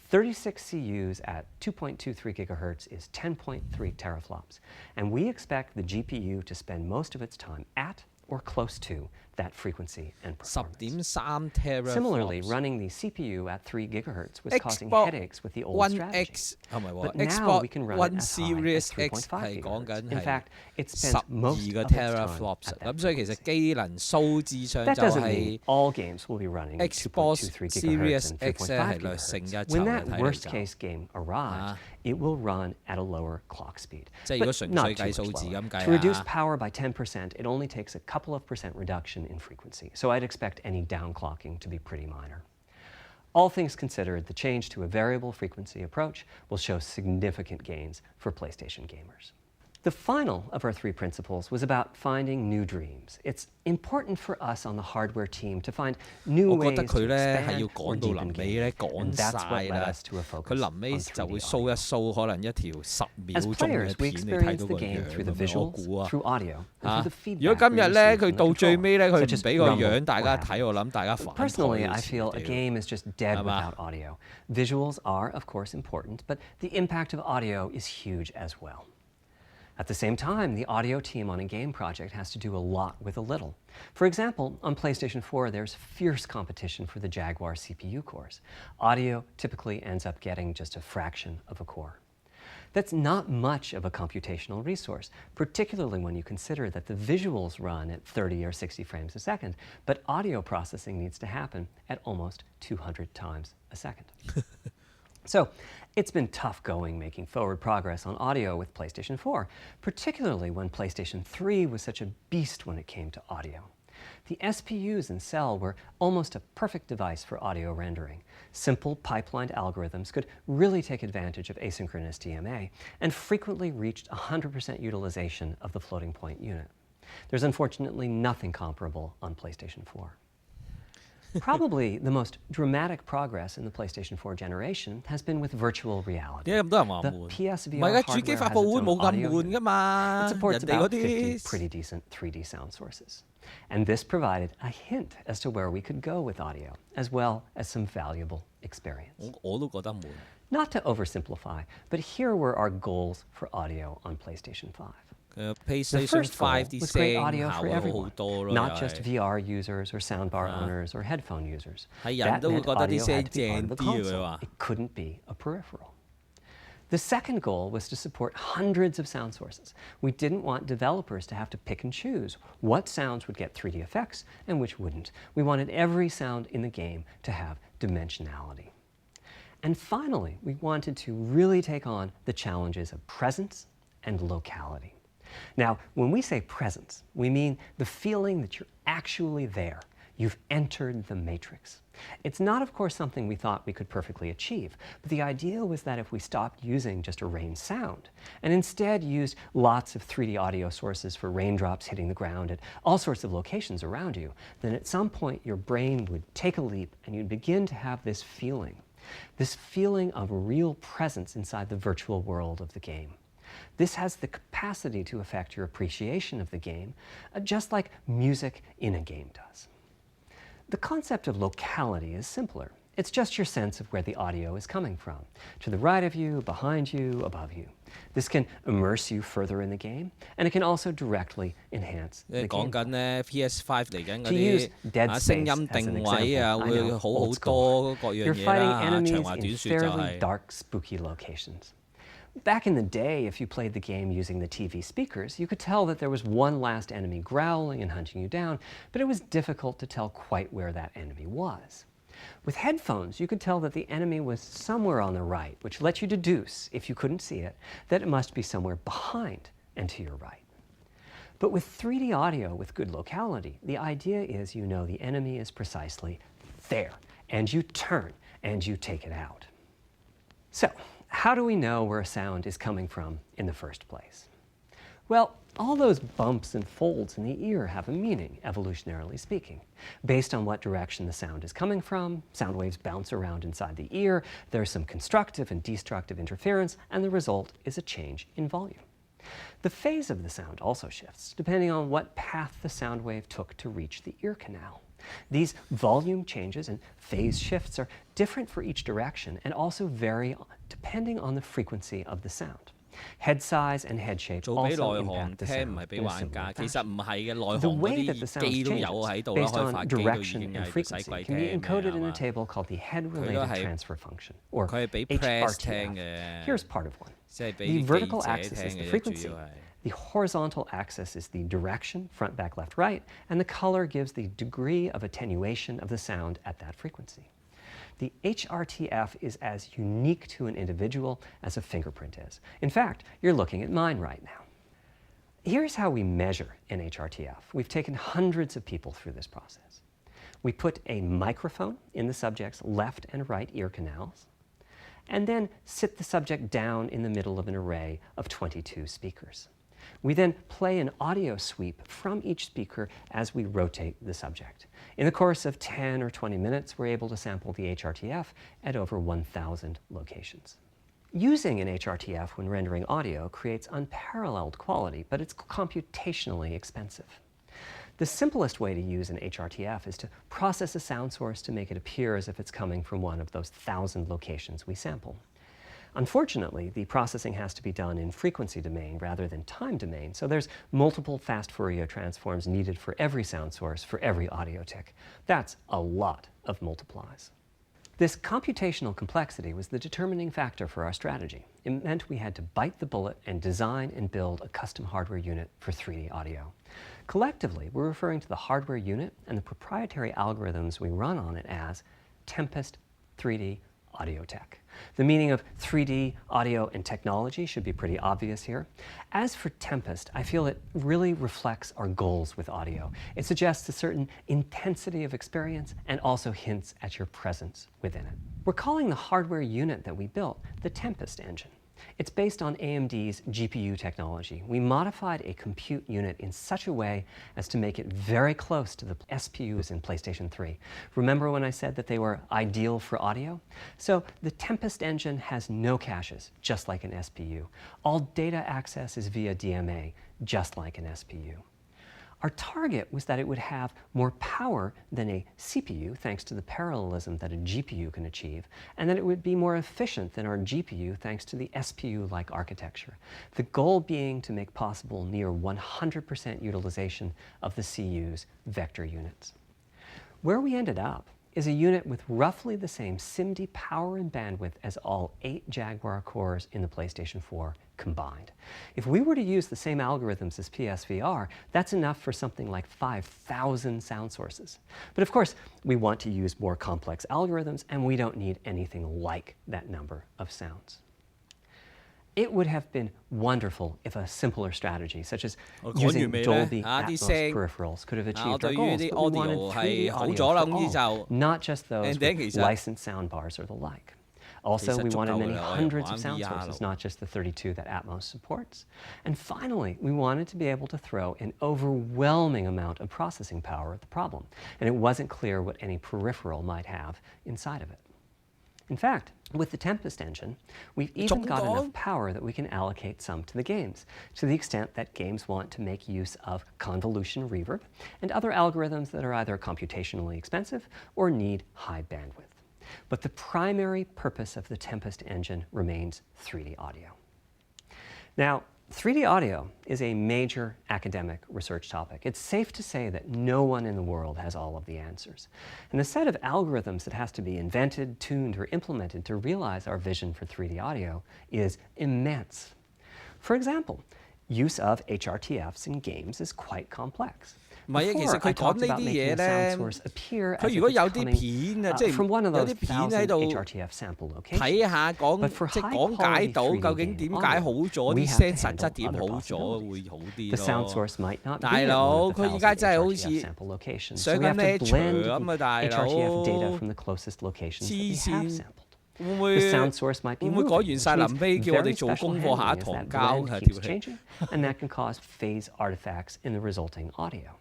36 CUs at 2.23 gigahertz is 10.3 teraflops, and we expect the GPU to spend most of its time at or close to that frequency and performance. 10.3 teraflops. Similarly, running the CPU at 3 gigahertz was causing Xbox headaches with the old One strategy. X 係咪喎 But now Xbox we can run One it as high as Series X $3.5 係講 gigahertz. 緊 In 係 fact, it 12 spends most 個 of its time teraflops， at that 咁所以其實 frequency. 機能數字上 That 就 doesn't mean 係 all games will be running at Xbox 2.23 Series gigahertz and X 咧 3.5 係略勝一 gigahertz. 籌 When 嘅 that 睇嚟 worst 就 case game arrives, it will run at a lower clock speed. 即係如果 But 純 not 粹 too 計 much 數字 lower. 咁計 To reduce 啊。 power by 10%, it only takes a couple of percent reduction in frequency. So I'd expect any downclocking to be pretty minor. All things considered, the change to a variable frequency approach will show significant gains for PlayStation gamers. The final of our 3 principles was about finding new dreams. It's important for us on the hardware team to find new 我覺 ways 得 to 佢咧係 expand 要 or 講到 deepen 臨尾咧 games, 講 and that's 晒 what led 啦。 us to a 佢 focus 臨尾 on 就 3D 會 show 一 audio. show 可能一條10秒 As 鐘嘅 players, we 片，你睇 experience 到 the 個 game 樣 through the 咁樣，我 visuals, 估啊 through audio, and 嚇 through the 如果 feedback 今 we 日咧 receive 佢 from 到 the 最 controller, 尾咧，佢 such 唔 as 俾個 rumble 樣大 or 家 haptic. 睇，我諗大家反台 Personally, 好 I 似 feel a 屌 game is just dead 係嘛？ without audio. Visuals are, of course, important, but the impact of audio is huge as well. At the same time, the audio team on a game project has to do a lot with a little. For example, on PlayStation 4, there's fierce competition for the Jaguar CPU cores. Audio typically ends up getting just a fraction of a core. That's not much of a computational resource, particularly when you consider that the visuals run at 30 or 60 frames a second, but audio processing needs to happen at almost 200 times a second. So it's been tough going making forward progress on audio with PlayStation 4, particularly when PlayStation 3 was such a beast when it came to audio. The SPUs in Cell were almost a perfect device for audio rendering. Simple pipelined algorithms could really take advantage of asynchronous DMA and frequently reached 100% utilization of the floating point unit. There's unfortunately nothing comparable on PlayStation 4. Probably the most dramatic progress in the PlayStation 4 generation has been with virtual reality. 點解咁多人話 The 悶？唔 PSVR 係嘅，主 hardware 機 has 發佈 its 會 own 冇咁 audio 悶 unit. 噶嘛， It supports 人哋嗰 about 50 啲 pretty decent 3D sound sources. And this provided a hint as to where we could go with audio, as well as some valuable experience. 我都覺得悶。 Not to oversimplify, but here were our goals for audio on PlayStation 5. The PlayStation first goal 5啲 was great 聲 audio 效 for 會好 everyone, 多咯， not 又 just 係 VR users or soundbar owners or headphone users. 係人 That 都會 meant 覺得啲 audio 聲 had to be part 正 of the 啲嘅佢 console. 話。 It couldn't be a peripheral. The second goal was to support hundreds of sound sources. We didn't want developers to have to pick and choose what sounds would get 3D effects and which wouldn't. We wanted every sound in the game to have dimensionality. And finally, we wanted to really take on the challenges of presence and locality. Now, when we say presence, we mean the feeling that you're actually there. You've entered the matrix. It's not, of course, something we thought we could perfectly achieve, but the idea was that if we stopped using just a rain sound and instead used lots of 3D audio sources for raindrops hitting the ground at all sorts of locations around you, then at some point your brain would take a leap and you'd begin to have this feeling of real presence inside the virtual world of the game. This has the capacity to affect your appreciation of the game, just like music in a game does. The concept of locality is simpler. It's just your sense of where the audio is coming from, to the right of you, behind you, above you. This can immerse you further in the game, and it can also directly enhance the 講 game. 緊咧 PS5 嚟緊嗰 To use 啲 Dead 聲 Space 音 as an 定位啊， example, I 會 know, 好 old 好 school. 多各樣 You're 嘢 fighting 啦嚇，長 enemies 話 in 短説就 fairly 係、 dark, spooky locations. Back in the day, if you played the game using the TV speakers, you could tell that there was one last enemy growling and hunting you down, but it was difficult to tell quite where that enemy was. With headphones, you could tell that the enemy was somewhere on the right, which let you deduce, if you couldn't see it, that it must be somewhere behind and to your right. But with 3D audio with good locality, the idea is you know the enemy is precisely there, and you turn and you take it out. So, how do we know where a sound is coming from in the first place? Well, all those bumps and folds in the ear have a meaning, evolutionarily speaking. Based on what direction the sound is coming from, sound waves bounce around inside the ear, there's some constructive and destructive interference, and the result is a change in volume. The phase of the sound also shifts, depending on what path the sound wave took to reach the ear canal. These volume changes and phase shifts are different for each direction and also vary depending on the frequency of the sound. Head size and head shape 做俾 also 內行 impact the 聽，唔 sound 係俾 in a 玩家。 similar 其實 fashion. 唔係嘅，內 The 行嗰 way that the 啲 sound 機都有 changes 喺度啦， based 開發 on 機都已 direction 經 and 係唔使 frequency 鬼 can 聽 be 咩 encoded 係 in a 嘛？ table called the 佢都 head-related 係 transfer function, or 佢係俾 press 聽 HRTF. 嘅， Here's part of one. 即係俾 The 啲 vertical 記者 axis 聽 is the 嘅啫， frequency. 主要係。 The horizontal axis is the direction, front, back, left, right, and the color gives the degree of attenuation of the sound at that frequency. The HRTF is as unique to an individual as a fingerprint is. In fact, you're looking at mine right now. Here's how we measure an HRTF. We've taken hundreds of people through this process. We put a microphone in the subject's left and right ear canals, and then sit the subject down in the middle of an array of 22 speakers. We then play an audio sweep from each speaker as we rotate the subject. In the course of 10 or 20 minutes, we're able to sample the HRTF at over 1,000 locations. Using an HRTF when rendering audio creates unparalleled quality, but it's computationally expensive. The simplest way to use an HRTF is to process a sound source to make it appear as if it's coming from one of those 1,000 locations we sample. Unfortunately, the processing has to be done in frequency domain rather than time domain, so there's multiple fast Fourier transforms needed for every sound source for every audio tick. That's a lot of multiplies. This computational complexity was the determining factor for our strategy. It meant we had to bite the bullet and design and build a custom hardware unit for 3D audio. Collectively, we're referring to the hardware unit and the proprietary algorithms we run on it as Tempest 3D audio tech. The meaning of 3D audio and technology should be pretty obvious here. As for Tempest, I feel it really reflects our goals with audio. It suggests a certain intensity of experience and also hints at your presence within it. We're calling the hardware unit that we built the Tempest engine. It's based on AMD's GPU technology. We modified a compute unit in such a way as to make it very close to the SPUs in PlayStation 3. Remember when I said that they were ideal for audio? So the Tempest engine has no caches, just like an SPU. All data access is via DMA, just like an SPU. Our target was that it would have more power than a CPU, thanks to the parallelism that a GPU can achieve, and that it would be more efficient than our GPU, thanks to the SPU-like architecture. The goal being to make possible near 100% utilization of the CU's vector units. Where we ended up is a unit with roughly the same SIMD power and bandwidth as all 8 Jaguar cores in the PlayStation 4 combined. If we were to use the same algorithms as PSVR, that's enough for something like 5,000 sound sources. But of course, we want to use more complex algorithms, and we don't need anything like that number of sounds. It would have been wonderful if a simpler strategy, such as using Dolby Atmos peripherals, could have achieved our goals, but we wanted 3D audio for all, not just those with licensed soundbars or the like. Also, we wanted many hundreds of sound sources, not just the 32 that Atmos supports. And finally, we wanted to be able to throw an overwhelming amount of processing power at the problem, and it wasn't clear what any peripheral might have inside of it. In fact, with the Tempest engine, we've even got enough power that we can allocate some to the games, to the extent that games want to make use of convolution reverb and other algorithms that are either computationally expensive or need high bandwidth. But the primary purpose of the Tempest engine remains 3D audio. Now, 3D audio is a major academic research topic. It's safe to say that no one in the world has all of the answers. And the set of algorithms that has to be invented, tuned, or implemented to realize our vision for 3D audio is immense. For example, use of HRTFs in games is quite complex. 唔係啊，其實佢講呢啲嘢咧，佢如果有啲片啊，即係有啲片喺度睇下講，即係講解到究竟點解好咗啲聲實質點好咗會好啲咯。大佬，佢而家真係好似上緊 lecture 咁啊，大佬，黐線。會唔會講完晒臨尾叫我哋做功課下一堂交下條氣？ And that can cause phase artifacts in the resulting audio.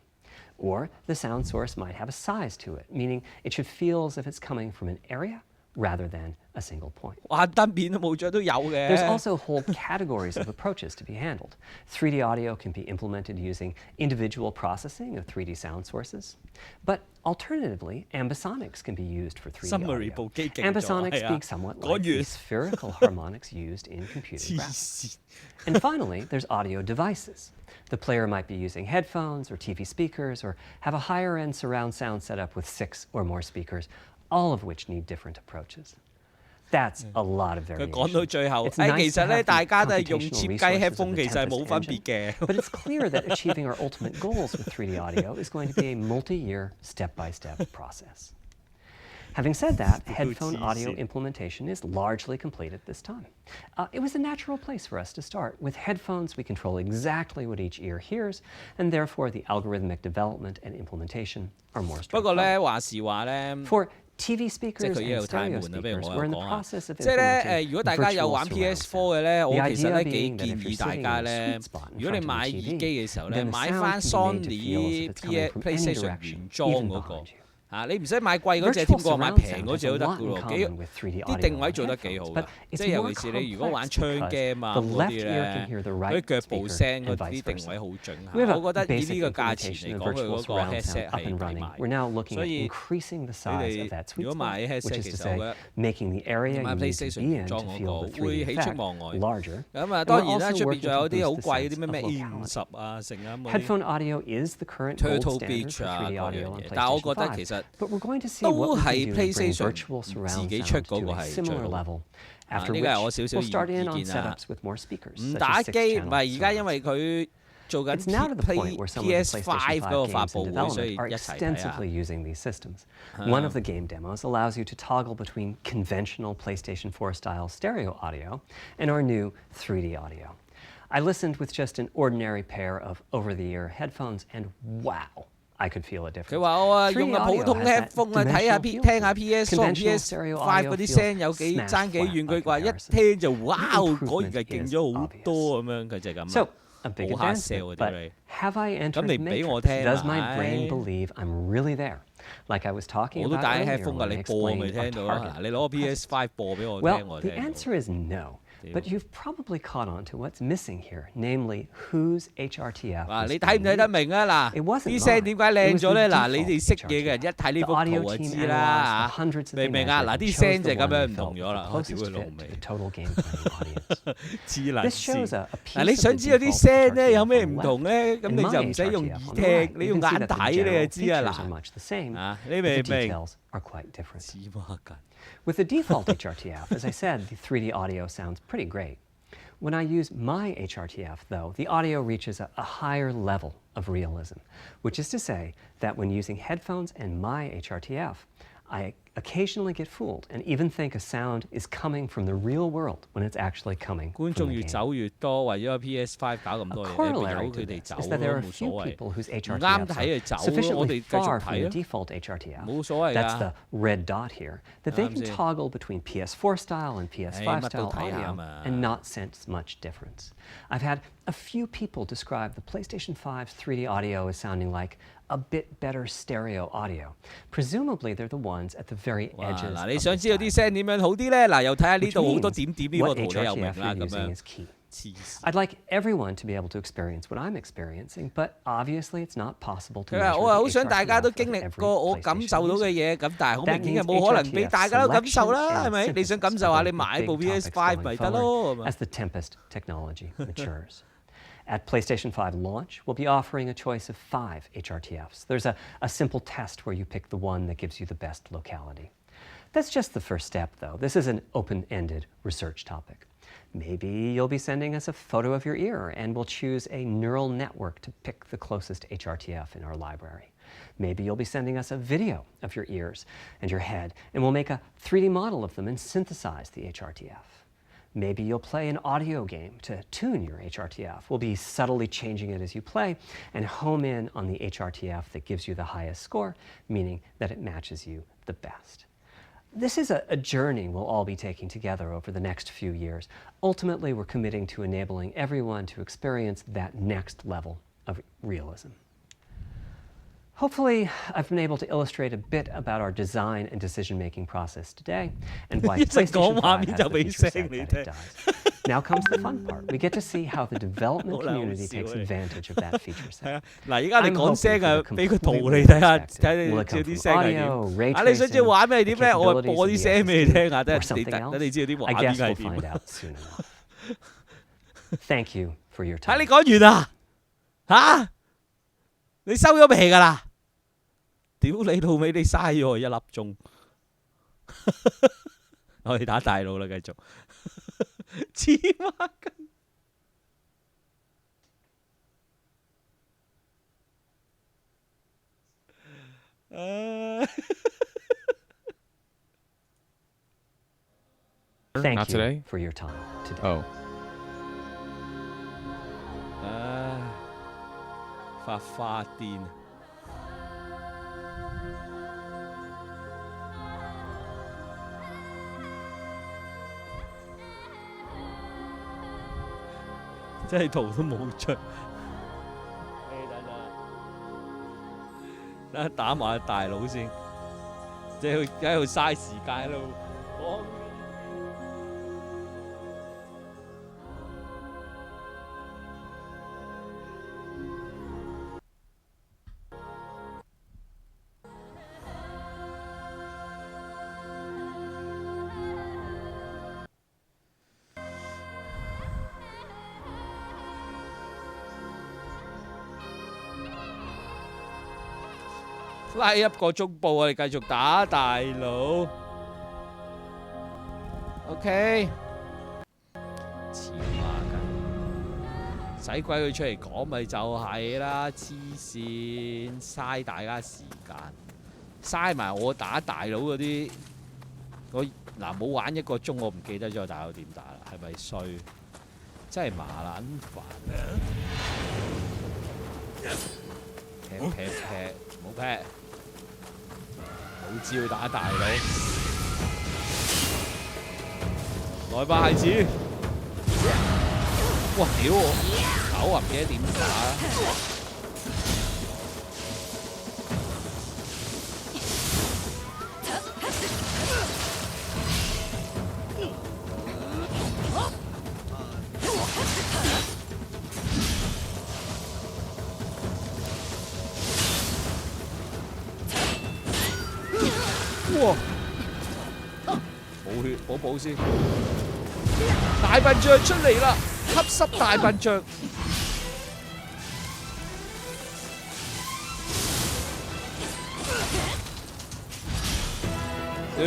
Or the sound source might have a size to it, meaning it should feel as if it's coming from an area rather than a single point. There's also whole categories of approaches to be handled. 3D audio can be implemented using individual processing of 3D sound sources. But alternatively, ambisonics can be used for 3D audio. Ambisonics being somewhat like the spherical harmonics used in computer graphics. And finally, there's audio devices. The player might be using headphones or TV speakers or have a higher-end surround sound setup with 6 or more speakers, all of which need different approaches. That's a lot of variation. 佢講到最後，其實咧大家都係用 cheap 雞 headphone， 其實係冇分別嘅。But it's clear that achieving our ultimate goals with 3D audio is going to be a multi-year, step-by-step process. Having said that, headphone audio implementation is largely complete at this time. It was a natural place for us to start. With headphones, we control exactly what each ear hears, and therefore the algorithmic development and implementation are more straightforward. 不過咧話時話咧。 For TV speakers and stereo speakers, we're in the process of implementing 如果大家有玩 PS4 嘅咧，我其實咧幾建議大家咧，如果你買耳機嘅時候咧，買翻 Sony PlayStation 原裝嗰個。 你唔使買貴嗰隻添過，買平嗰隻都得嘅喎，啲定位做得幾好嘅，即係尤其是你如果玩槍 game 啊嗰啲咧，嗰啲腳步聲嗰啲定位好準下，我覺得以呢個價錢嚟講，佢嗰個 headset 係抵買。所以你哋如果買 headset 其實我覺得買 PlayStation 原裝嗰個會喜出望外。咁啊當然啦，出邊仲有啲好貴啲咩 50啊成啊嗰啲 Turtle Beach 啊嗰樣嘢，但係我覺得其實。 But we're going to see what we can do to bring virtual surround sound to a similar level. After which, we'll start in on setups with more speakers. 唔打機唔係而家因為佢做緊 It's now to the point where some of the PS5 PlayStation 嗰個 5發 games 布 in 會，所 development 以 are 一齊睇下。 extensively using these systems. One of the game demos allows you to toggle between conventional PlayStation 4 style stereo audio and our new 3D audio. I listened with just an ordinary pair of over-the-ear headphones, and wow, I could feel a difference. 佢話我 3D 用個普 audio 通 has that headphone 啊，睇下 dimensional feel 聽下 to it. PS 同 Conventional PS5 stereo 嗰 audio 啲 feels 聲有幾 smash 爭幾 flat 遠， by 佢話一 comparison. 聽就哇， The 果然係 improvement 勁 is 咗好 obvious. 多咁樣，佢就係咁 So, 啊。 a big 好 hard sell advancement, 啊，屌 but 你！ have I 咁 entered 你 the 唔俾我 Matrix? 聽 Does my 啊？ brain believe I'm really there? Like I was talking 我都 about 戴 earlier headphone 㗎， when I 你播咪 explained our 聽到啦。 target 嗱，你攞個 PS5 播俾我聽， Well, 我 the 聽到。 answer is no. But you've probably caught on to what's missing here, namely whose HRTF 嗱， was 你睇唔睇得 being 明啊？ It 嗱， wasn't 啲聲點解靚咗咧？ mine. It was the 嗱，你哋 default 識嘢嘅人 HRTF. 一睇呢 The 幅 audio 圖就 team 知啦 analyzed the 嚇， hundreds that 明 they 唔明啊？嗱， measured 啲 and 聲 chose 就 the 咁 one 樣 they 唔同 felt 咗 was 啦， the 我屌 closest 佢老 fit to 味 the，total game playing audience. 黐撚 This shows 線。 a piece 嗱，你 of 想 the 知道啲 default 聲咧 HRTF 有咩 on 唔 the 同 left. 咧？咁 In 你 my 就唔使用 HRTF 耳 on the right, 聽，你 you 用 can see 眼 that the 睇你 general 就知啊 features are 嗱。 much the same, 啊，你 but 明 the 唔明？ details are quite different. 黐孖筋。 With the default HRTF, as I said, the 3D audio sounds pretty great. When I use my HRTF, though, the audio reaches a higher level of realism, which is to say that when using headphones and my HRTF, I occasionally get fooled and even think a sound is coming from the real world when it's actually coming 觀 from 眾 the 越 game. 走越多，為咗 PS5 搞咁 A 多嘢，你 corollary 由 to 佢哋 this 走 is that 咯， there are 冇 a 所 few 謂。 people whose 唔啱 HRTFs 睇 are 就走，我 sufficiently 哋繼續 far from 睇 the 啊。 default HRTF. 冇所謂 That's 㗎 the。red dot here, that they can 啱先。 toggle between PS4 style and 唉， PS5 乜都 style 睇下 audio 嘛。 and not sense much difference. I've had a few people describe the PlayStation 5's 3D audio as sounding like a bit better stereo audio. Presumably, they're the ones at the very 哇！ edges 嗱， of 你 the 想知道啲 diamond, 聲點樣好啲咧？嗱，又睇下呢 which 度好多 means 點點呢個 what 圖你又明 HRTF 啦 you're 咁 using 樣。 is key. 黐線。 I'd like everyone to be able to experience what I'm experiencing, but obviously it's not possible to 佢話 measure 我係好 the 想大家 HRTF 都 of 經歷 every 過我感 PlayStation 受到嘅 user. 嘢，咁但係好 That 明顯係 means 冇可能俾 HRTF 大家都感受 selection 啦，係 and 咪？你想 synthesis 感受下， are 你 the 買 big 部 topics PS5 咪 going 得咯，係 forward 咪？ as the Tempest technology matures. At PlayStation 5 launch, we'll be offering a choice of 5 HRTFs. There's a simple test where you pick the one that gives you the best locality. That's just the first step, though. This is an open-ended research topic. Maybe you'll be sending us a photo of your ear, and we'll choose a neural network to pick the closest HRTF in our library. Maybe you'll be sending us a video of your ears and your head, and we'll make a 3D model of them and synthesize the HRTF. Maybe you'll play an audio game to tune your HRTF. We'll be subtly changing it as you play and home in on the HRTF that gives you the highest score, meaning that it matches you the best. This is a journey we'll all be taking together over the next few years. Ultimately, we're committing to enabling everyone to experience that next level of realism. Hopefully, I've been able to illustrate a bit about our design and decision-making process today, and why 一直講 PlayStation 5 畫面 has 就 the 俾 feature 聲 set 你 that 聽 it。does. Now comes the fun part. We get to see how the development 好啦，好 community 笑 takes 你。 advantage of that feature 係 set. 啊，嗱，而家你 I'm 講 hoping 聲 for 啊， the 俾個圖 complete 你睇下， perspective. 睇 Will 你 it 知道 come 啲 from 聲係 audio, 點。 ray 啊，你想知 tracing, 畫面係 the 點咩？我 capabilities 播 of 啲 the 聲俾你聽下， SSD, 等 or something 你 else? 知道啲 I 畫面 guess 係 we'll find 點。 out soon enough. Thank you for your 睇 time. 你講完啦，嚇？你收咗皮㗎啦？屌你老味，你嘥咗我1粒鐘。我哋打大佬啦，繼續。黐孖筋。Thank Not you today? for your time today. Oh. 唉，發花癲。真係圖都冇出。等打埋大佬先，即係喺度嘥時間喺度講。拉入個中部，我哋繼續打大佬。OK，黐孖筋，使鬼佢出嚟講咪就係啦，黐線，嘥大家時間，嘥埋我打大佬嗰啲，嗱冇玩1個鐘，我唔記得咗大佬點打啦，係咪衰？真係麻撚煩啊！劈，冇劈，冇招打大佬，來吧孩子！哇屌我狗啊，唔記得點打啦！哇！冇血，補先。大笨象出嚟啦！吸濕大笨象。屌！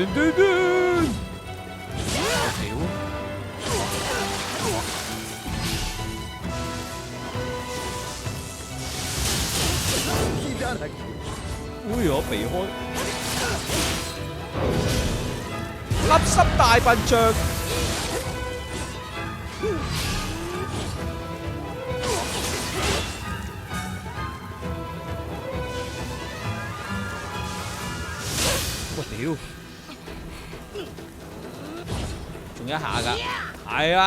哎呀，避開。吸濕大笨象。我屌！仲一下㗎，係啊！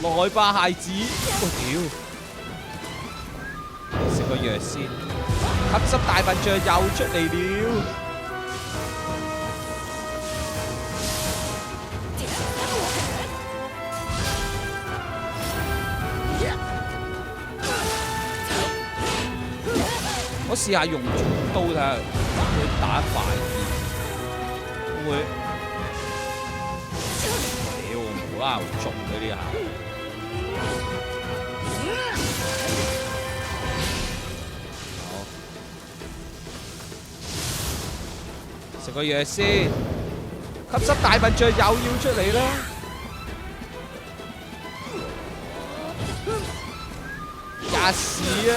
來吧，孩子！我屌！食個藥先，吸濕大笨象又出嚟了。我試下用重刀睇下會打快啲，會屌無啦啦中嗰啲下，好食個藥先，吸濕大笨象又要出嚟啦，吔屎啊！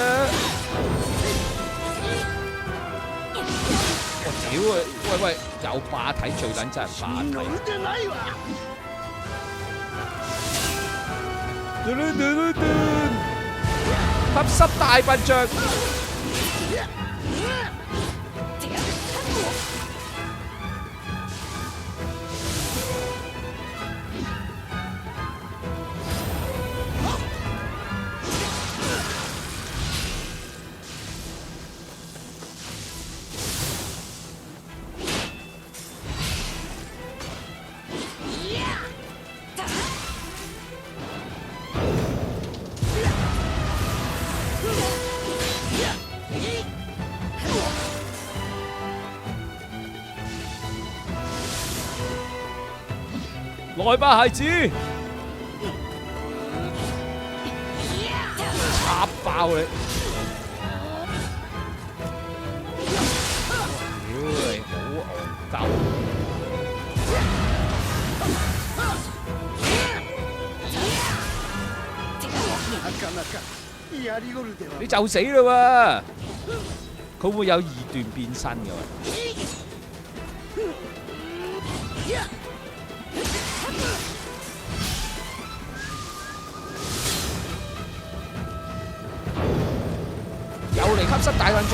屌啊！喂，有霸體最撚真係霸體。吸濕大笨象。來吧，孩子！插爆你！屌你，好戇鳩！你就死啦喎！佢會唔會有2段變身嘅喎？又嚟吸濕大笨象。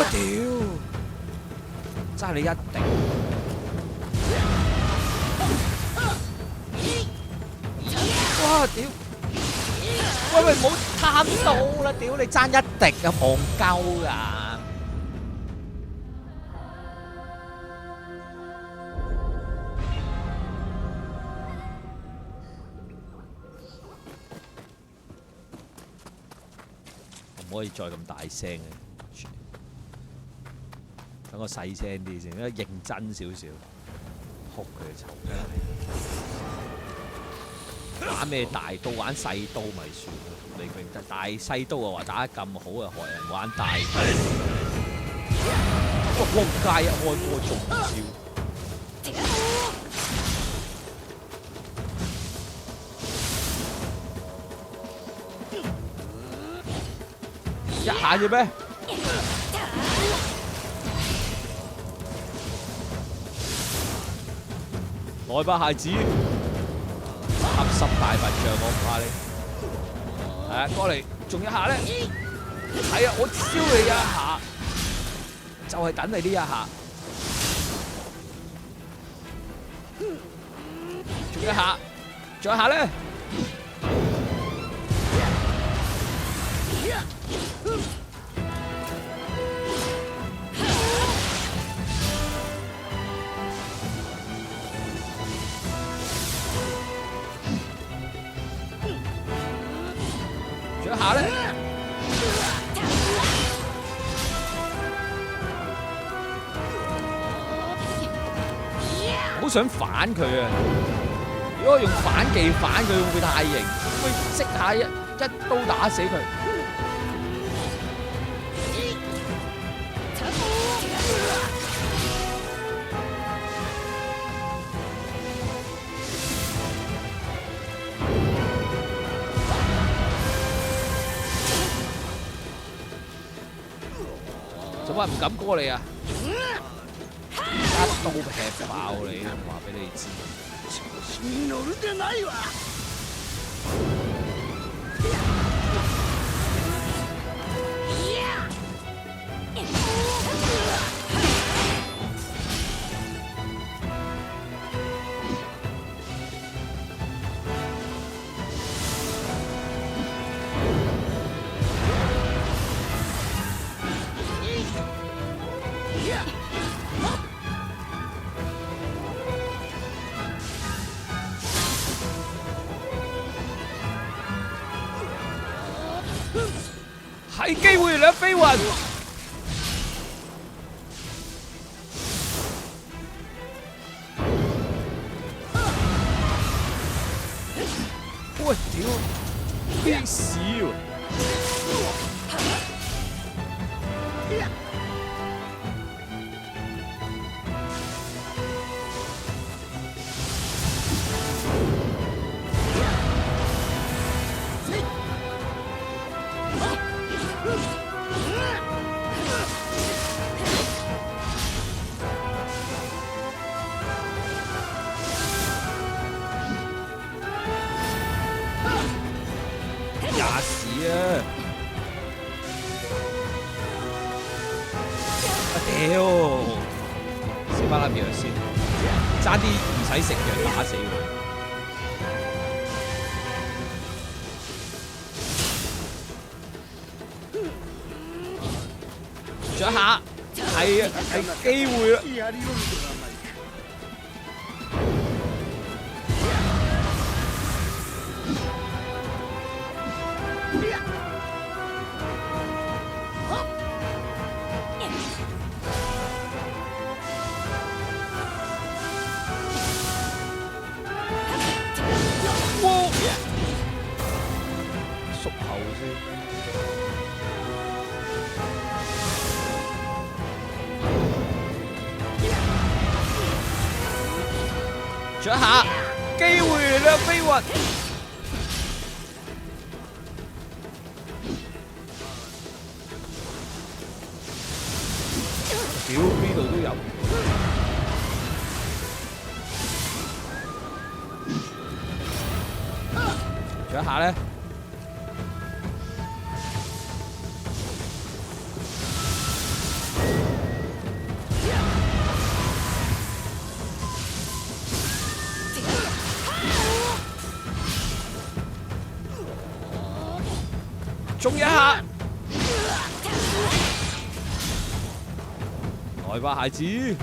屌！真係你一定。哇！屌！喂，唔好貪到啦！屌你爭一滴啊，戇鳩噶！唔可以再咁大聲嘅，等我細聲啲先，因為認真少少。撲佢臭街！打咩大刀？玩細刀咪算咯，你明唔明？大細刀啊話打得咁好啊，學人玩大刀。哇！撲街一開波中招。一下啫咩？來吧，孩子，黑濕大笨象，我唔怕你。係啊，過嚟，仲一下咧。係啊，我燒你一下，就係等你呢一下。仲一下，仲一下咧。仲一下咧，好想反佢啊！如果我用反技反佢，會唔會太型？會即下一刀打死佢。做乜唔敢過嚟啊？一刀劈爆你，話俾你知。乗るでないわ。係機會兩飛雲。喂，屌，飛屎喎！吔屎啊！屌，先翻粒藥先，爭啲唔使食藥打死佢。仲一下，係啊，係機會啦。やりよるではないか。縮後先。仲一下，機會兩飛雲。屌，呢度都有。仲一下咧。中一下，來吧，孩子。機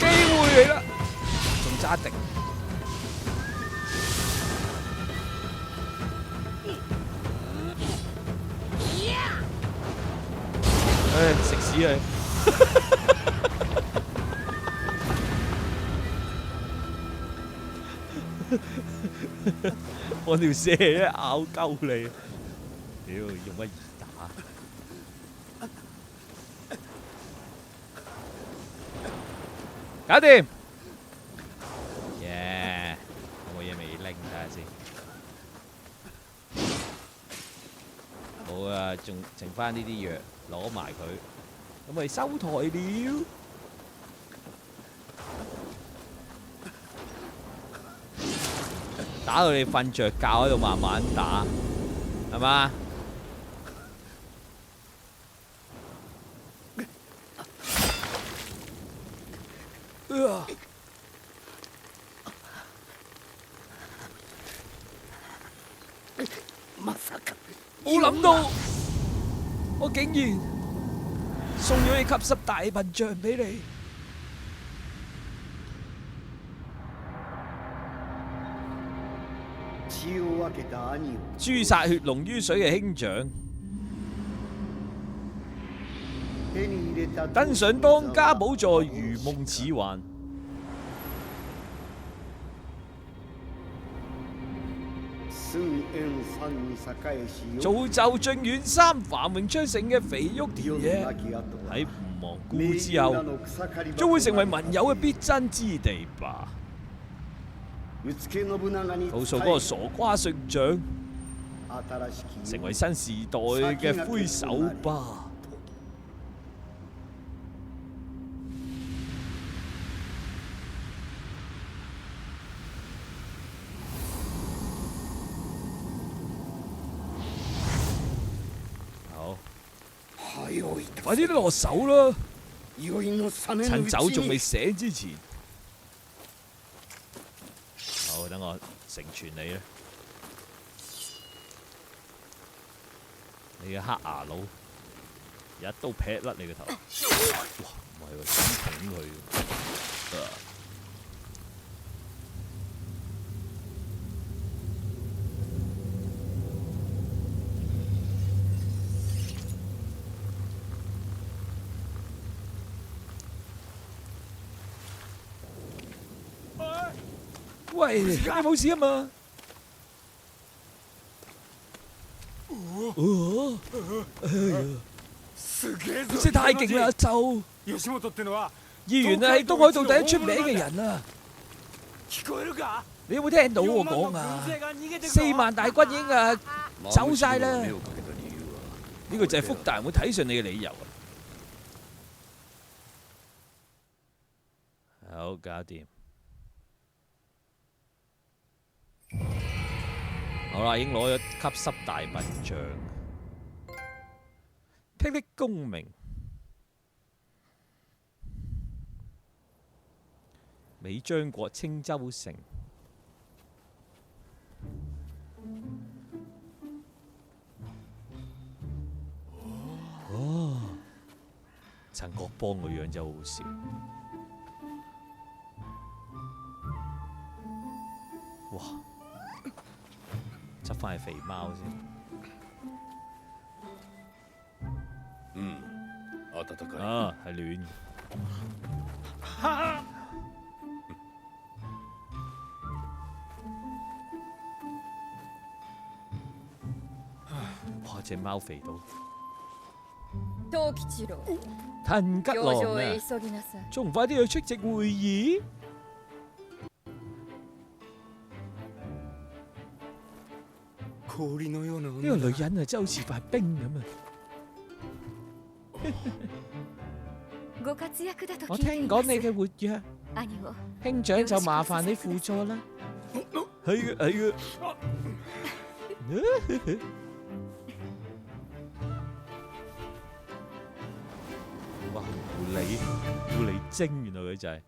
會嚟啦，仲揸定。唉，食屎啊！我條蛇咬鳩你，屌用乜打？搞掂，耶！有冇嘢未拎？睇下先。冇啊，仲剩翻呢啲藥，攞埋佢，咁咪收台了。打到你瞓着覺喺度慢慢打，係嘛？冇諗到，我竟然送咗你吸濕大笨象俾你。誅殺血濃於水嘅兄長，登上當家寶座，如夢似幻。造就晉遠三繁榮昌盛嘅肥沃田野，喺唔亡故之後，將會成為民友嘅必爭之地吧。告訴嗰個傻瓜信長，成為新時代嘅魁首吧。好，快啲落手啦！趁酒仲未醒之前。好，等我成全你啦！你嘅黑牙佬，一刀劈甩你個頭！哇，唔係喎，想捅佢。喂，你冇事啊嘛？你真係太勁啦，就議員啊，係東海道第一出名嘅人啊！你有冇聽到我講啊？4萬大軍已經啊走晒啦！呢個就係福大人會睇上你嘅理由啊！好，搞掂。好啦，已經攞咗吸濕大笨象，霹靂功名，美張國青州城，哦，陳國邦個樣真係好笑，哇！執翻係肥貓先。啊，係暖。哇！隻貓肥到。藤吉郎啊，仲唔快啲去出席會議？呢個女人啊，真係好似塊冰咁啊！我聽講你嘅活躍，兄長就麻煩你輔助啦。係嘅，係嘅。狐狸精，原來佢就係。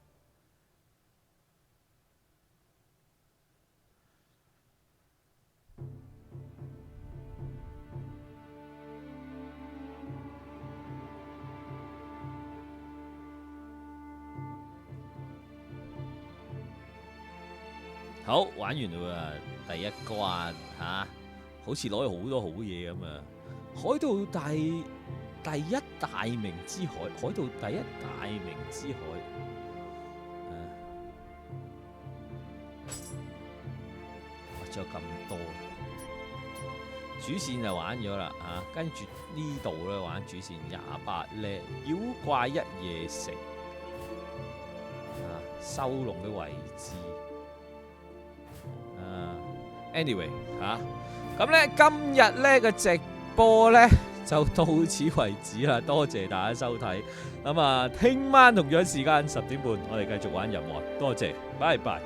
好，玩完啦喎，第一關嚇，好似攞咗好多好嘢咁啊！海盜第一大明之海，海盜第一大明之海，仲有咁多，主線就玩咗啦嚇，跟住呢度咧玩主線28咧，妖怪一夜城收龍嘅位置。anyway 咁咧今日咧嘅直播咧就到此為止啦，多謝大家收睇。咁聽晚同樣時間10點半，我哋繼續玩人王，多謝，拜拜。